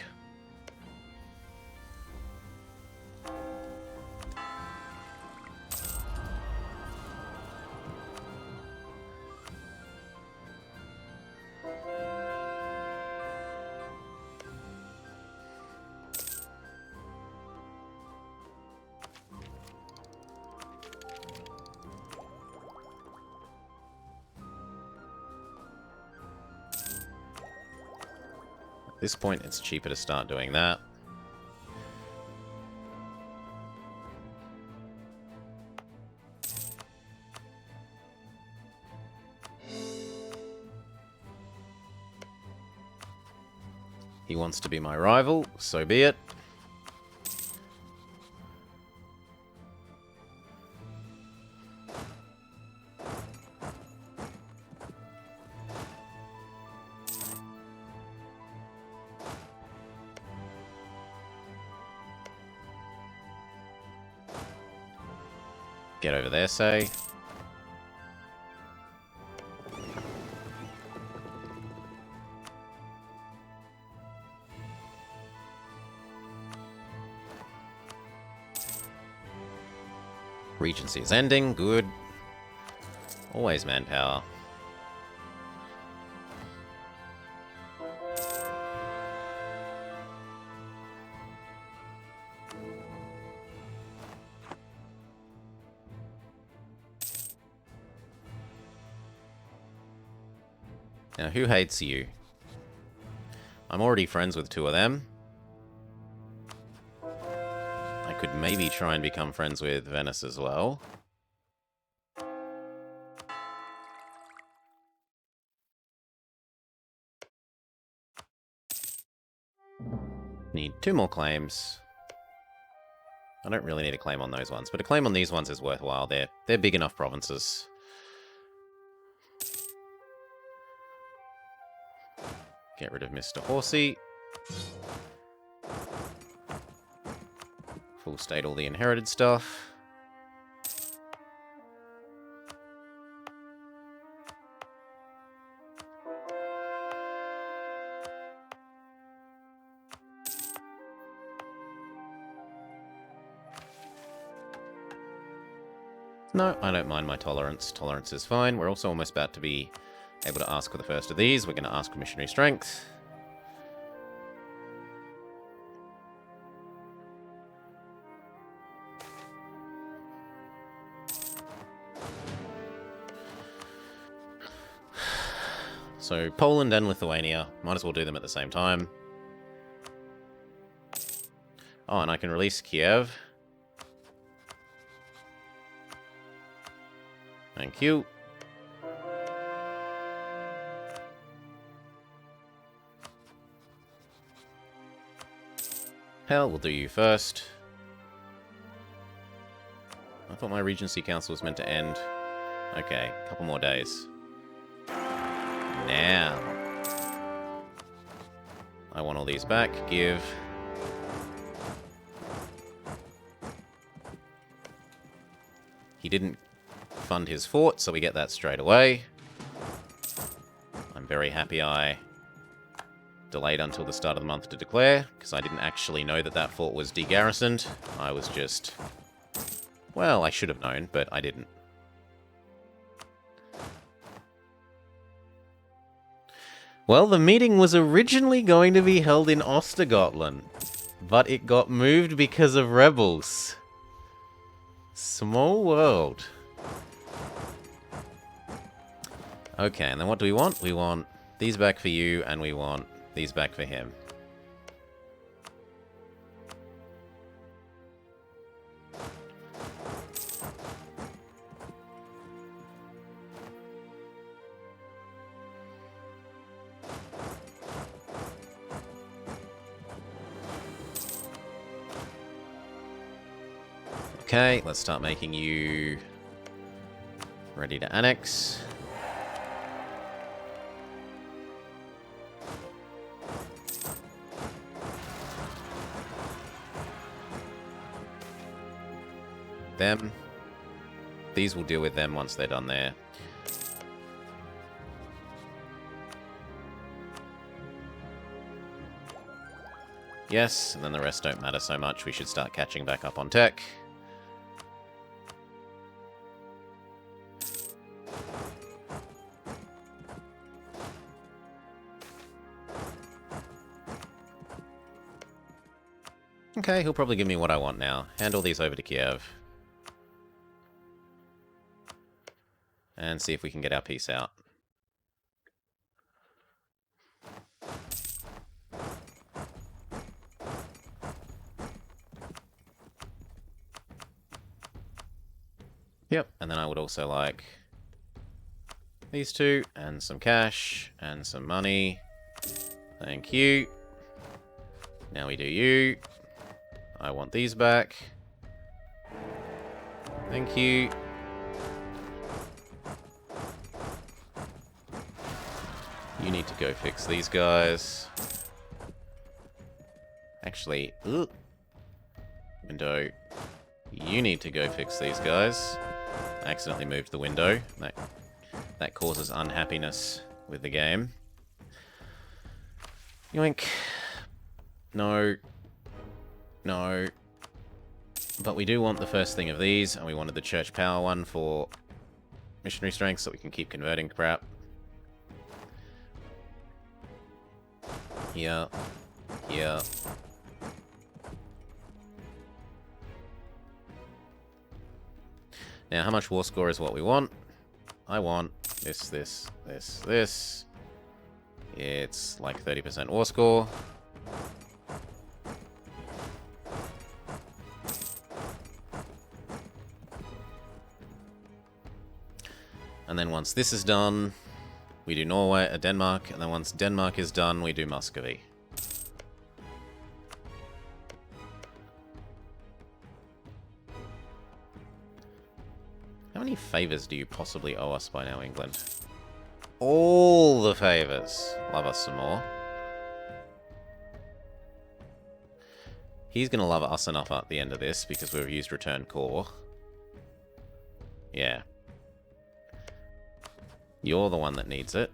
At this point, it's cheaper to start doing that. He wants to be my rival, so be it. Get over there, say. Regency is ending. Good. Always manpower. Now, who hates you? I'm already friends with 2 of them. I could maybe try and become friends with Venice as well. Need 2 more claims. I don't really need a claim on those ones, but a claim on these ones is worthwhile. They're big enough provinces. Get rid of Mr. Horsey. Full state all the inherited stuff. No, I don't mind my tolerance. Tolerance is fine. We're also almost about to be able to ask for the first of these. We're going to ask for missionary strength. So Poland and Lithuania. Might as well do them at the same time. Oh, and I can release Kiev. Thank you. Hell, we'll do you first. I thought my Regency Council was meant to end. Okay, a couple more days. Now. I want all these back. Give. He didn't fund his fort, so we get that straight away. I'm very happy I delayed until the start of the month to declare, because I didn't actually know that that fort was de-garrisoned. I was just... Well, I should have known, but I didn't. Well, the meeting was originally going to be held in Östergötland, but it got moved because of rebels. Small world. Okay, and then what do we want? We want these back for you, and we want these back for him. Okay, let's start making you ready to annex. Them. These will deal with them once they're done there. Yes, and then the rest don't matter so much. We should start catching back up on tech. Okay, he'll probably give me what I want now. Hand all these over to Kiev. And see if we can get our piece out. Yep, and then I would also like these two, and some cash, and some money. Thank you. Now we do you. I want these back. Thank you. You need to go fix these guys. Actually, window. You need to go fix these guys. I accidentally moved the window. That causes unhappiness with the game. Yoink. No. No. But we do want the first thing of these, and we wanted the church power one for missionary strength so we can keep converting crap. Here. Here. Now, how much war score is what we want? I want this, this, this, this. It's like 30% war score. And then once this is done, we do Norway, Denmark, and then once Denmark is done, we do Muscovy. How many favors do you possibly owe us by now, England? All the favors. Love us some more. He's going to love us enough at the end of this because we've used Return Core. Yeah. You're the one that needs it.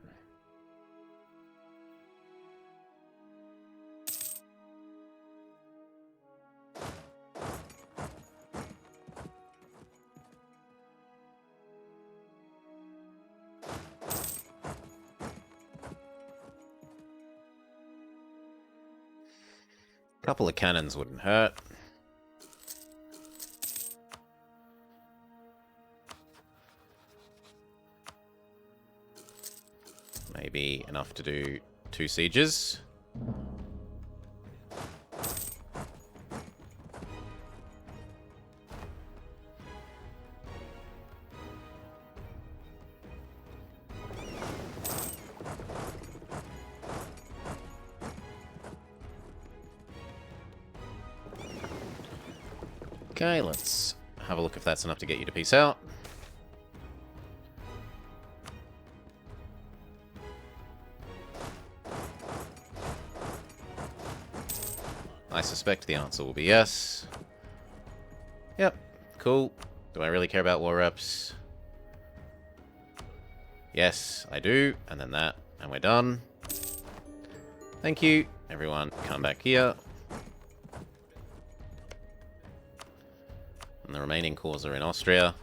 Couple of cannons wouldn't hurt. Maybe enough to do 2 sieges. Okay, let's have a look if that's enough to get you to peace out. I suspect the answer will be yes. Yep, cool. Do I really care about war reps? Yes, I do. And then that, and we're done. Thank you. Everyone, come back here. And the remaining cores are in Austria.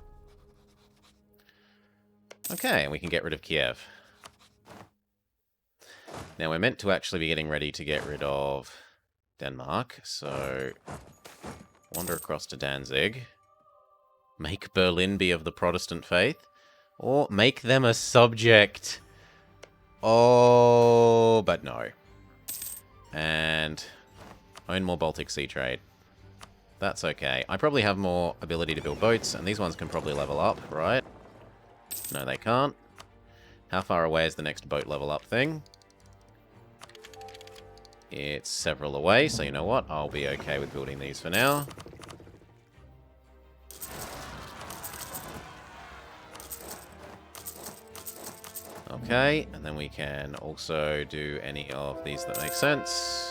Okay, and we can get rid of Kiev. Now, we're meant to actually be getting ready to get rid of Denmark, so wander across to Danzig. Make Berlin be of the Protestant faith. Or make them a subject. Oh, but no. And own more Baltic Sea trade. That's okay. I probably have more ability to build boats, and these ones can probably level up, right? No, they can't. How far away is the next boat level up thing? It's several away, so you know what? I'll be okay with building these for now. Okay, and then we can also do any of these that make sense.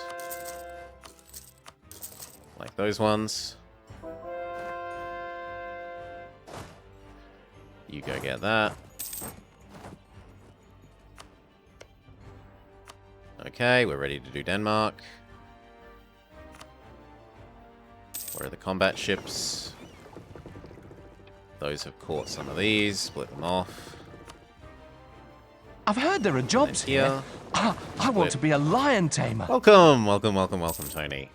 Like those ones. You go get that. Okay, we're ready to do Denmark. Where are the combat ships? Those have caught some of these. Split them off. I've heard there are jobs here. I want to be a lion tamer. Welcome, welcome, welcome, welcome, Tony.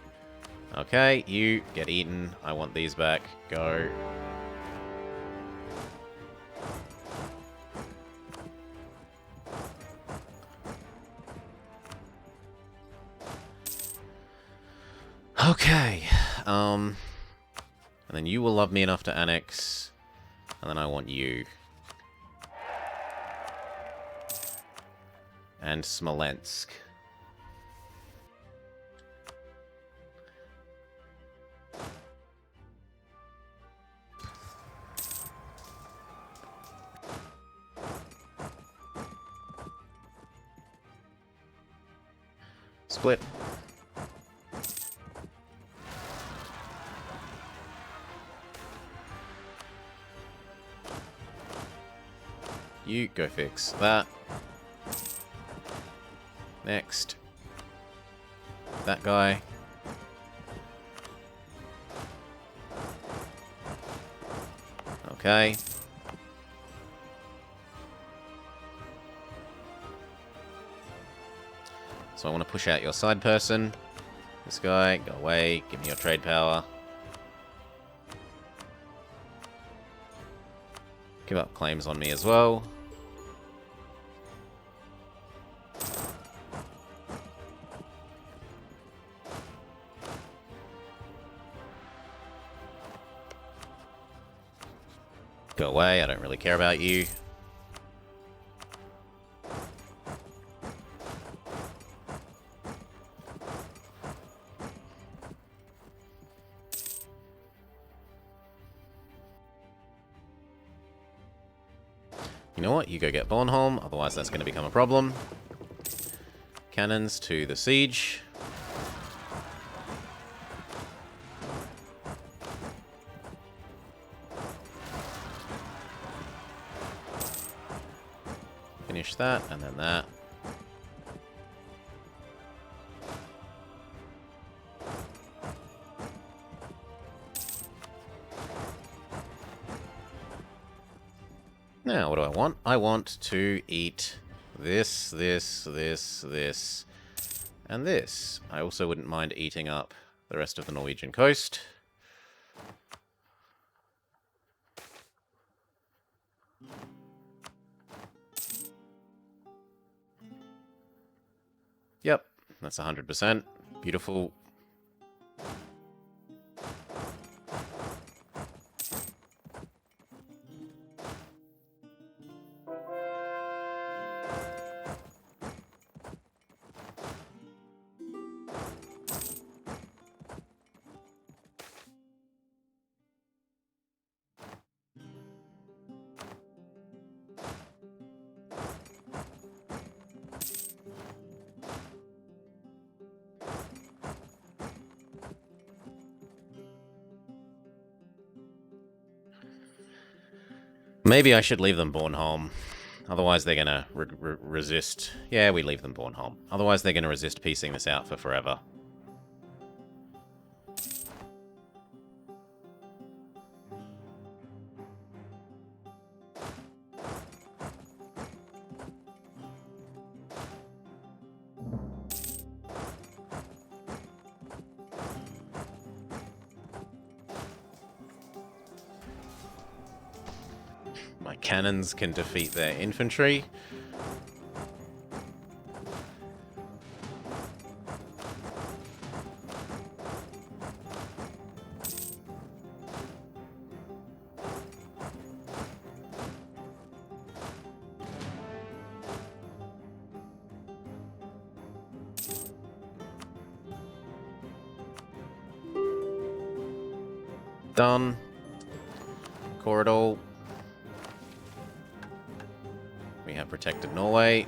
Okay, you get eaten. I want these back. Go. Okay. And then you will love me enough to annex. And then I want you. And Smolensk. Split. You go fix that. Next. That guy. Okay. So I want to push out your side person. This guy, go away, give me your trade power. Give up claims on me as well. Go away, I don't really care about you. You know what? You go get Bornholm, otherwise that's going to become a problem. Cannons to the siege. Finish that, and then that. Now, what do I want? I want to eat this, this, and this. I also wouldn't mind eating up the rest of the Norwegian coast. That's 100%. Beautiful. Maybe I should leave them Bornholm. Otherwise they're gonna resist... Yeah, we leave them Bornholm. Otherwise they're gonna resist piecing this out for forever. My cannons can defeat their infantry. Done. Corridor. We have protected Norway.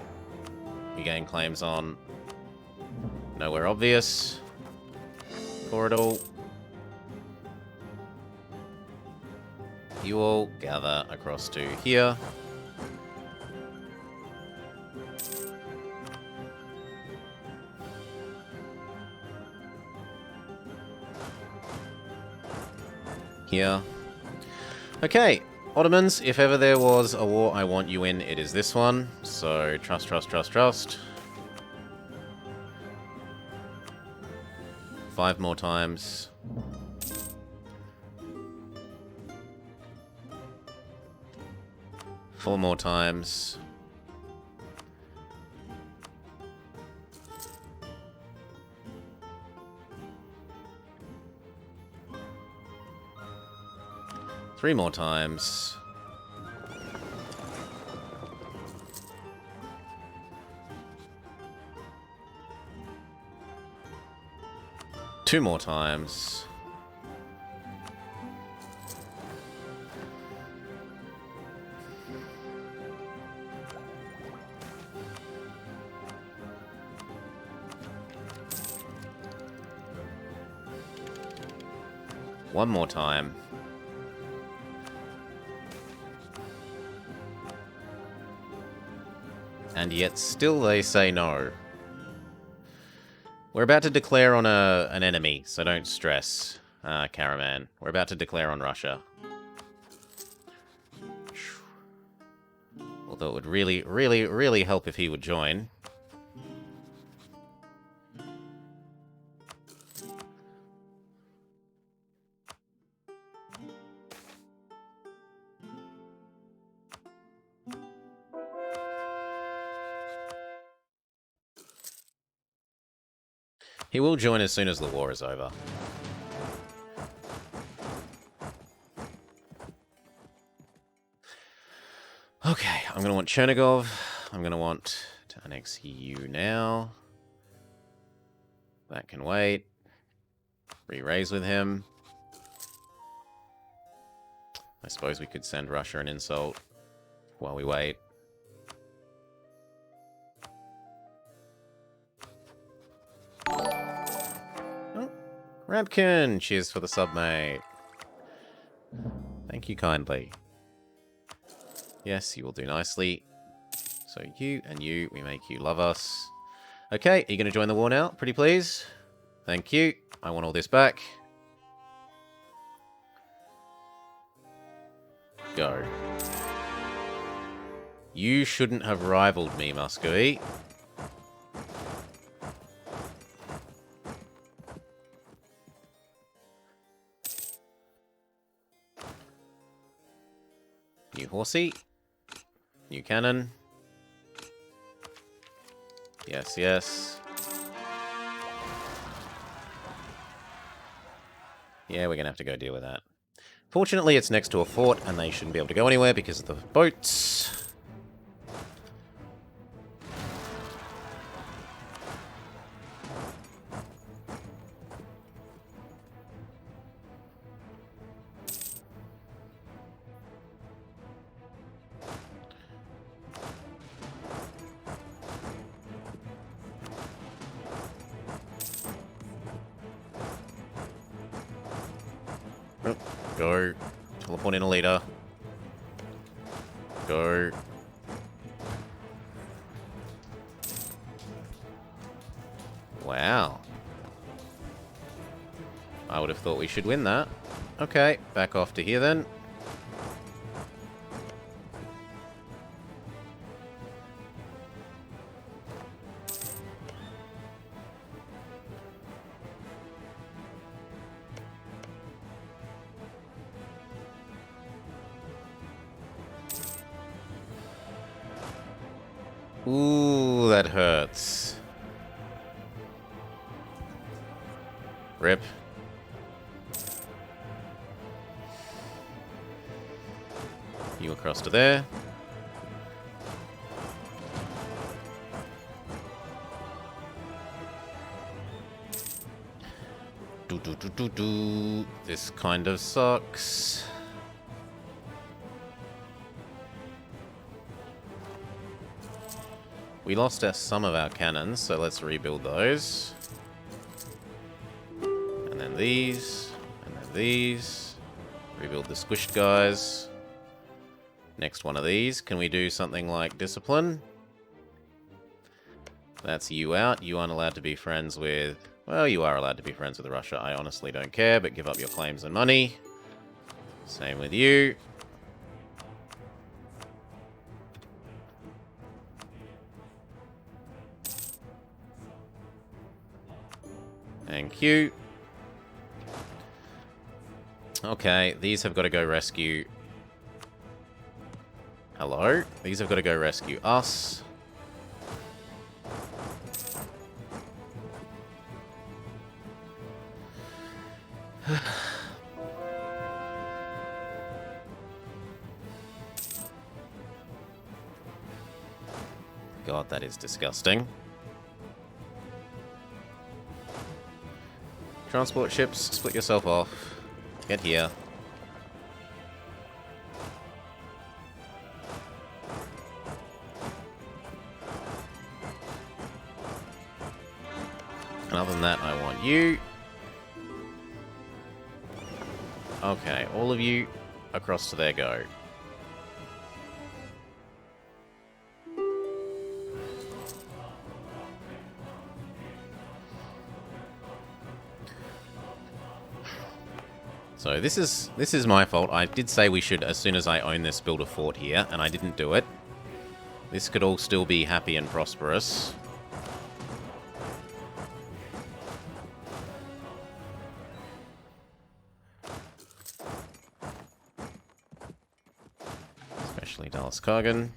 We gain claims on nowhere obvious. Corridor. You all gather across to here. Here. Okay. Ottomans, if ever there was a war I want you in, it is this one. So, trust, trust, trust, trust. 5 more times. Four more times. Three more times. Two more times. One more time. And yet still they say no. We're about to declare on an enemy, so don't stress, Karaman. We're about to declare on Russia. Although it would really, really, really help if he would join. He will join as soon as the war is over. Okay, I'm going to want Chernigov. I'm going to want to annex you now. That can wait. Re-raise with him. I suppose we could send Russia an insult while we wait. Rabkin, cheers for the sub, mate. Thank you kindly. Yes, you will do nicely. So you and you, we make you love us. Okay, are you going to join the war now? Pretty please. Thank you. I want all this back. Go. You shouldn't have rivaled me, Muscovy. New horsey. New cannon. Yes, yes. Yeah, we're going to have to go deal with that. Fortunately, it's next to a fort, and they shouldn't be able to go anywhere because of the boats. Oh, go. Teleport in a leader. Go. Wow. I would have thought we should win that. Okay, back off to here then. Ooh, that hurts. Rip. You across to there. Do. This kind of sucks. We lost some of our cannons, so let's rebuild those. And then these. And then these. Rebuild the squished guys. Next one of these. Can we do something like discipline? That's you out. You aren't allowed to be friends with... Well, you are allowed to be friends with Russia. I honestly don't care, but give up your claims and money. Same with you. Thank you. Okay, these have got to go rescue... Hello? These have got to go rescue us. God, that is disgusting. Transport ships, split yourself off. Get here. And other than that, I want you. Okay, all of you across to there go. So this is my fault. I did say we should, as soon as I own this, build a fort here, and I didn't do it. This could all still be happy and prosperous. Especially Dallas Kargan.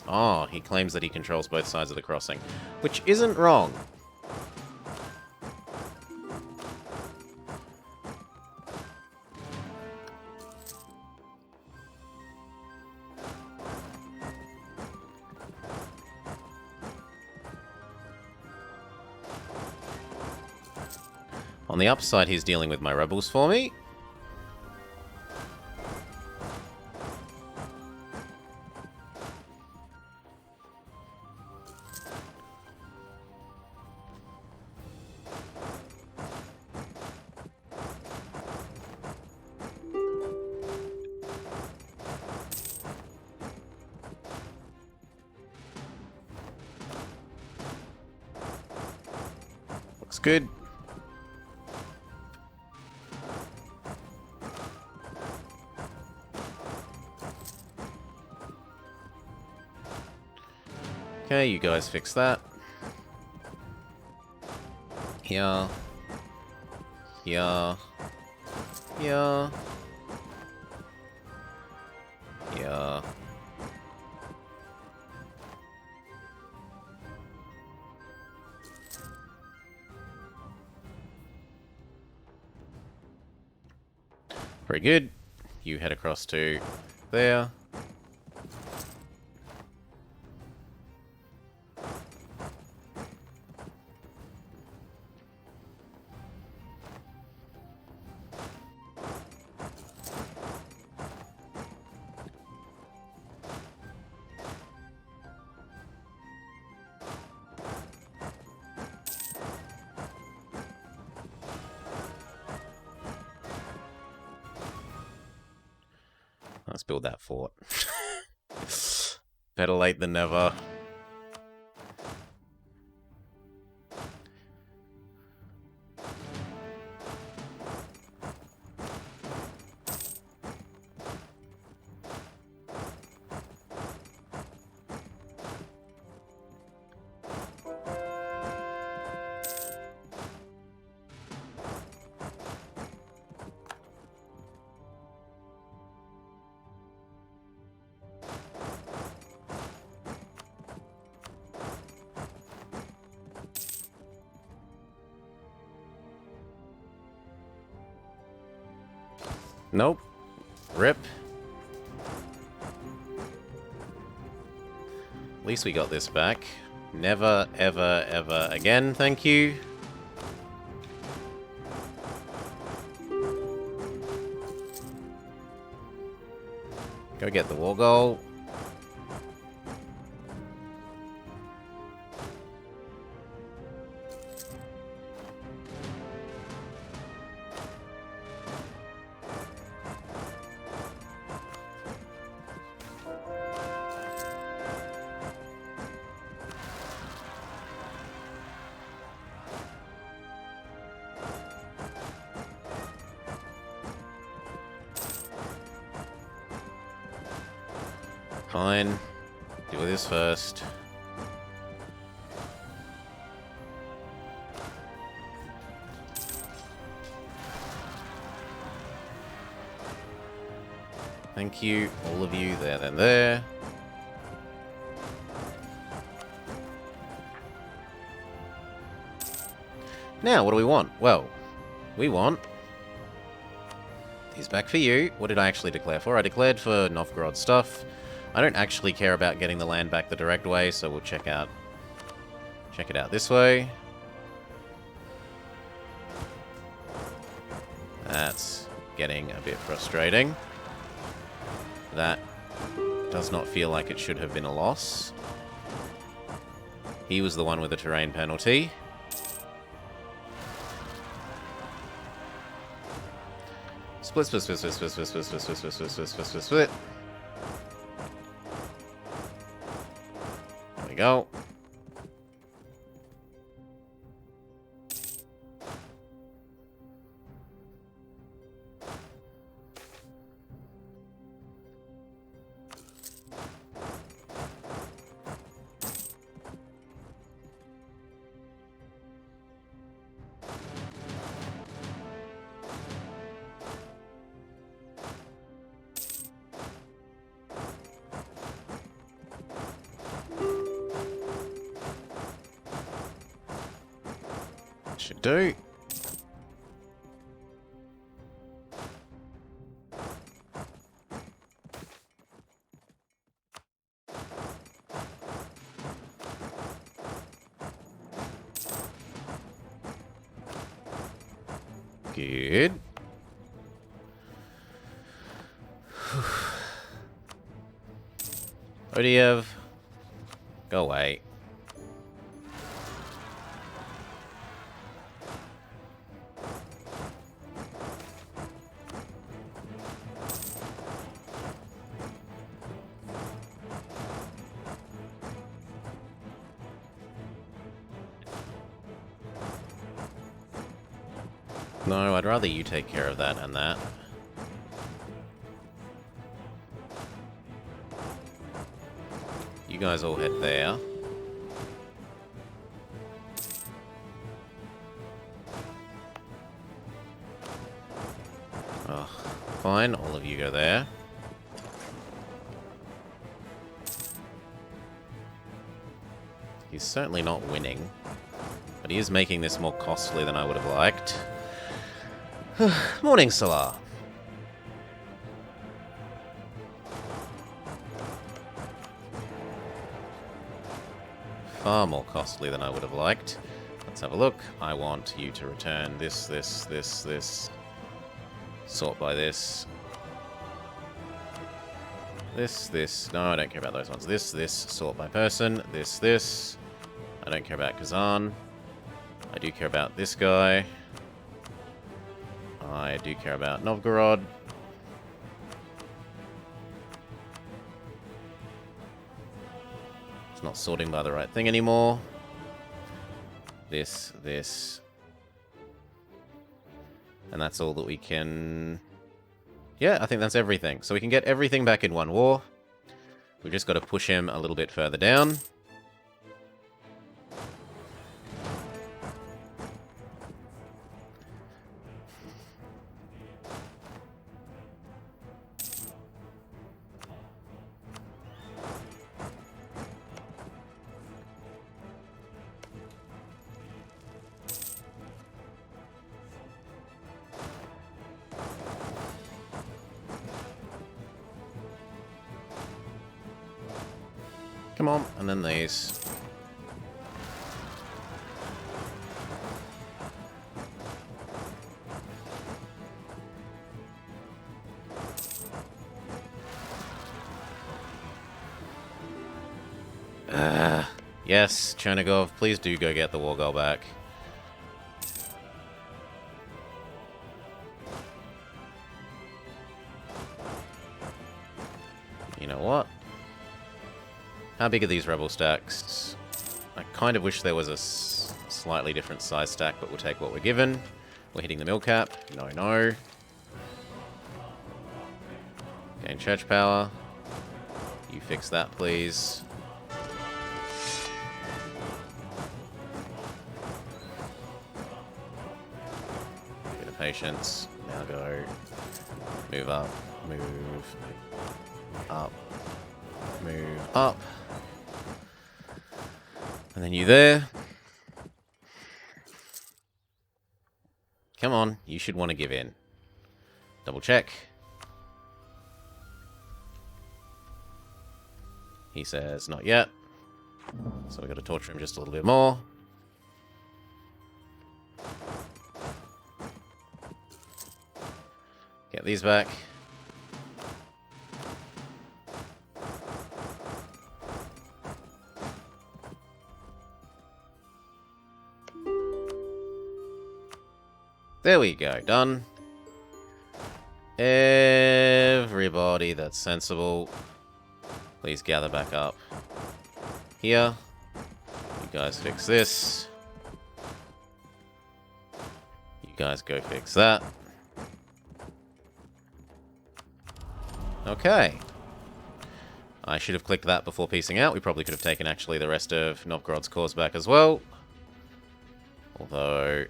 Oh, he claims that he controls both sides of the crossing, which isn't wrong. On the upside, he's dealing with my rebels for me. Looks good. Okay, you guys fix that. Here. Here. Here. Here. Very good. You head across to there. Let's build that fort. Better late than never. Nope. Rip. At least we got this back. Never, ever, ever again, thank you. Go get the war goal. Fine. Deal with this first. Thank you, all of you, there, then there. Now, what do we want? Well, we want these back for you. What did I actually declare for? I declared for Novgorod stuff. I don't actually care about getting the land back the direct way, so we'll check it out this way. That's getting a bit frustrating. That does not feel like it should have been a loss. He was the one with the terrain penalty. Split, split, split, split, split, split, split, split, split, split, split, split, split, split, split. There we go. Should do. Good. Odiev, go away. No, I'd rather you take care of that and that. You guys all head there. Oh, fine, all of you go there. He's certainly not winning, but he is making this more costly than I would have liked. Morning, Salah. Far more costly than I would have liked. Let's have a look. I want you to return this, this, this, this. Sort by this. This, this. No, I don't care about those ones. This, this. Sort by person. This, this. I don't care about Kazan. I do care about this guy. I do care about Novgorod. It's not sorting by the right thing anymore. This, this. And that's all that we can... Yeah, I think that's everything. So we can get everything back in one war. We've just got to push him a little bit further down. Come on, and then these. Yes, Chernigov, please do go get the war goal back. You know what? How big are these rebel stacks? I kind of wish there was a slightly different size stack, but we'll take what we're given. We're hitting the mill cap. No, no. Gain church power. You fix that, please. Bit of patience. Now go. Move up. Move up. Move up. And then you there. Come on, you should want to give in. Double check. He says, not yet. So we've got to torture him just a little bit more. Get these back. There we go, done. Everybody that's sensible, please gather back up here. You guys fix this. You guys go fix that. Okay. I should have clicked that before piecing out. We probably could have taken actually the rest of Novgorod's cause back as well. Although...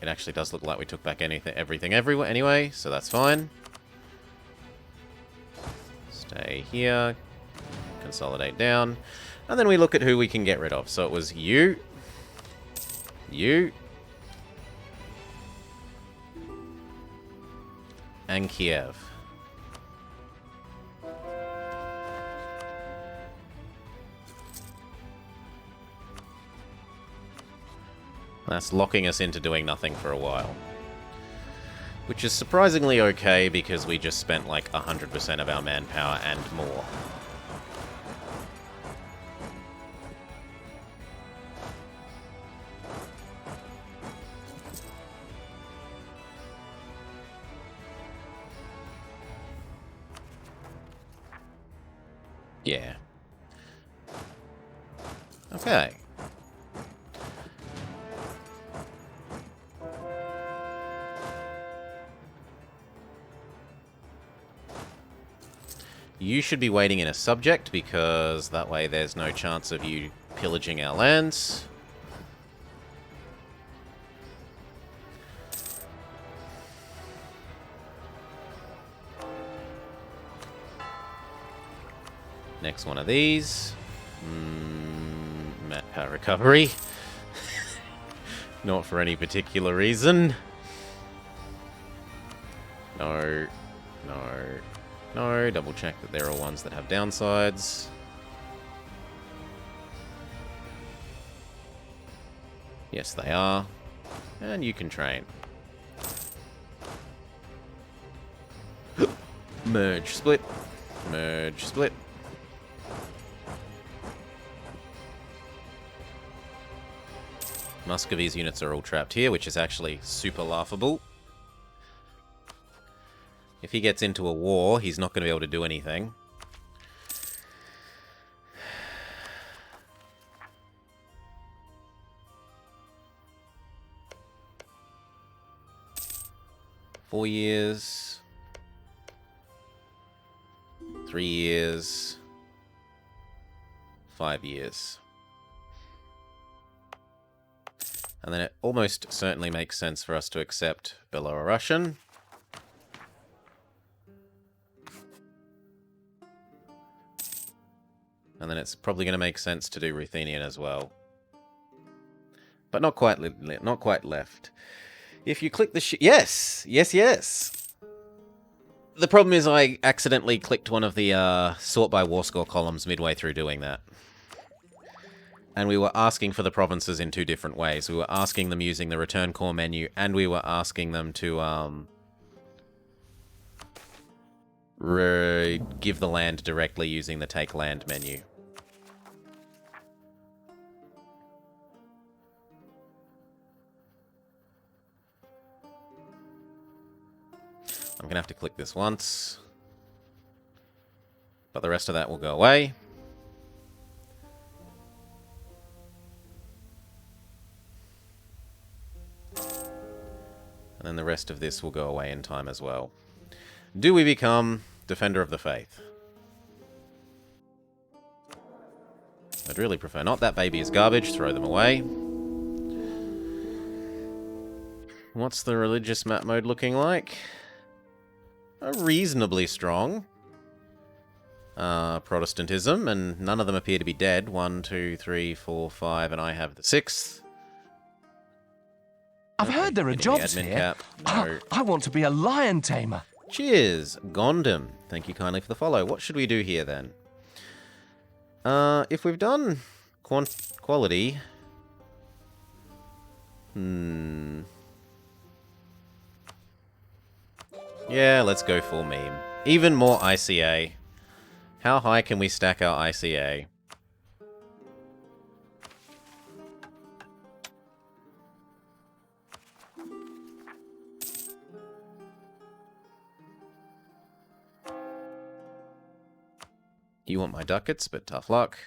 it actually does look like we took back everything everywhere anyway, so that's fine. Stay here. Consolidate down. And then we look at who we can get rid of. So it was you. You. And Kiev. That's locking us into doing nothing for a while. Which is surprisingly okay, because we just spent like 100% of our manpower and more. Yeah. Okay. You should be waiting in a subject, because that way there's no chance of you pillaging our lands. Next one of these. Map power recovery. Not for any particular reason. No. No. No. Double check that there are ones that have downsides. Yes, they are. And you can train. Merge, split. Merge, split. Muscovy's units are all trapped here, which is actually super laughable. If he gets into a war, he's not going to be able to do anything. Four years. 3 years. 5 years. And then it almost certainly makes sense for us to accept Belarusian. And then it's probably going to make sense to do Ruthenian as well. But not quite left. If you click the yes! Yes, yes! The problem is I accidentally clicked one of the sort by war score columns midway through doing that. And we were asking for the provinces in two different ways. We were asking them using the return core menu, and we were asking them to give the land directly using the take land menu. I'm going to have to click this once. But the rest of that will go away. And then the rest of this will go away in time as well. Do we become Defender of the Faith? I'd really prefer not. That baby is garbage. Throw them away. What's the religious map mode looking like? Reasonably strong. Protestantism, and none of them appear to be dead. 1, 2, 3, 4, 5, and I have the 6th. I've heard there are jobs here. Cap. No. I want to be a lion tamer. Cheers, Gondam. Thank you kindly for the follow. What should we do here then? If we've done quality... Yeah, let's go full meme. Even more ICA. How high can we stack our ICA? You want my ducats, but tough luck.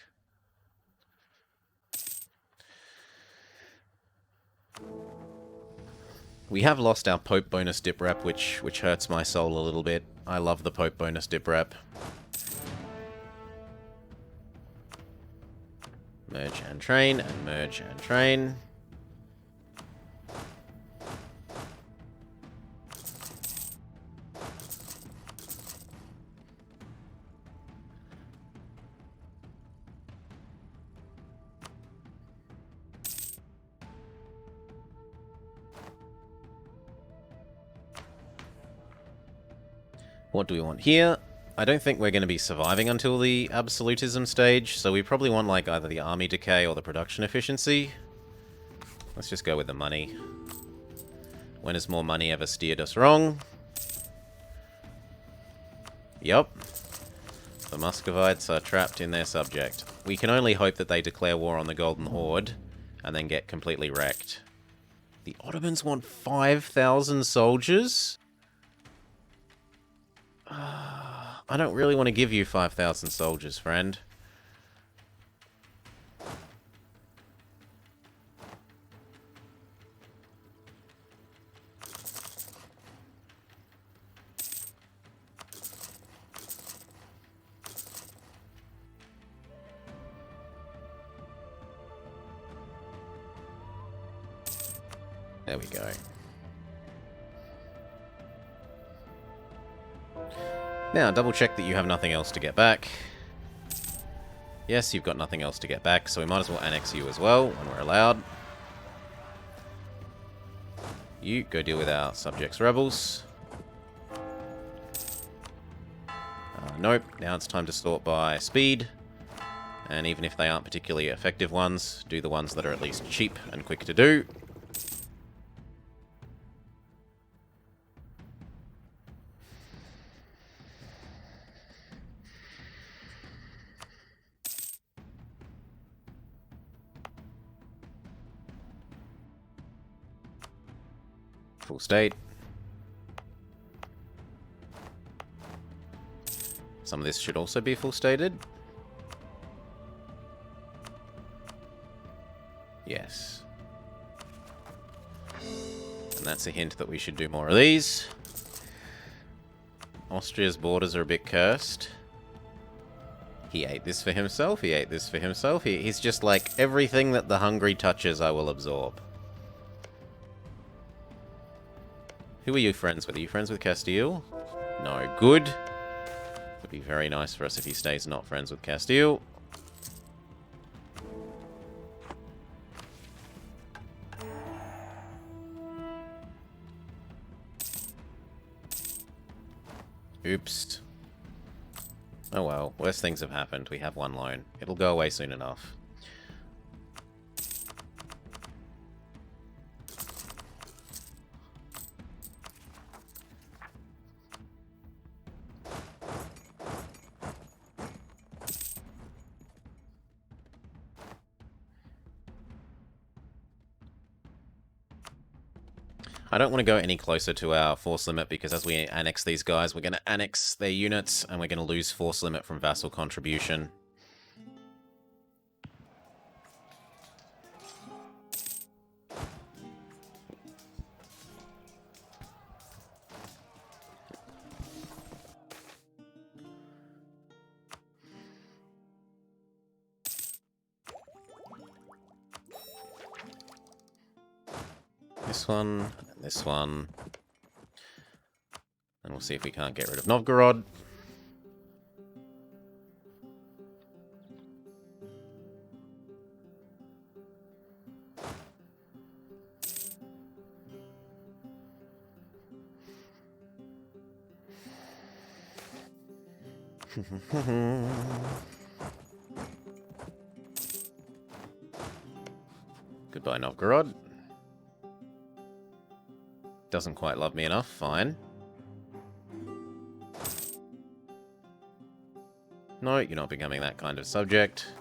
We have lost our Pope bonus dip rep, which hurts my soul a little bit. I love the Pope bonus dip rep. Merge and train, and merge and train. What do we want here? I don't think we're going to be surviving until the absolutism stage, so we probably want like either the army decay or the production efficiency. Let's just go with the money. When has more money ever steered us wrong? Yup. The Muscovites are trapped in their subject. We can only hope that they declare war on the Golden Horde and then get completely wrecked. The Ottomans want 5,000 soldiers? I don't really want to give you 5,000 soldiers, friend. There we go. Now, double check that you have nothing else to get back. Yes, you've got nothing else to get back, so we might as well annex you as well when we're allowed. You go deal with our subjects rebels. Nope, now it's time to sort by speed. And even if they aren't particularly effective ones, do the ones that are at least cheap and quick to do. Full state. Some of this should also be full stated. Yes. And that's a hint that we should do more of these. Austria's borders are a bit cursed. He ate this for himself, he ate this for himself. He's just like, everything that the Hungary touches, I will absorb. Who are you friends with? Are you friends with Castile? No. Good. Would be very nice for us if he stays not friends with Castile. Oops. Oh well, worse things have happened. We have one loan. It'll go away soon enough. I don't want to go any closer to our force limit because as we annex these guys, we're going to annex their units and we're going to lose force limit from vassal contribution. This one, and this one. And we'll see if we can't get rid of Novgorod. Goodbye, Novgorod. Doesn't quite love me enough, fine. No, you're not becoming that kind of subject.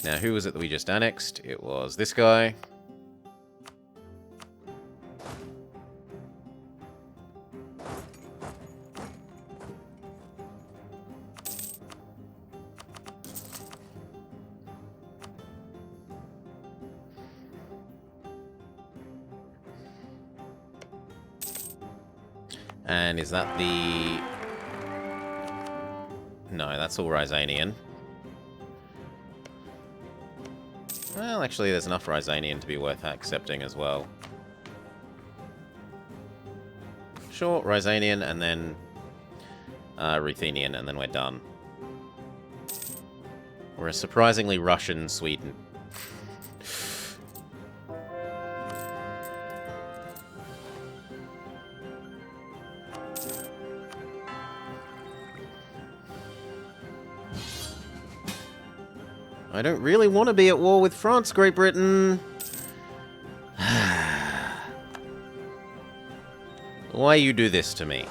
Now, who was it that we just annexed? It was this guy. And is that the... No, that's all Rysanian. Well, actually, there's enough Rysanian to be worth accepting as well. Sure, Rysanian, and then Ruthenian, and then we're done. We're a surprisingly Russian Sweden. I don't really want to be at war with France, Great Britain. Why you do this to me?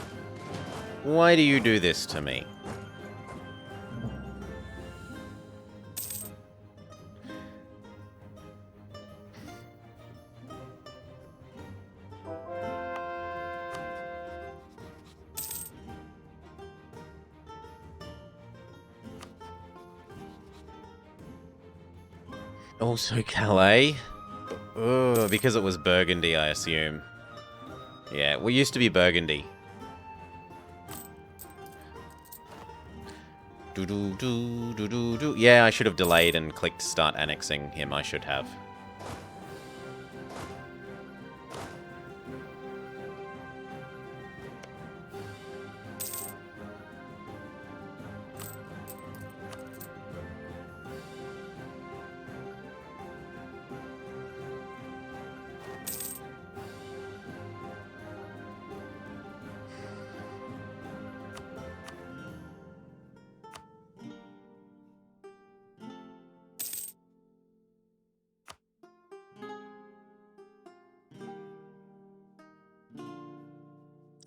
Why do you do this to me? Also Calais. Ugh, because it was Burgundy, I assume. Yeah, we used to be Burgundy. Do-do-do-do-do-do. Yeah, I should have delayed and clicked start annexing him. I should have.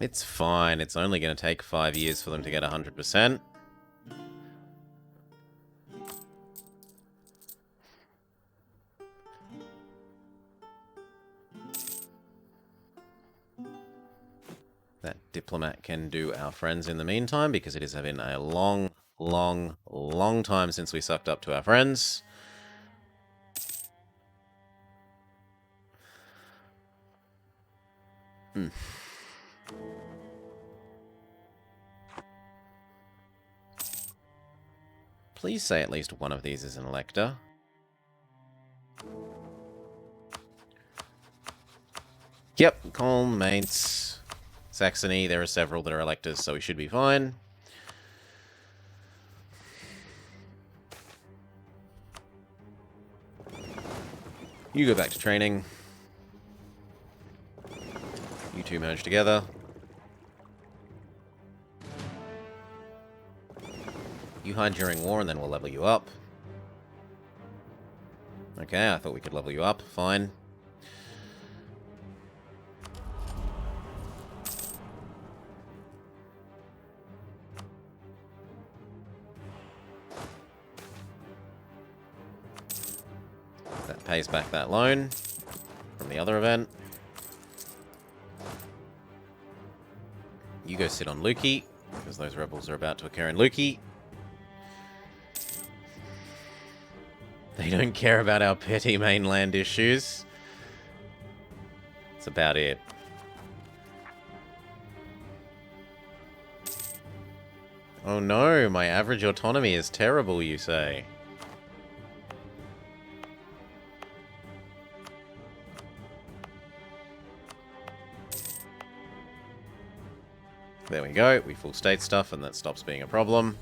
It's fine. It's only going to take 5 years for them to get 100%. That diplomat can do our friends in the meantime, because it has been a long, long, long time since we sucked up to our friends. Please say at least one of these is an elector. Yep, Colm, Mainz, Saxony, there are several that are electors, so we should be fine. You go back to training. You two merge together. You hide during war and then we'll level you up. Okay, I thought we could level you up. Fine. That pays back that loan from the other event. You go sit on Lukey, because those rebels are about to occur in Lukey. They don't care about our petty mainland issues. That's about it. Oh no, my average autonomy is terrible, you say. There we go, we full state stuff and that stops being a problem.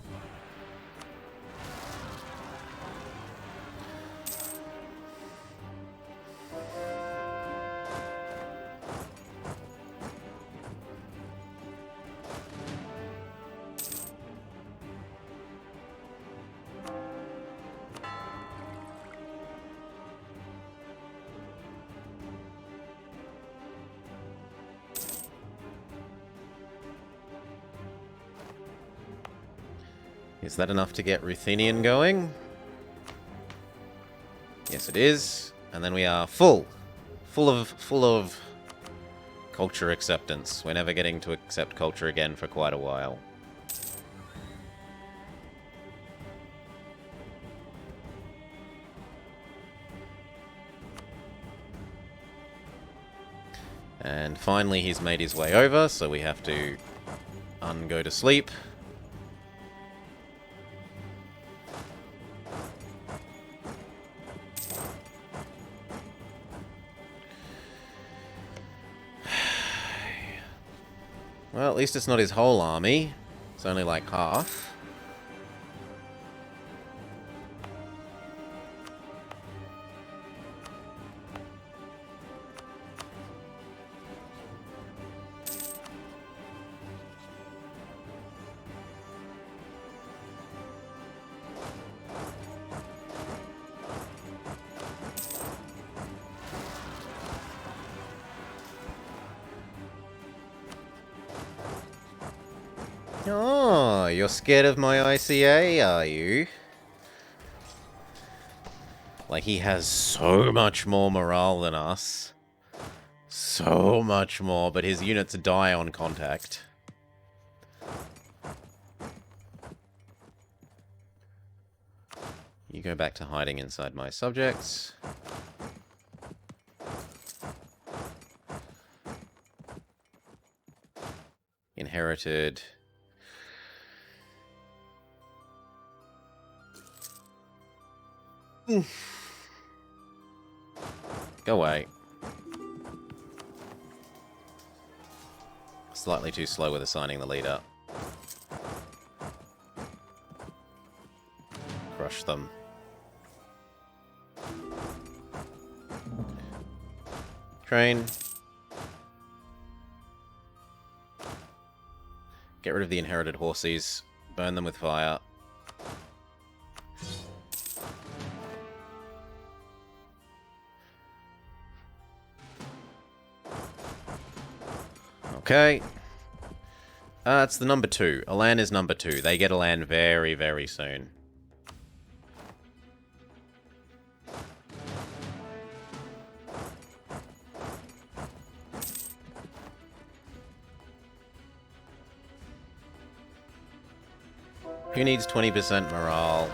Is that enough to get Ruthenian going? Yes, it is. And then we are full of culture acceptance. We're never getting to accept culture again for quite a while. And finally he's made his way over, so we have to go to sleep. Well, at least it's not his whole army. It's only like half. Oh, you're scared of my ICA, are you? Like, he has so much more morale than us. So much more, but his units die on contact. You go back to hiding inside my subjects. Inherited. Go away. Slightly too slow with assigning the leader. Crush them. Train. Get rid of the inherited horses. Burn them with fire. Okay. It's the number 2. Elan is number 2. They get Elan very, very soon. Who needs 20% morale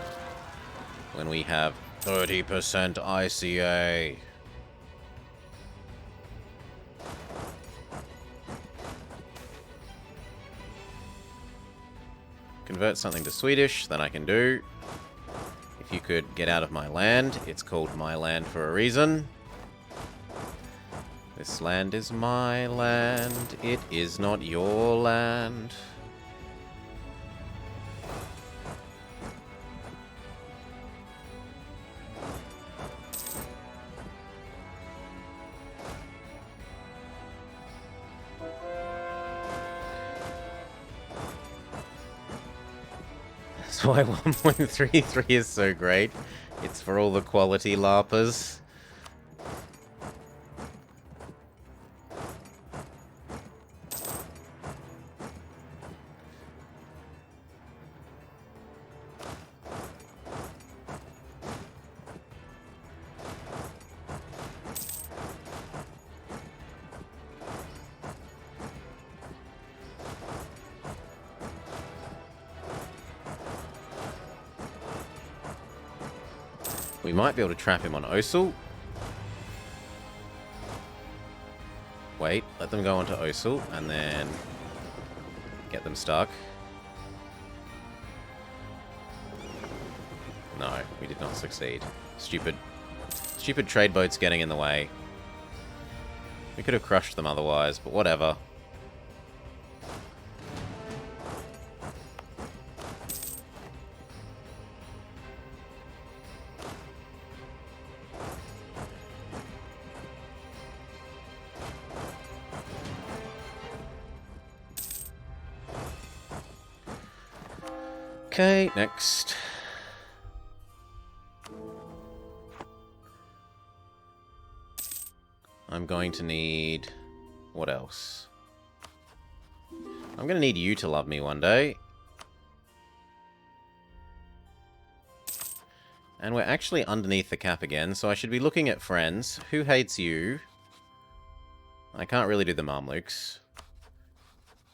when we have 30% ICA? Convert something to Swedish, then I can do. If you could get out of my land, it's called my land for a reason. This land is my land, it is not your land. That's why 1.33 is so great. It's for all the quality LARPers. We might be able to trap him on Osul. Wait, let them go onto Osul and then get them stuck. No, we did not succeed. Stupid trade boats getting in the way. We could have crushed them otherwise, but whatever. Okay, next. I'm going to need... what else? I'm going to need you to love me one day. And we're actually underneath the cap again, so I should be looking at friends. Who hates you? I can't really do the Mamluks.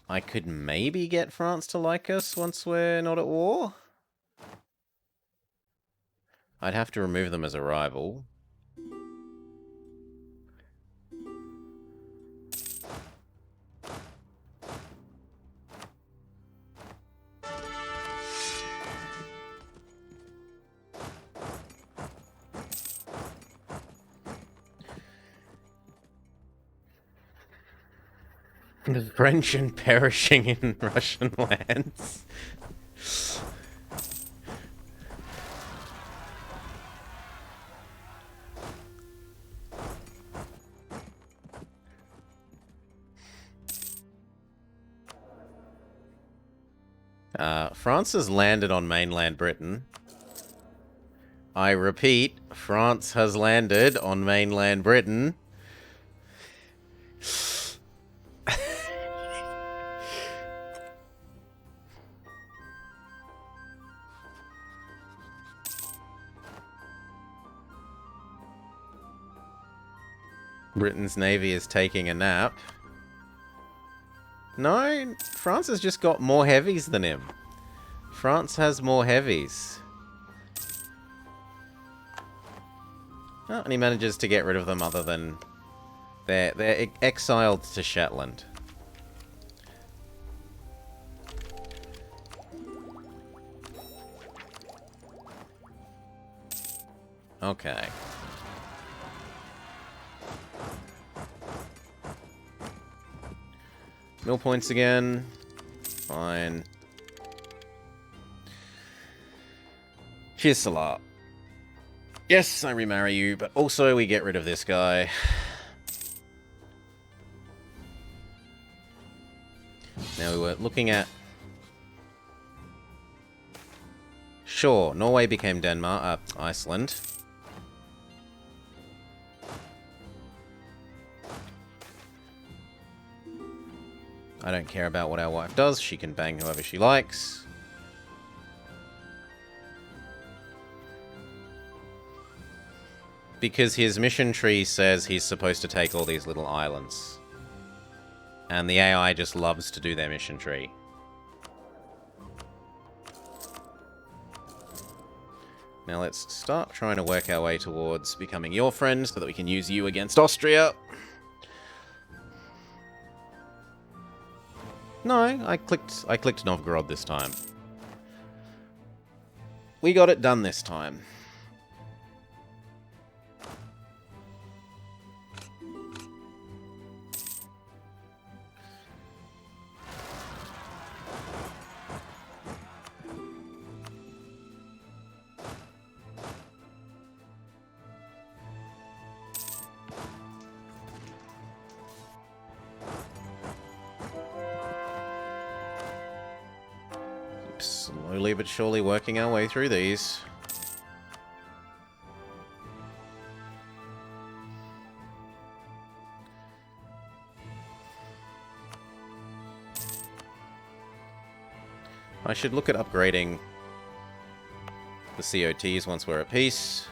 I could maybe get France to like us once we're not at war. I'd have to remove them as a rival. The French and perishing in Russian lands. France has landed on mainland Britain. I repeat, France has landed on mainland Britain. Britain's navy is taking a nap. No, France has just got more heavies than him. France has more heavies. Oh, and he manages to get rid of them other than... They're exiled to Shetland. Okay. Mill points again. Fine. Cheers, Salah. Yes, I remarry you, but also we get rid of this guy. Now we were looking at... Sure, Norway became Denmark, Iceland. I don't care about what our wife does. She can bang whoever she likes. Because his mission tree says he's supposed to take all these little islands. And the AI just loves to do their mission tree. Now let's start trying to work our way towards becoming your friend so that we can use you against Austria. No, I clicked Novgorod this time. We got it done this time. Slowly but surely working our way through these. I should look at upgrading the COTs once we're at peace.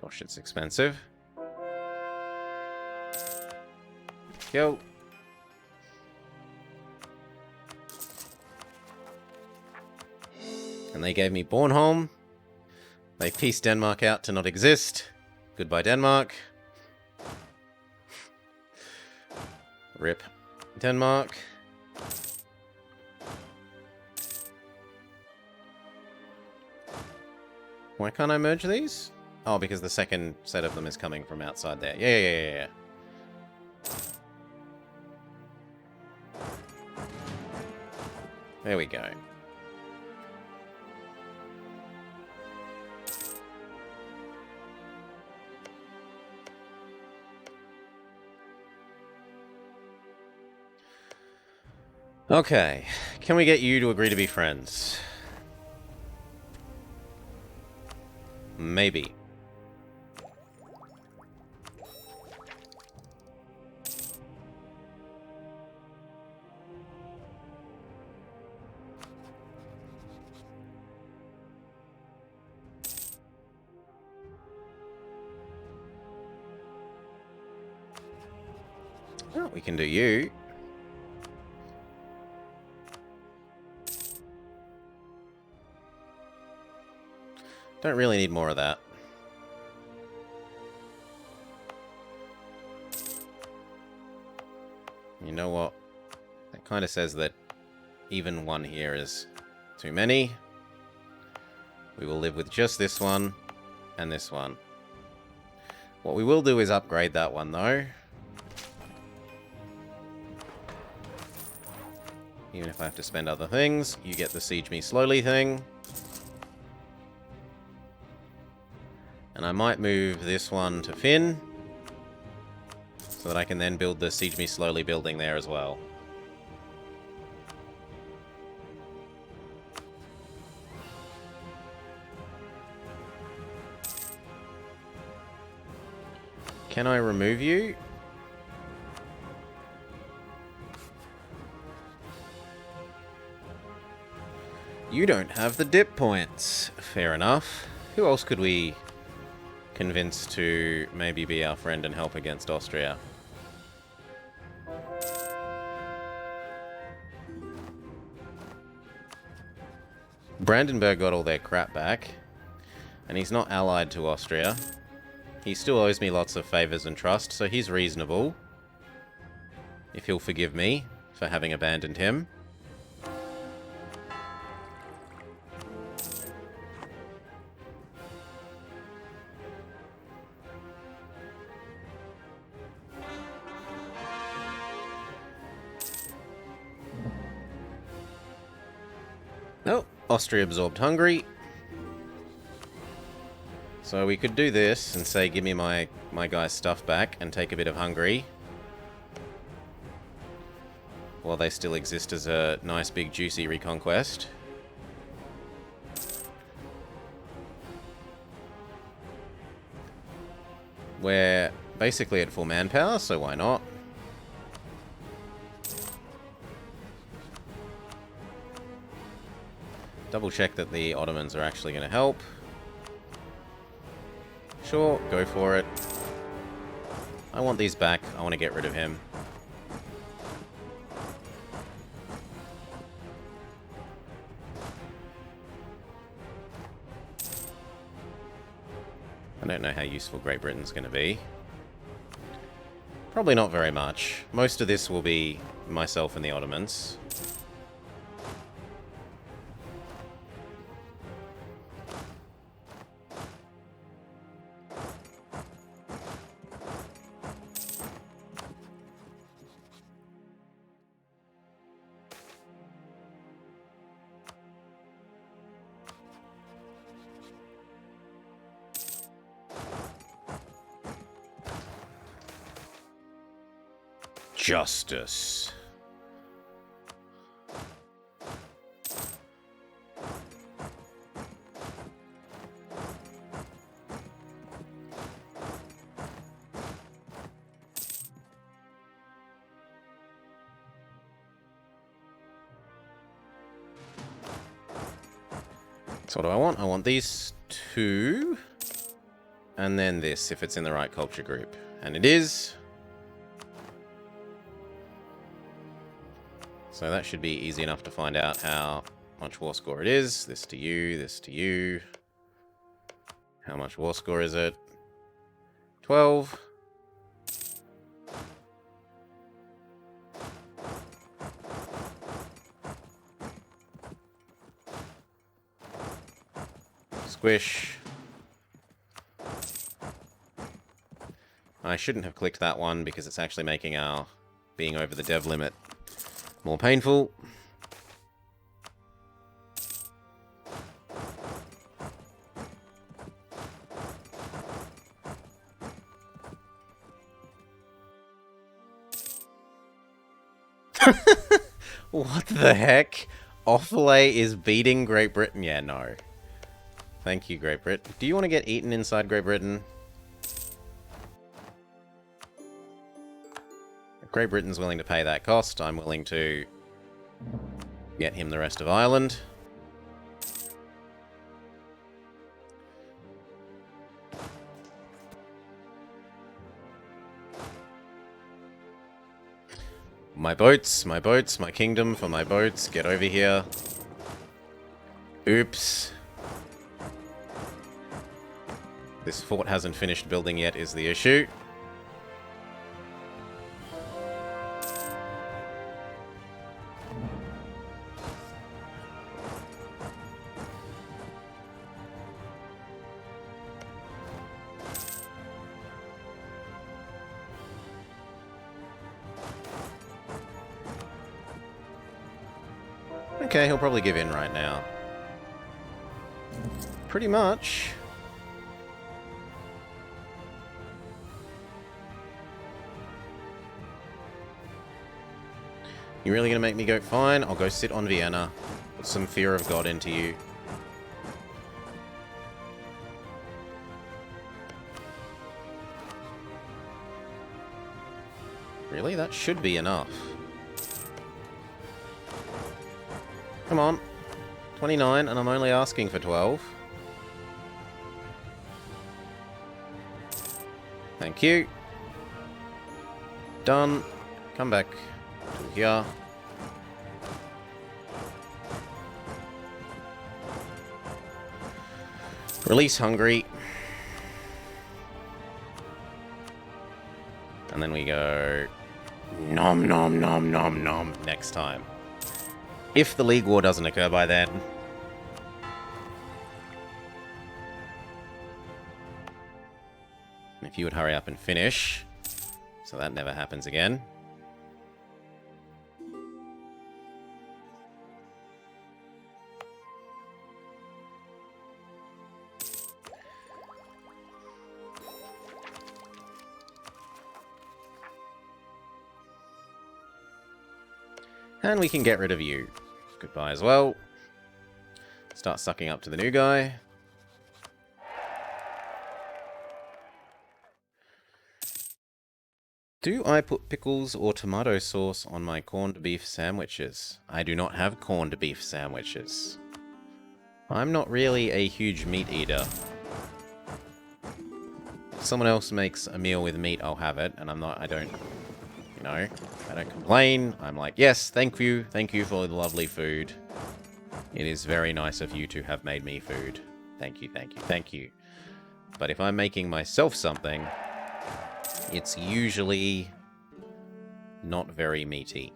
Gosh, it's expensive. Go. And they gave me Bornholm. They pieced Denmark out to not exist. Goodbye, Denmark. Rip Denmark. Why can't I merge these? Oh, because the second set of them is coming from outside there. Yeah. There we go. Okay. Can we get you to agree to be friends? Maybe. Oh, we can do you. Don't really need more of that. You know what? That kind of says that even one here is too many. We will live with just this one and this one. What we will do is upgrade that one, though. Even if I have to spend other things, you get the Siege Me Slowly thing. And I might move this one to Finn, so that I can then build the Siege Me Slowly building there as well. Can I remove you? You don't have the dip points. Fair enough. Who else could we convince to maybe be our friend and help against Austria? Brandenburg got all their crap back, and he's not allied to Austria. He still owes me lots of favors and trust, so he's reasonable. If he'll forgive me for having abandoned him. Oh, Austria absorbed Hungary. So we could do this and say, give me my guy's stuff back and take a bit of Hungary. While they still exist as a nice, big, juicy reconquest. We're basically at full manpower, so why not? Double check that the Ottomans are actually going to help. Sure, go for it. I want these back. I want to get rid of him. I don't know how useful Great Britain's going to be. Probably not very much. Most of this will be myself and the Ottomans. Justice. So what do I want? I want these two. And then this, if it's in the right culture group. And it is. So that should be easy enough to find out how much war score it is. This to you, this to you. How much war score is it? 12. Squish. I shouldn't have clicked that one because it's actually making our being over the dev limit more painful. What the heck? Offaly is beating Great Britain? Yeah, no. Thank you, Great Britain. Do you want to get eaten inside Great Britain? If Great Britain's willing to pay that cost, I'm willing to get him the rest of Ireland. My boats, my kingdom for my boats. Get over here. Oops. This fort hasn't finished building yet is the issue. Okay, he'll probably give in right now. Pretty much. You really gonna make me go? Fine, I'll go sit on Vienna. Put some fear of God into you. Really? That should be enough. Come on. 29, and I'm only asking for 12. Thank you. Done. Come back to here. Release Hungary. And then we go nom nom nom nom nom next time. If the League War doesn't occur by then. If you would hurry up and finish, so that never happens again. And we can get rid of you. Goodbye as well. Start sucking up to the new guy. Do I put pickles or tomato sauce on my corned beef sandwiches? I do not have corned beef sandwiches. I'm not really a huge meat eater. If someone else makes a meal with meat, I'll have it, and I don't complain. I'm like, yes, thank you for the lovely food. It is very nice of you to have made me food. Thank you, thank you, thank you. But if I'm making myself something, it's usually not very meaty.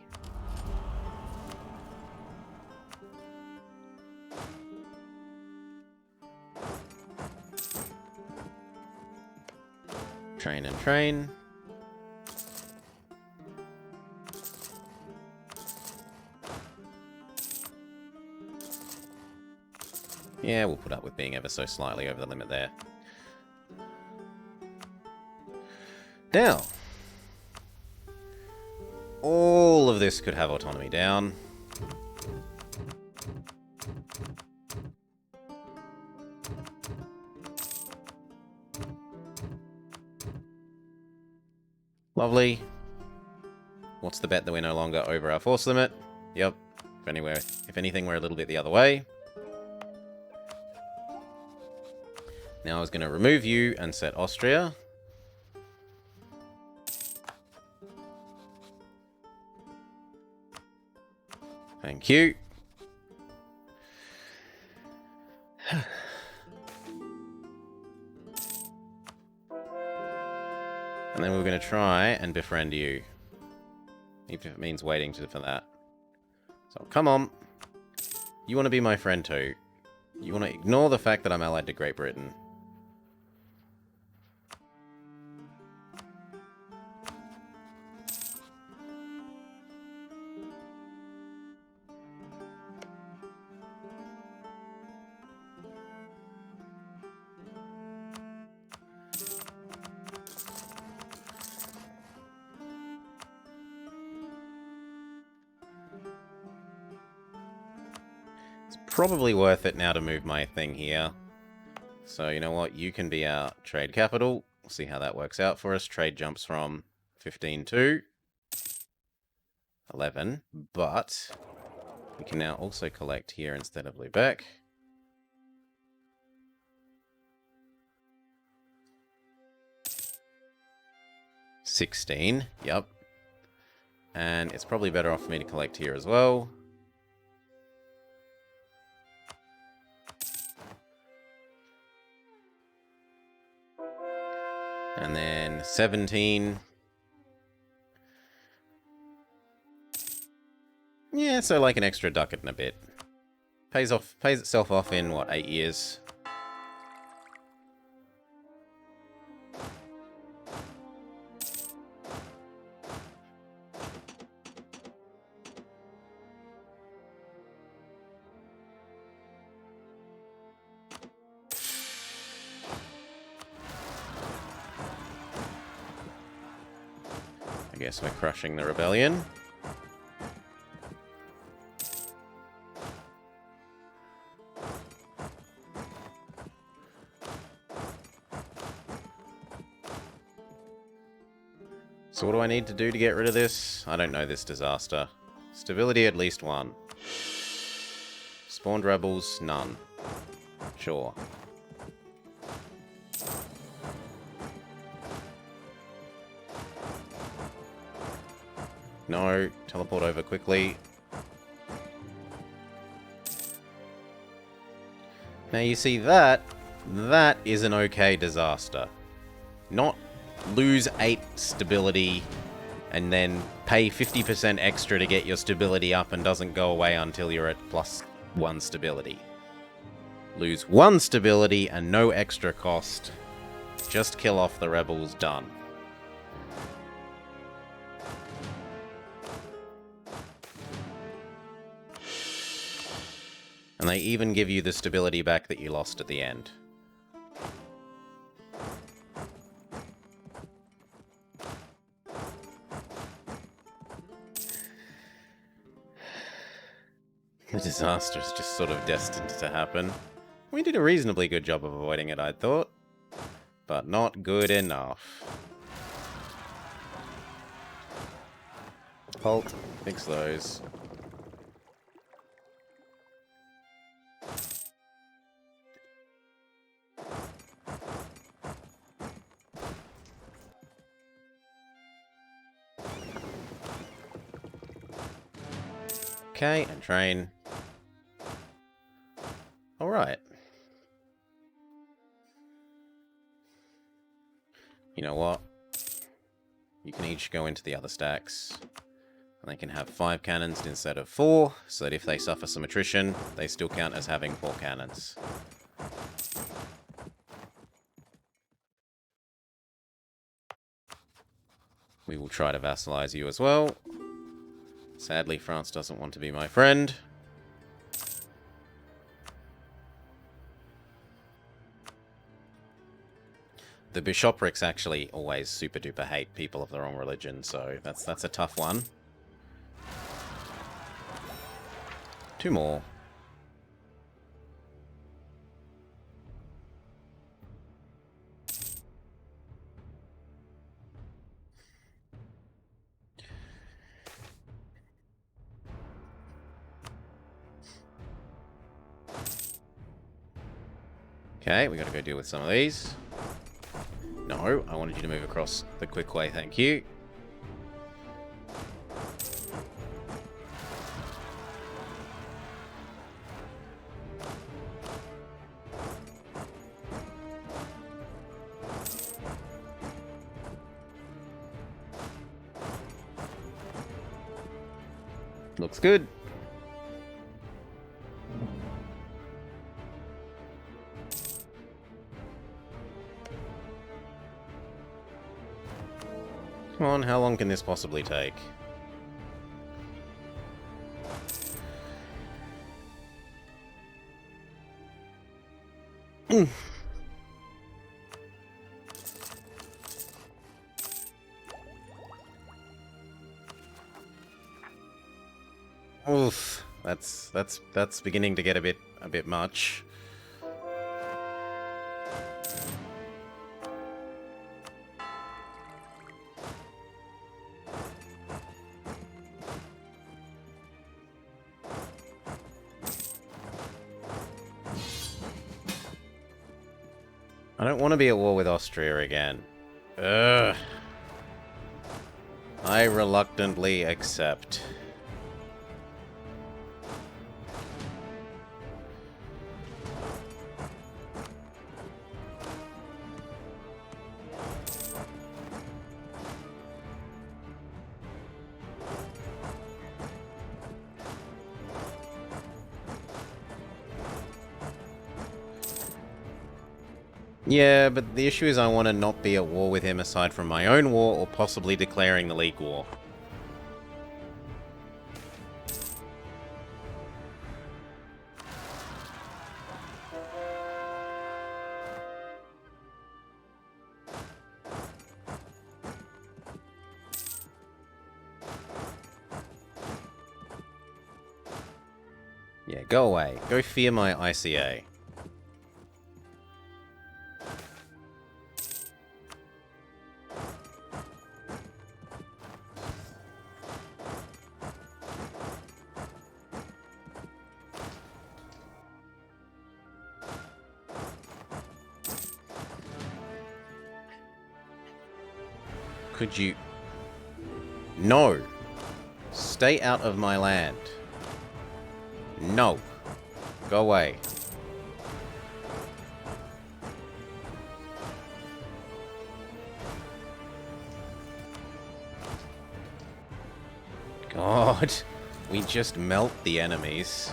Train and train. Yeah, we'll put up with being ever so slightly over the limit there. Now, all of this could have autonomy down. Lovely. What's the bet that we're no longer over our force limit? Yep. If anything, we're a little bit the other way. Now I was going to remove you and set Austria. Thank you. And then we're going to try and befriend you. Even if it means waiting for that. So, come on. You want to be my friend too. You want to ignore the fact that I'm allied to Great Britain. Probably worth it now to move my thing here. So, you know what? You can be our trade capital. We'll see how that works out for us. Trade jumps from 15 to 11. But we can now also collect here instead of Lubeck. $16. Yep. And it's probably better off for me to collect here as well. And then 17. Yeah, so like an extra ducat and a bit. Pays itself off in, what, 8 years? I guess we're crushing the rebellion. So what do I need to do to get rid of this? I don't know this disaster. Stability at least 1. Spawned rebels, none. Sure. No, teleport over quickly. Now you see that is an okay disaster. Not lose 8 stability and then pay 50% extra to get your stability up and doesn't go away until you're at +1 stability. Lose 1 stability and no extra cost. Just kill off the rebels, done. And they even give you the stability back that you lost at the end. The disaster is just sort of destined to happen. We did a reasonably good job of avoiding it, I thought. But not good enough. Halt. Fix those. Okay, and train. Alright. You know what? You can each go into the other stacks. And they can have 5 cannons instead of 4, so that if they suffer some attrition, they still count as having 4 cannons. We will try to vassalize you as well. Sadly, France doesn't want to be my friend. The bishoprics actually always super duper hate people of the wrong religion, so that's a tough one. 2 more. Okay, we gotta go deal with some of these. No, I wanted you to move across the quick way, thank you. Looks good. Come on, how long can this possibly take? Oof, that's beginning to get a bit much. I don't want to be at war with Austria again. Ugh. I reluctantly accept. Yeah, but the issue is I want to not be at war with him aside from my own war or possibly declaring the League War. Yeah, go away. Go fear my ICA. Could you... No! Stay out of my land. No. Go away. God. We just melt the enemies.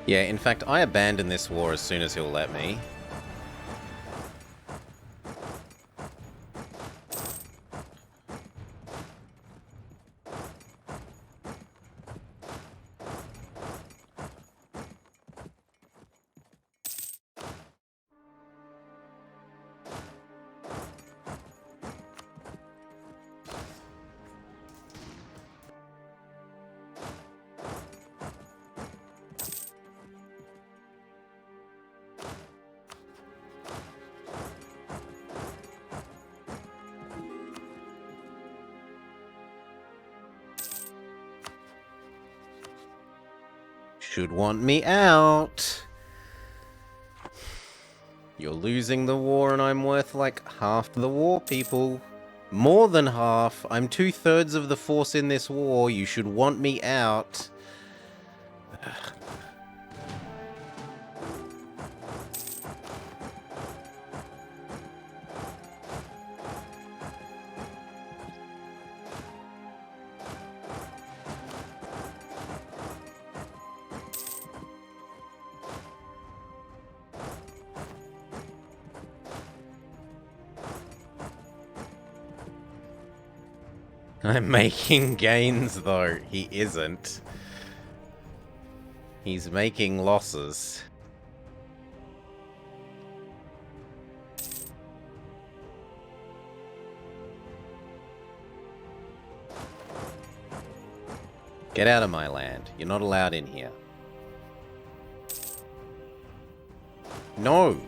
Yeah, in fact, I abandon this war as soon as he'll let me. should want me out. You're losing the war and I'm worth like half the war, people. More than half. I'm 2/3 of the force in this war. You should want me out. I'm making gains, though. He isn't. He's making losses. Get out of my land. You're not allowed in here. No!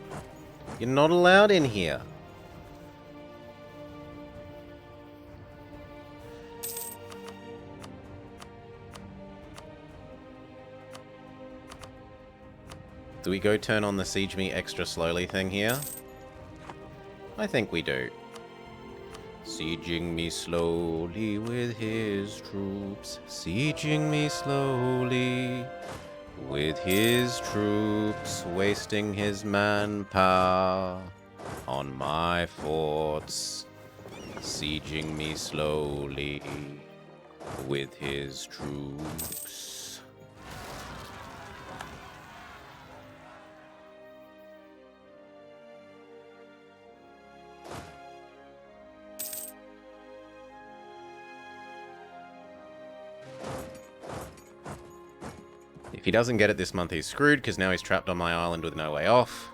You're not allowed in here. Do we go turn on the siege me extra slowly thing here? I think we do. Sieging me slowly with his troops. Sieging me slowly with his troops. Wasting his manpower on my forts. Sieging me slowly with his troops. If he doesn't get it this month, he's screwed, because now he's trapped on my island with no way off.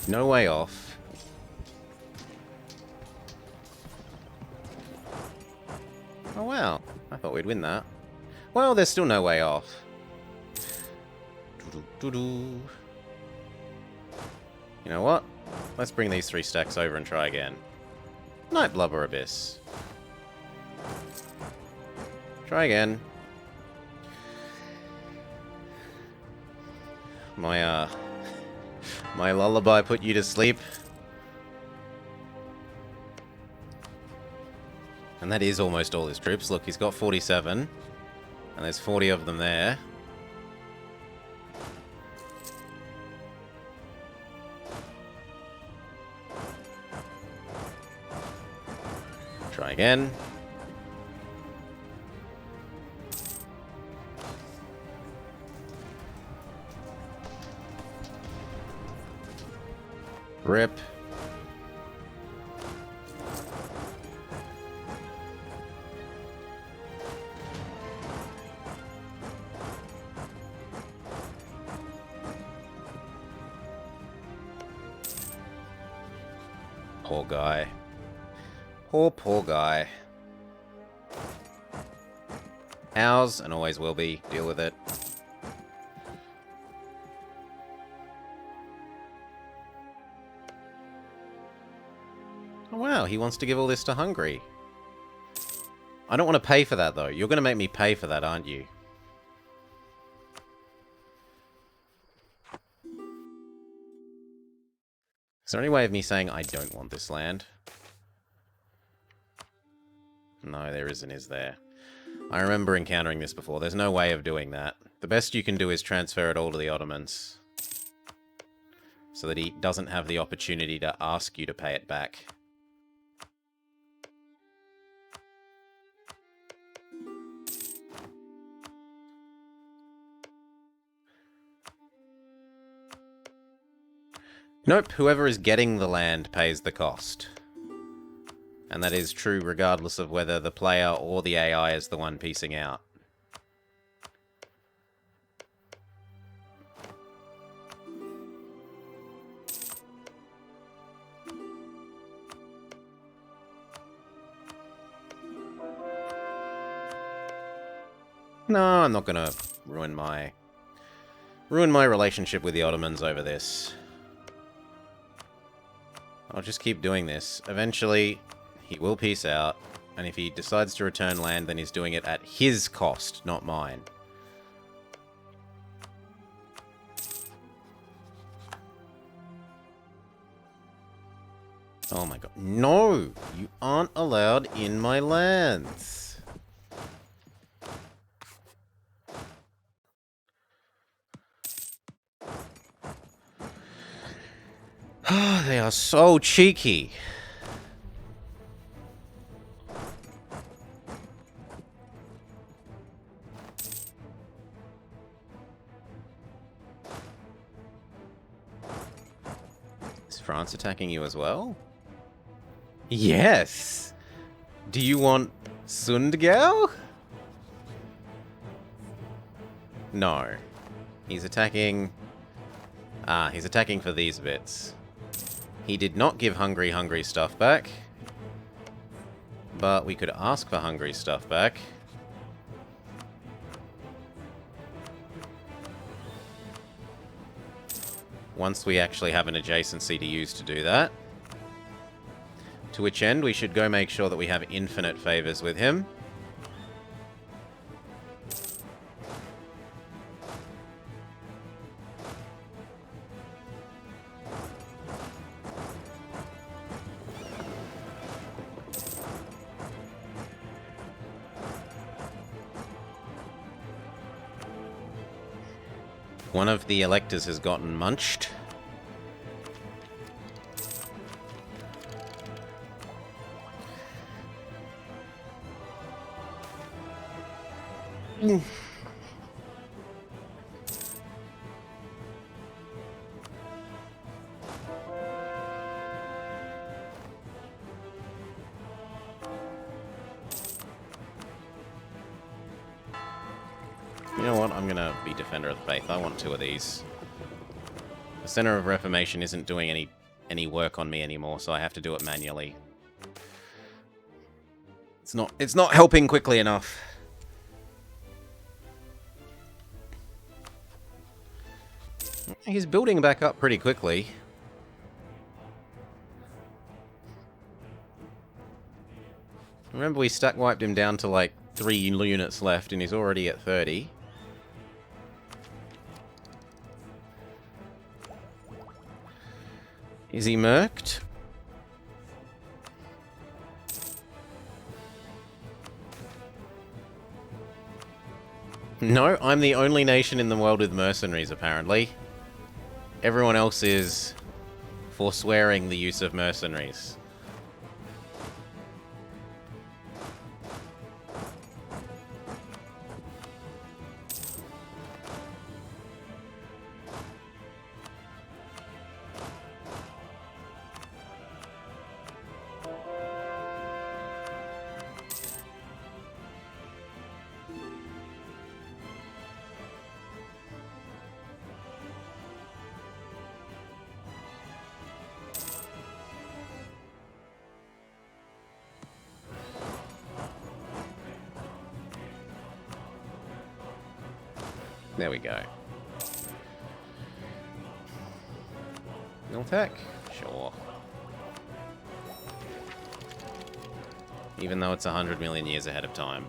No way off. Oh wow, I thought we'd win that. Well, there's still no way off. You know what? Let's bring these 3 stacks over and try again. Night Blubber Abyss. Try again. My lullaby put you to sleep. And that is almost all his troops. Look, he's got 47. And there's 40 of them there. Try again. Rip. Poor guy. Poor guy. Ours, and always will be. Deal with it. Oh, wow, he wants to give all this to Hungary. I don't want to pay for that, though. You're going to make me pay for that, aren't you? Is there any way of me saying I don't want this land? No, there isn't, is there? I remember encountering this before. There's no way of doing that. The best you can do is transfer it all to the Ottomans. So that he doesn't have the opportunity to ask you to pay it back. Nope, whoever is getting the land pays the cost. And that is true regardless of whether the player or the AI is the one piecing out. No, I'm not gonna ruin my relationship with the Ottomans over this. I'll just keep doing this. Eventually, he will peace out, and if he decides to return land, then he's doing it at his cost, not mine. Oh my god. No! You aren't allowed in my lands. They are so cheeky. Is France attacking you as well? Yes! Do you want Sundgau? No. He's attacking... he's attacking for these bits. He did not give Hungary stuff back. But we could ask for Hungary stuff back. Once we actually have an adjacency to use to do that. To which end, we should go make sure that we have infinite favors with him. One of the electors has gotten munched. You know what? I'm gonna be Defender of the Faith. I want 2 of these. The Center of Reformation isn't doing any work on me anymore, so I have to do it manually. It's not helping quickly enough. He's building back up pretty quickly. Remember, we stack wiped him down to like 3 units left, and he's already at 30. Is he murked? No, I'm the only nation in the world with mercenaries, apparently. Everyone else is forswearing the use of mercenaries. There we go. No tech? Sure. Even though it's 100 million years ahead of time.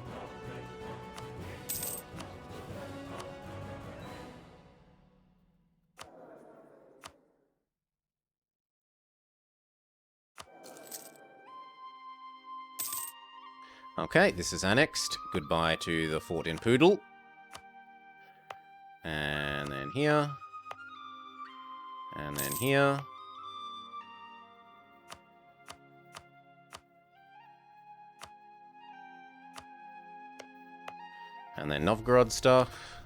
Okay, this is annexed. Goodbye to the fort in Poodle. And then here. And then here. And then Novgorod stuff.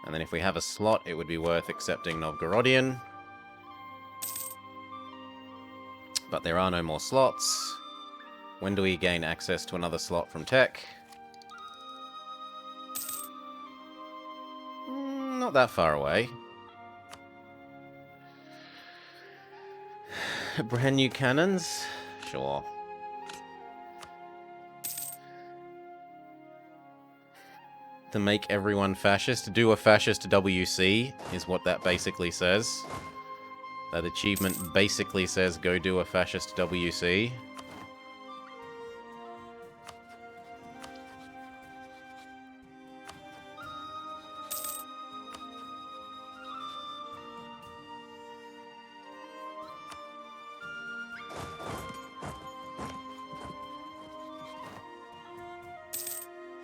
And then if we have a slot, it would be worth accepting Novgorodian. But there are no more slots. When do we gain access to another slot from tech? Not that far away. Brand new cannons? Sure. To make everyone fascist, to do a fascist WC is what that basically says. That achievement basically says go do a fascist WC.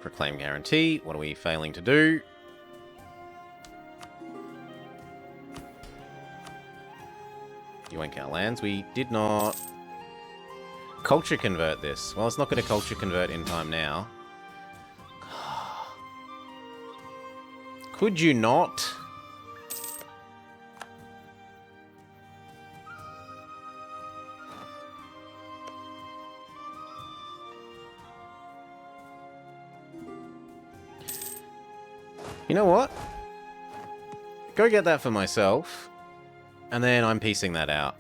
Proclaim guarantee. What are we failing to do? You won't count lands. We did not culture convert this. Well, it's not going to culture convert in time now. Could you not? You know what? Go get that for myself, and then I'm piecing that out.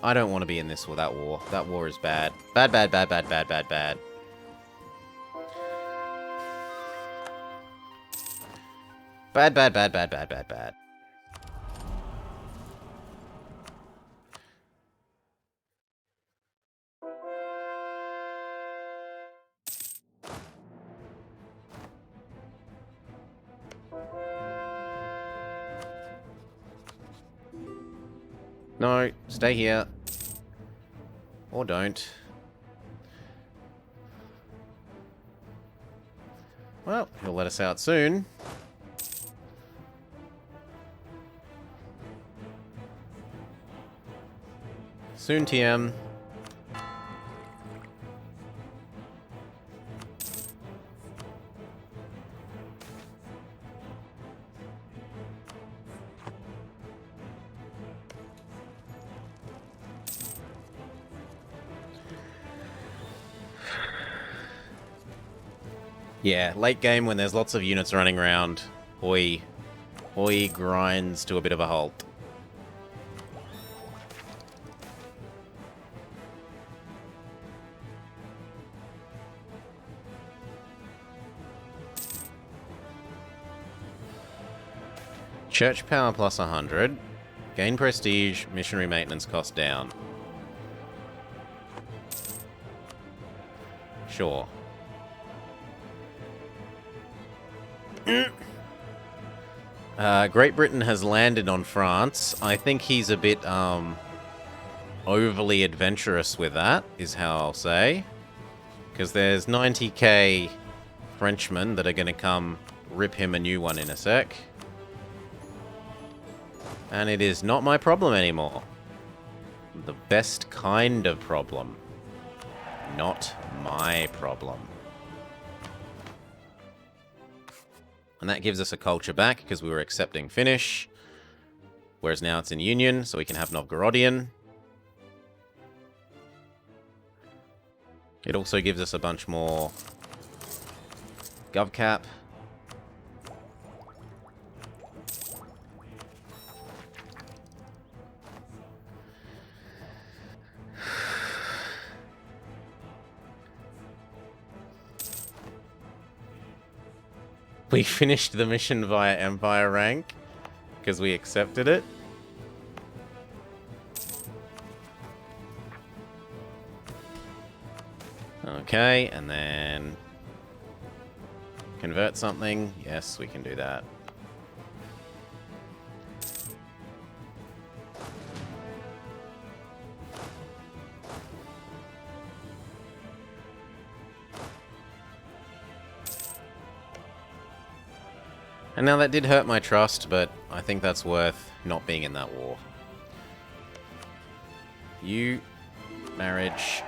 I don't want to be in this or that war. That war is bad. Bad, bad, bad, bad, bad, bad, bad. Bad, bad, bad, bad, bad, bad, bad. No, stay here. Or don't. Well, he'll let us out soon. Soon, TM. Yeah, late game when there's lots of units running around, Hoi grinds to a bit of a halt. Church power plus 100. Gain prestige, missionary maintenance cost down. Sure. Great Britain has landed on France. I think he's a bit, overly adventurous with that, is how I'll say. Because there's 90k Frenchmen that are going to come rip him a new one in a sec. And it is not my problem anymore. The best kind of problem. Not my problem. And that gives us a culture back because we were accepting Finnish. Whereas now it's in Union, so we can have Novgorodian. It also gives us a bunch more GovCap. We finished the mission via Empire rank because we accepted it. Okay, and then convert something. Yes, we can do that. And now that did hurt my trust, but I think that's worth not being in that war. You, marriage,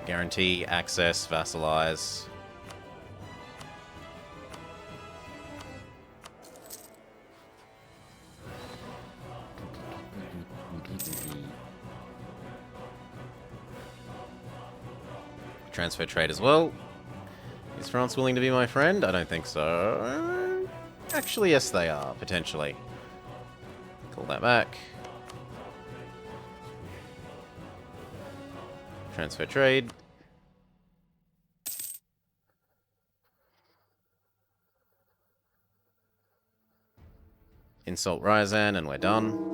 guarantee, access, vassalize. Transfer trade as well. Is France willing to be my friend? I don't think so. Actually, yes, they are, potentially. Call that back. Transfer trade. Insult Ryazan, and we're done.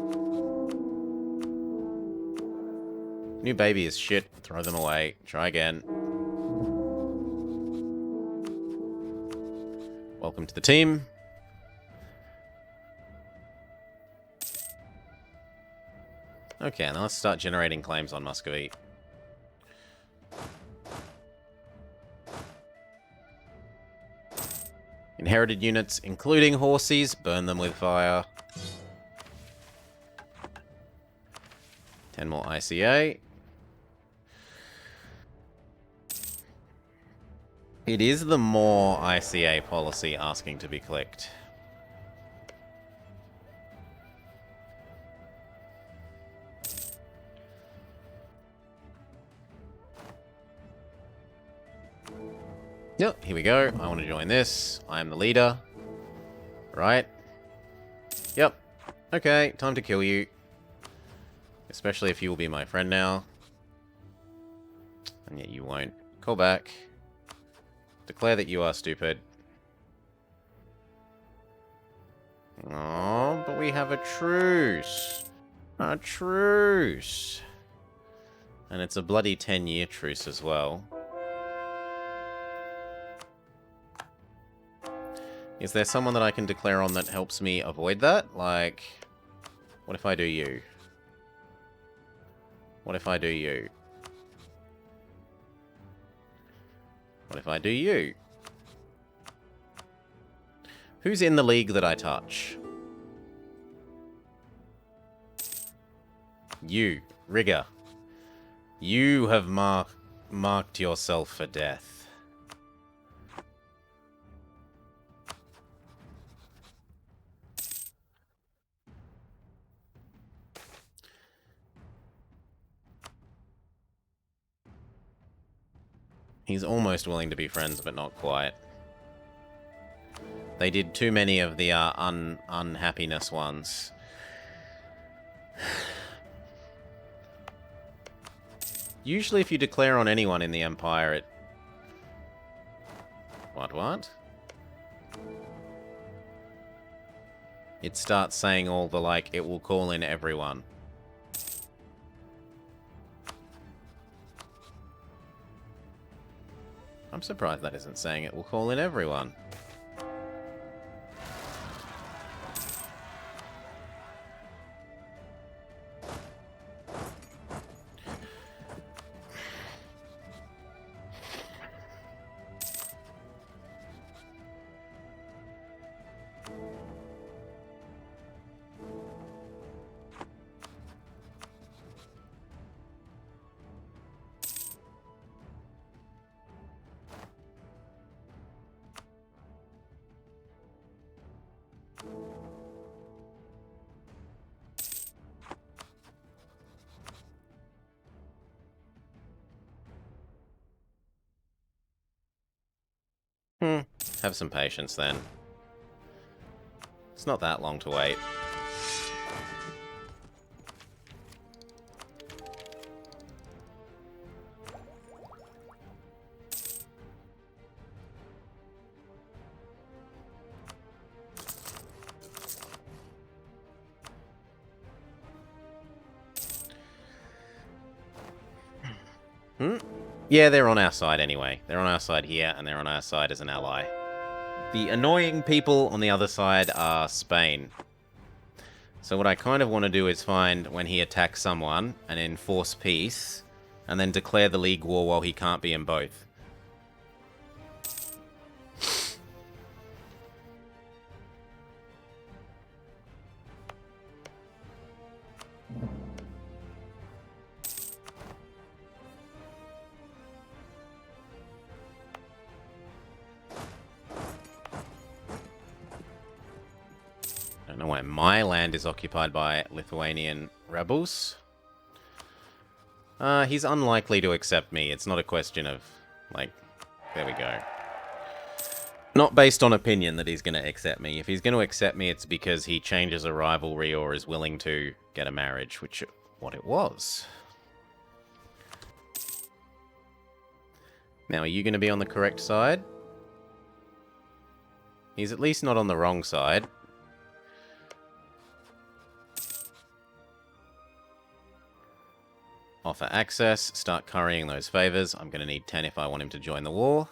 New baby is shit. Throw them away. Try again. Welcome to the team. Okay, now let's start generating claims on Muscovy. Inherited units, including horses, burn them with fire. 10 more ICA. It is the more ICA policy asking to be clicked. Yep, here we go. I want to join this. I am the leader. Right. Yep. Okay, time to kill you. Especially if you will be my friend now. And yet you won't. Call back. Declare that you are stupid. Oh, but we have a truce. A truce. And it's a bloody 10-year truce as well. Is there someone that I can declare on that helps me avoid that? Like, what if I do you? What if I do you? What if I do you? Who's in the league that I touch? You, Rigger. You have marked yourself for death. He's almost willing to be friends, but not quite. They did too many of the unhappiness ones. Usually if you declare on anyone in the Empire, it... What? It starts saying all the, like, it will call in everyone. I'm surprised that isn't saying it will call in everyone. Have some patience then. It's not that long to wait. Yeah, they're on our side anyway. They're on our side here, and they're on our side as an ally. The annoying people on the other side are Spain. So what I kind of want to do is find when he attacks someone and enforce peace, and then declare the League War while he can't be in both. I don't know why my land is occupied by Lithuanian rebels. He's unlikely to accept me. It's not a question of, like, there we go. Not based on opinion that he's going to accept me. If he's going to accept me, it's because he changes a rivalry or is willing to get a marriage, which what it was. Now, are you going to be on the correct side? He's at least not on the wrong side. Offer access. Start currying those favors. I'm going to need 10 if I want him to join the war.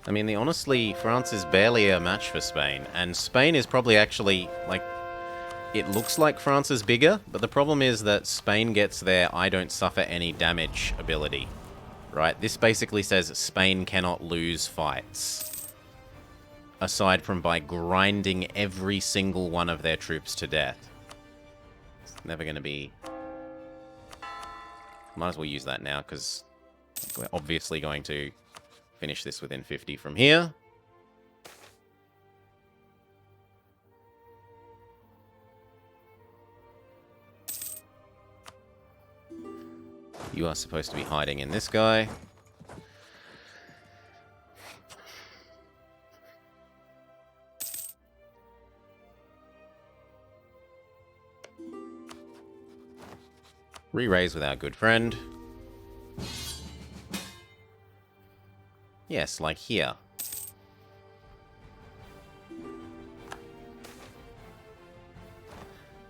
I mean, honestly, France is barely a match for Spain. And Spain is probably actually, like... It looks like France is bigger, but the problem is that Spain gets their I don't suffer any damage ability. Right? This basically says Spain cannot lose fights. Aside from by grinding every single one of their troops to death. It's never going to be... Might as well use that now, because we're obviously going to finish this within 50 from here. You are supposed to be hiding in this guy. Re-raise with our good friend. Yes, like here.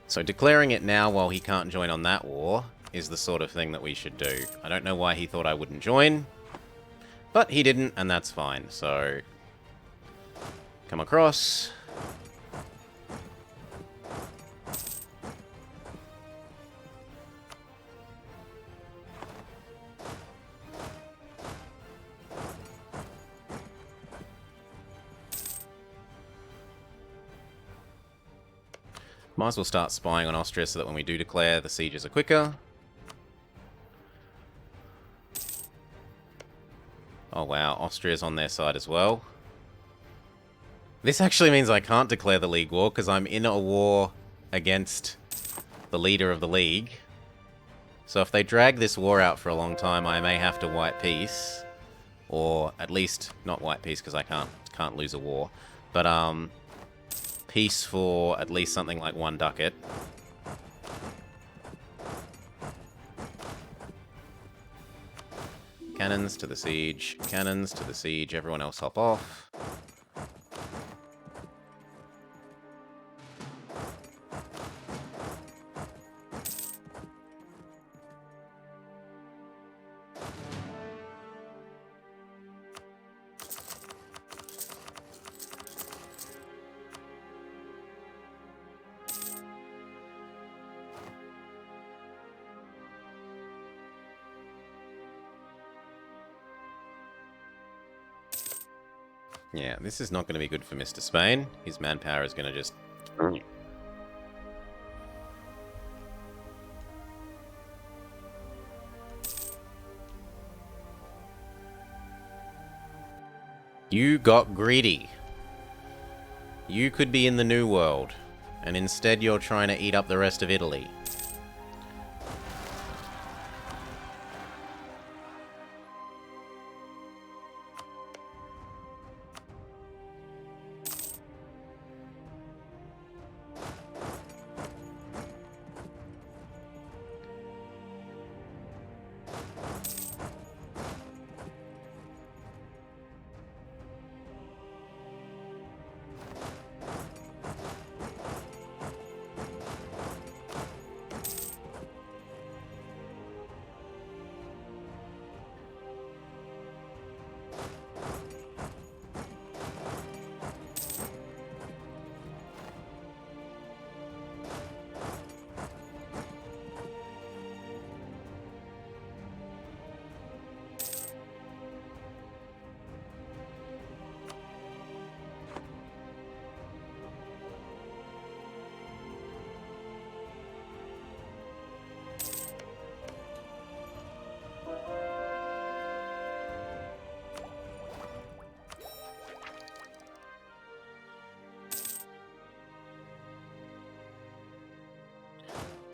So declaring it now while he can't join on that war is the sort of thing that we should do. I don't know why he thought I wouldn't join, but he didn't, and that's fine. So, come across. Might as well start spying on Austria so that when we do declare, the sieges are quicker. Oh wow, Austria's on their side as well. This actually means I can't declare the League War, because I'm in a war against the leader of the League. So if they drag this war out for a long time, I may have to white peace. Or at least, not white peace, because I can't lose a war. But, peace for at least something like 1 ducat. Cannons to the siege, cannons to the siege, everyone else hop off. Yeah, this is not going to be good for Mr. Spain. His manpower is going to just... You got greedy. You could be in the New World, and instead you're trying to eat up the rest of Italy.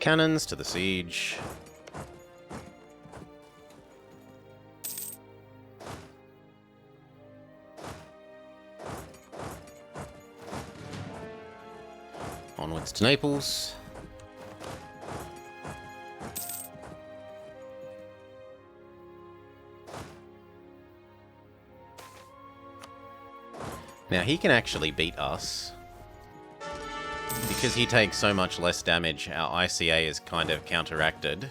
Cannons to the siege. Onwards to Naples. Now he can actually beat us. Because he takes so much less damage, our ICA is kind of counteracted.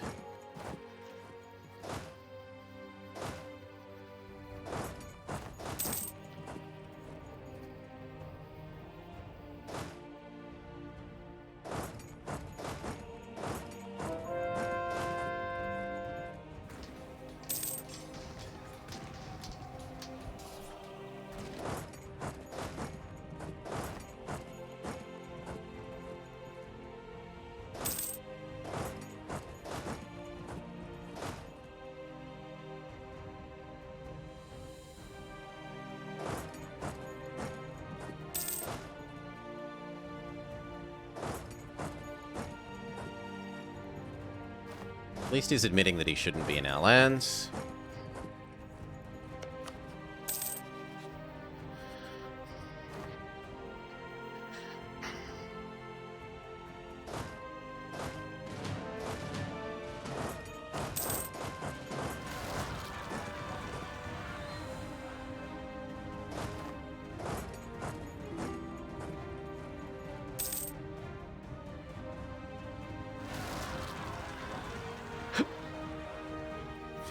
At least he's admitting that he shouldn't be in our lands.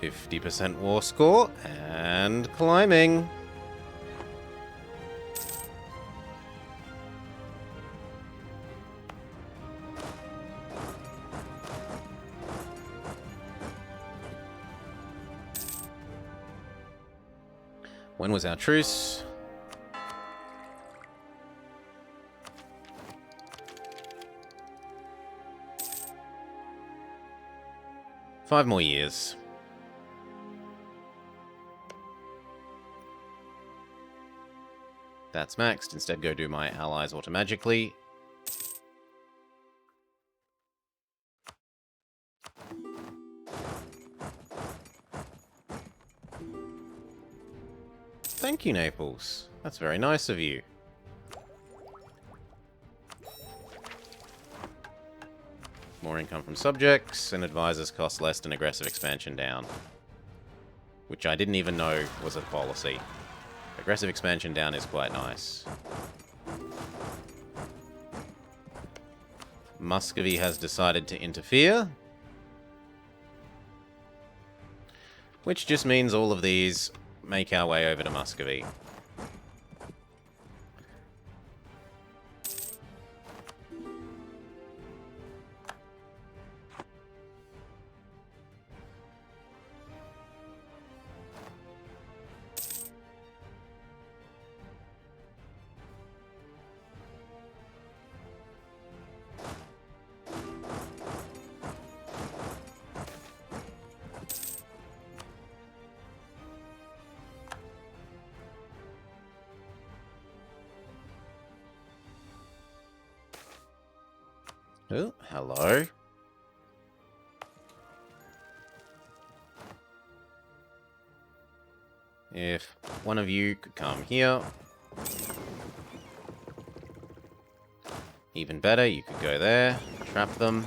%50 war score, and climbing. When was our truce? Five more years. That's maxed. Instead, go do my allies automagically. Thank you, Naples. That's very nice of you. More income from subjects, and advisors cost less than aggressive expansion down. Which I didn't even know was a policy. Aggressive expansion down is quite nice. Muscovy has decided to interfere. Which just means all of these make our way over to Muscovy. Oh, hello. If one of you could come here. Even better, you could go there, trap them.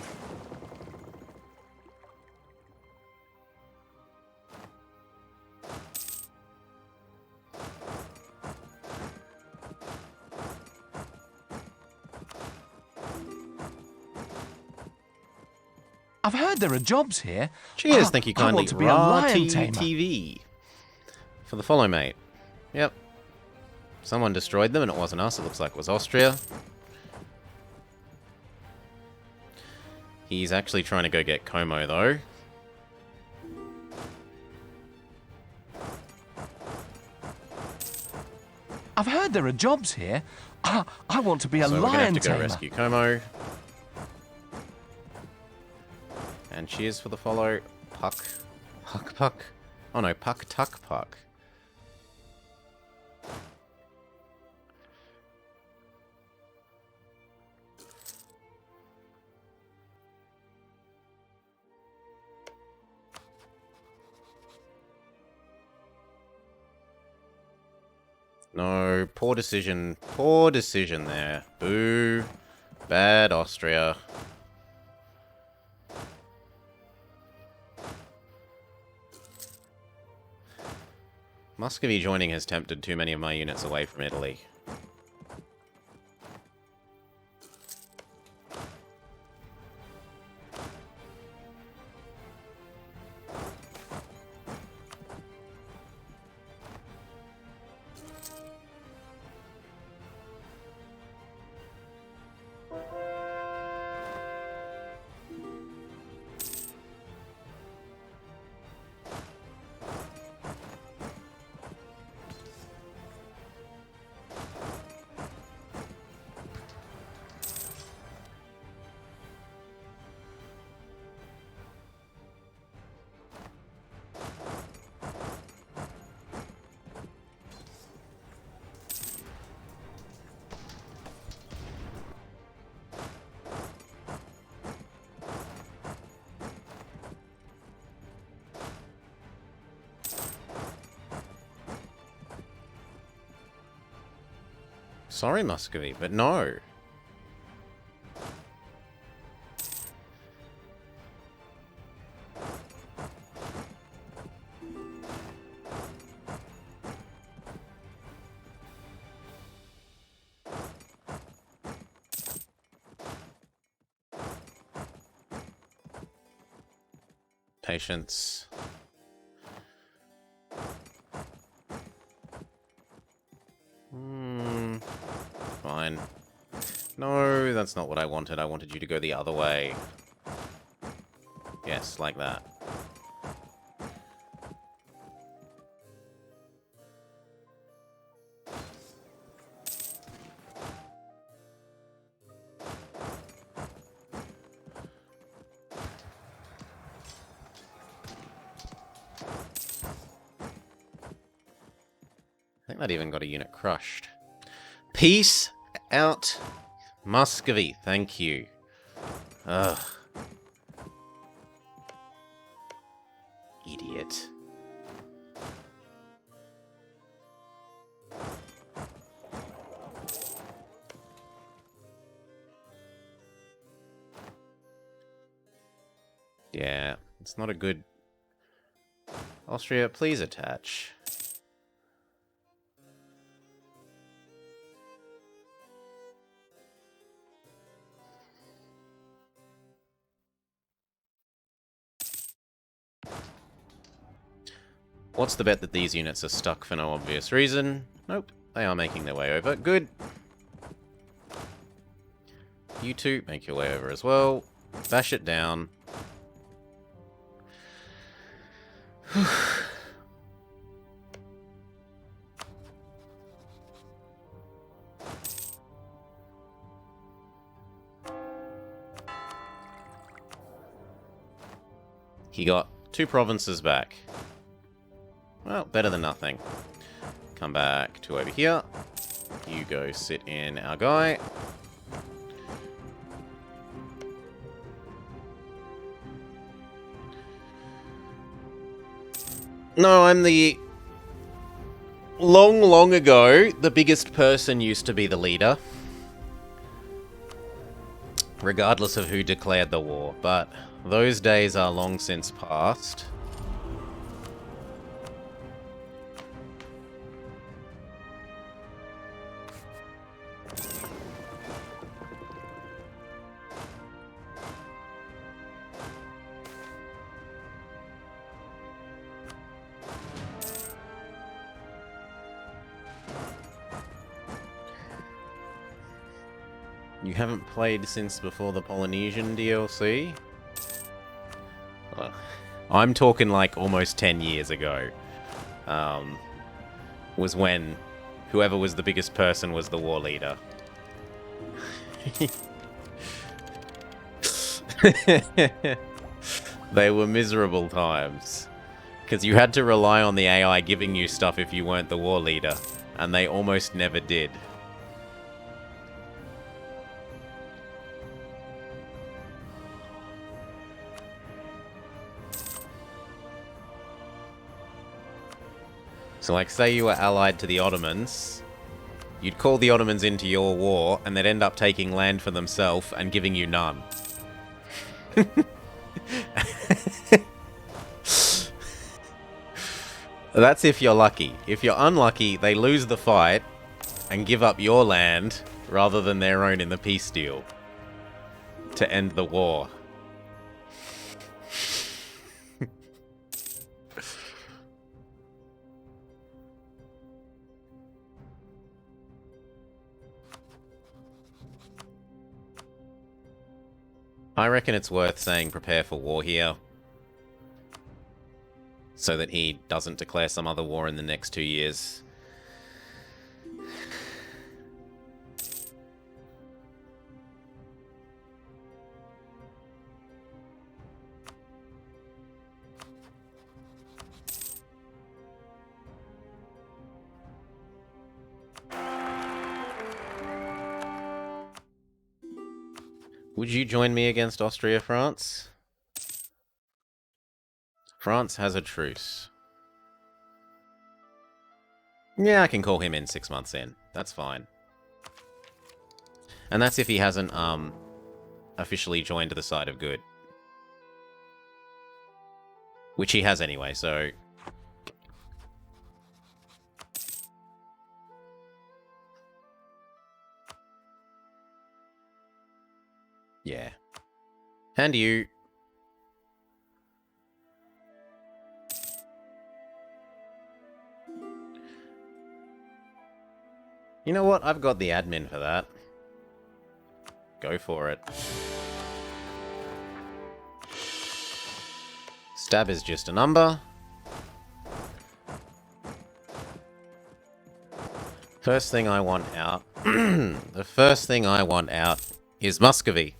I've heard there are jobs here. Cheers, thank you kindly, I want to be a lion tamer. TV, for the follow, mate. Yep. Someone destroyed them, and it wasn't us. It looks like it was Austria. He's actually trying to go get Como, though. I've heard there are jobs here. I want to be a So we're gonna lion have to go tamer. rescue Como. And cheers for the follow. Puck. Puck, puck. Oh no, puck, tuck, puck. No, poor decision. Poor decision there. Boo. Bad Austria. Muscovy joining has tempted too many of my units away from Italy. Sorry, Muscovy, but no. Patience. Fine. No, that's not what I wanted. I wanted you to go the other way. Yes, like that. I think that even got a unit crushed. Peace out, Muscovy. Thank you. Ugh. Idiot. Yeah, it's not a good... Austria, please attach. What's the bet that these units are stuck for no obvious reason? Nope, they are making their way over. Good. You two, make your way over as well. Bash it down. He got 2 provinces back. Well, better than nothing. Come back to over here. You go sit in our guy. No, I'm the... Long, long ago, the biggest person used to be the leader. Regardless of who declared the war, but those days are long since past. You haven't played since before the Polynesian DLC? I'm talking like almost 10 years ago. Was when whoever was the biggest person was the war leader. They were miserable times. Because you had to rely on the AI giving you stuff if you weren't the war leader. And they almost never did. So, like, say you were allied to the Ottomans, You'd call the Ottomans into your war, and they'd end up taking land for themselves and giving you none. That's if you're lucky. If you're unlucky, they lose the fight and give up your land rather than their own in the peace deal to end the war. I reckon it's worth saying prepare for war here, so that he doesn't declare some other war in the next 2 years. Would you join me against Austria, France? France has a truce. Yeah, I can call him in 6 months in. That's fine. And that's if he hasn't, officially joined the side of good. Which he has anyway, so... yeah. And you... you know what? I've got the admin for that. Go for it. Stab is just a number. First thing I want out... the first thing I want out is Muscovy.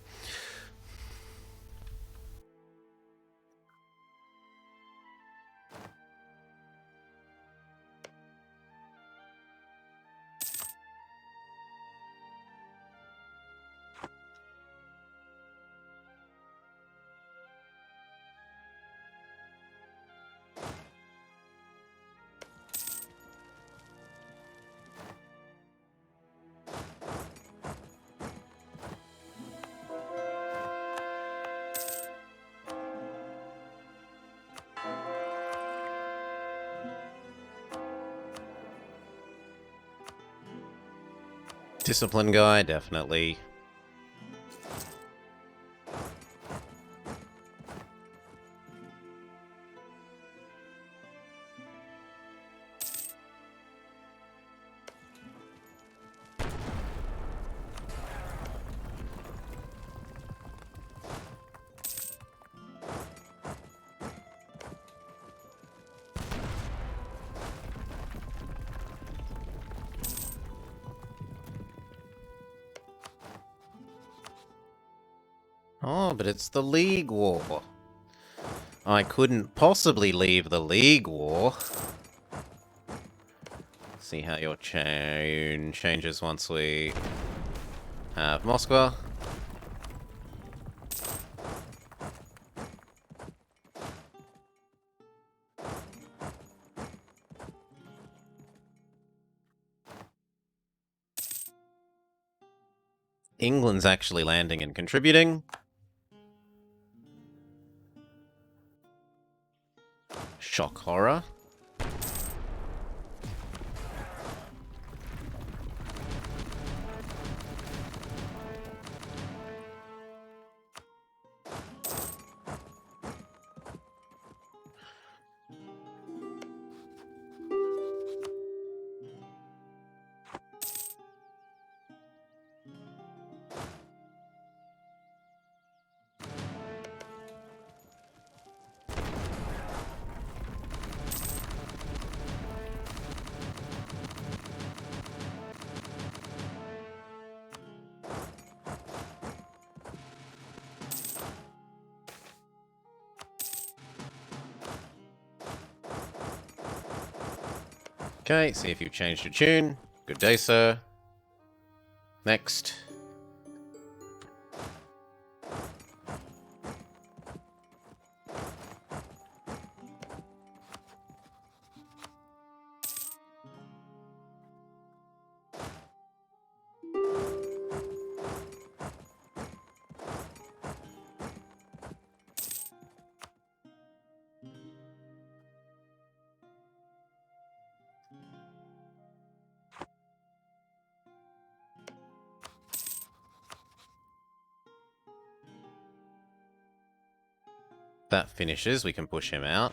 Discipline guy, definitely. Oh, but it's the League War. I couldn't possibly leave the League War. See how your tune changes once we have Moscow. England's actually landing and contributing. Shock horror. Okay, see if you've changed your tune. Good day, sir. Next. That finishes, we can push him out.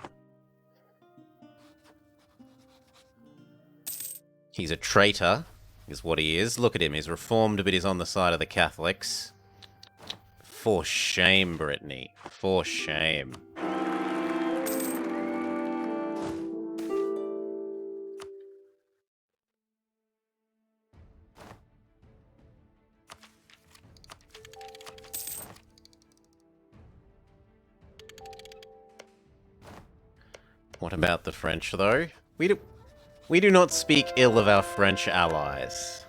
He's a traitor, is what he is. Look at him, he's reformed, but he's on the side of the Catholics. For shame, Brittany. For shame. What about the French, though? We do not speak ill of our French allies.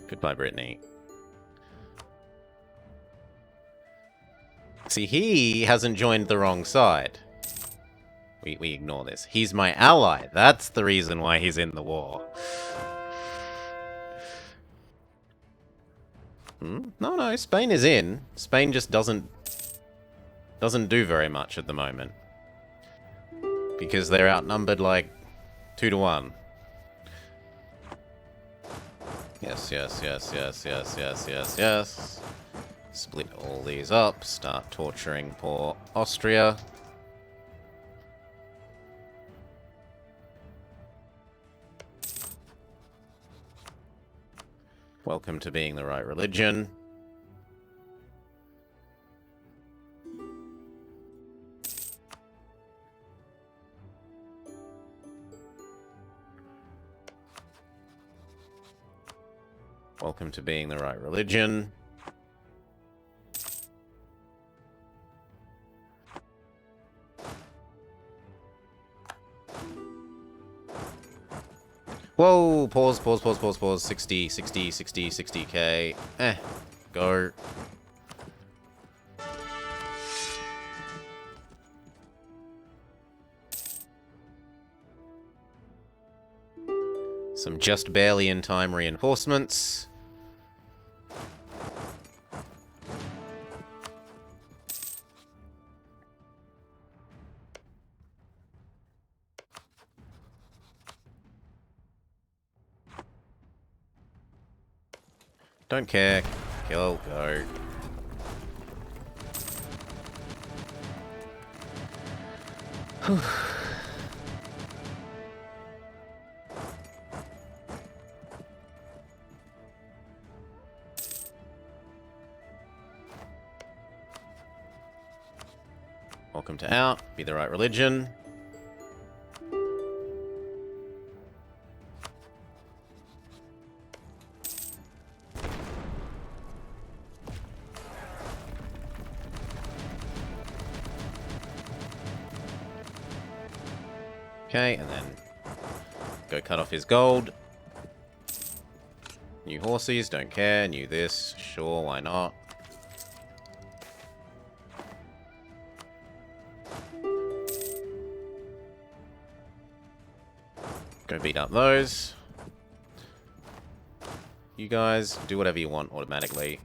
Goodbye, Brittany. See, he hasn't joined the wrong side. We ignore this. He's my ally. That's the reason why he's in the war. No, Spain is in. Spain just doesn't do very much at the moment. Because they're outnumbered like 2 to 1. Yes. Split all these up, start torturing poor Austria. Welcome to being the right religion. Welcome to being the right religion. Whoa, pause. 60k. Go. Some just barely in time reinforcements. Don't care. Kill, go. Welcome to out. Be the right religion. Okay, and then go cut off his gold. New horses, don't care. New this, sure, why not? Go beat up those. You guys, do whatever you want automatically.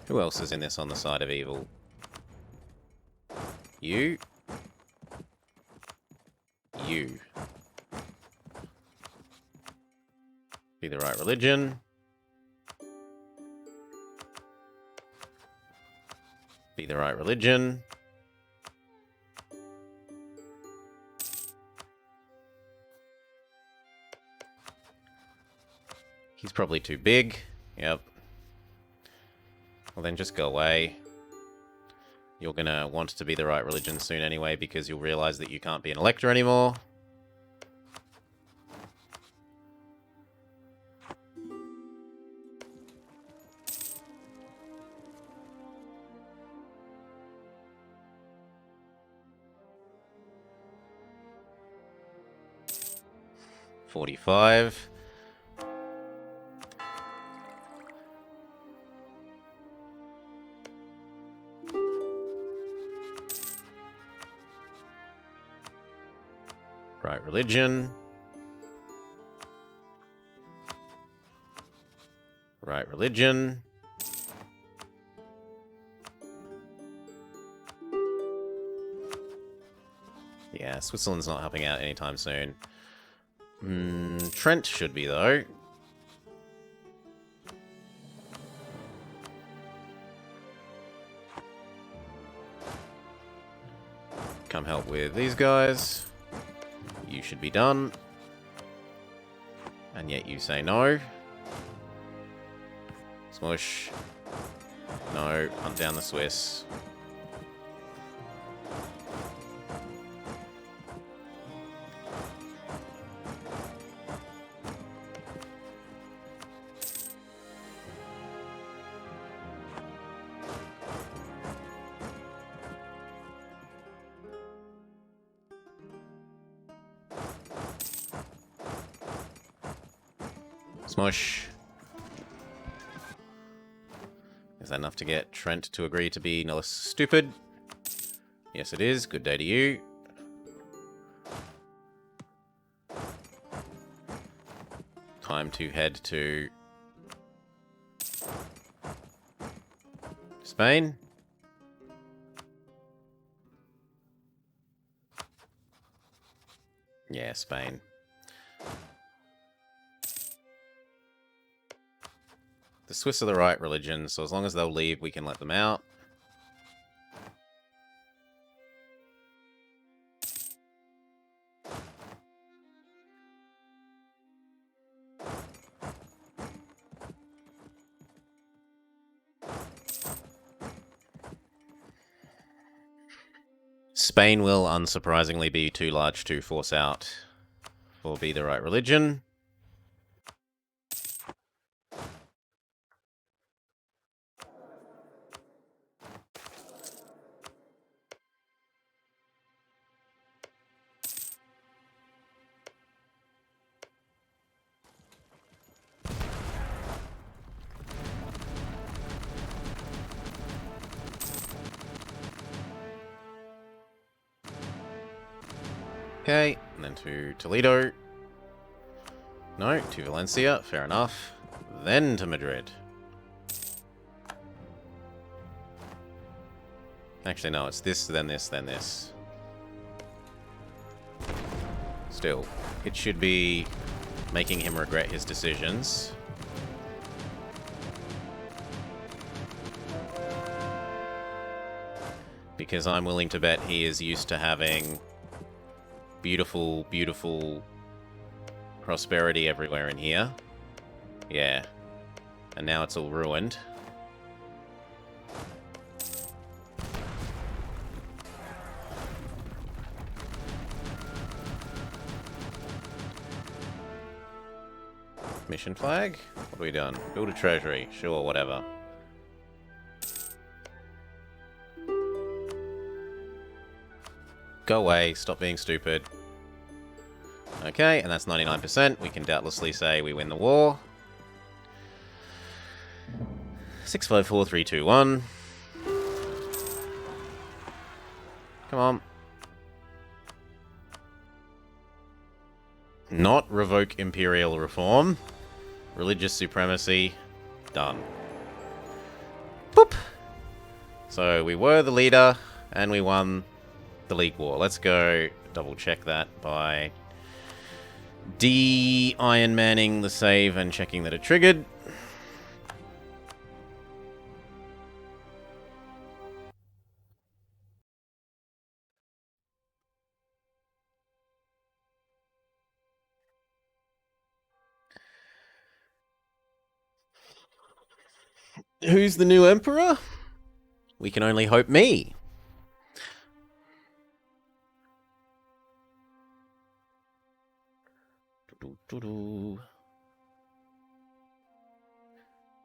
Who else is in this on the side of evil? You. You. Be the right religion. Be the right religion. He's probably too big. Yep. Well, then just go away. You're gonna want to be the right religion soon anyway, because you'll realize that you can't be an elector anymore. $45. Right religion. Right religion. Yeah, Switzerland's not helping out anytime soon. Trent should be, though. Come help with these guys. You should be done. And yet you say no. Smush. No, hunt down the Swiss. Smush. Is that enough to get Trent to agree to be no less stupid? Yes, it is. Good day to you. Time to head to Spain. Yeah, Spain. The Swiss are the right religion, so as long as they'll leave, we can let them out. Spain will, unsurprisingly, be too large to force out or be the right religion. Okay, and then to Toledo. No, to Valencia, fair enough. Then to Madrid. Actually, no, it's this, then this, then this. Still, it should be making him regret his decisions. Because I'm willing to bet he is used to having beautiful, beautiful prosperity everywhere in here. Yeah. And now it's all ruined. Mission flag? What have we done? Build a treasury. Sure, whatever. Go away. Stop being stupid. Okay, and that's 99%. We can doubtlessly say we win the war. 6, 5, 4, 3, 2, 1. Come on. Not revoke imperial reform. Religious supremacy. Done. Boop. So we were the leader, and we won the League War. Let's go double check that by de-Iron Manning the save and checking that it triggered. Who's the new emperor? We can only hope me.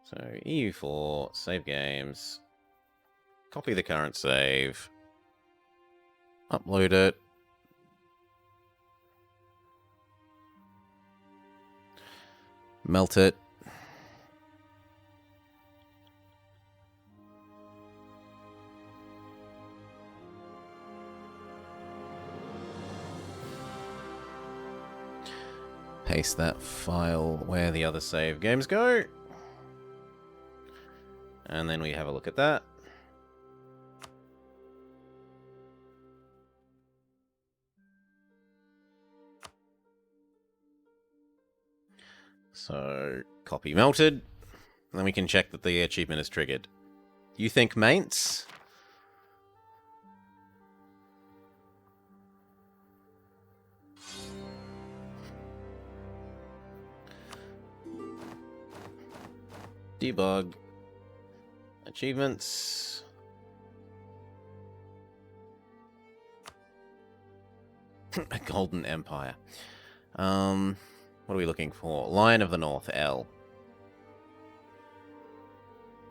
So, EU4, save games, copy the current save, upload it, melt it, paste that file where the other save games go. And then we have a look at that. So, copy melted. Then we can check that the achievement is triggered. You think mates? Debug. Achievements. A Golden Empire. What are we looking for? Lion of the North, L.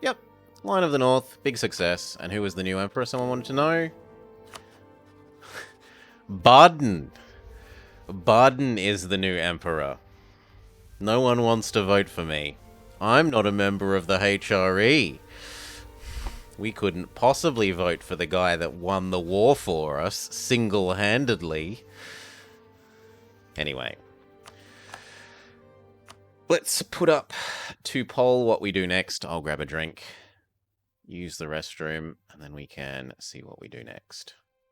Yep. Lion of the North, big success. And who was the new emperor? Someone wanted to know? Baden. Baden is the new emperor. No one wants to vote for me. I'm not a member of the HRE. We couldn't possibly vote for the guy that won the war for us, single-handedly. Anyway. Let's put up to poll what we do next. I'll grab a drink, use the restroom, and then we can see what we do next.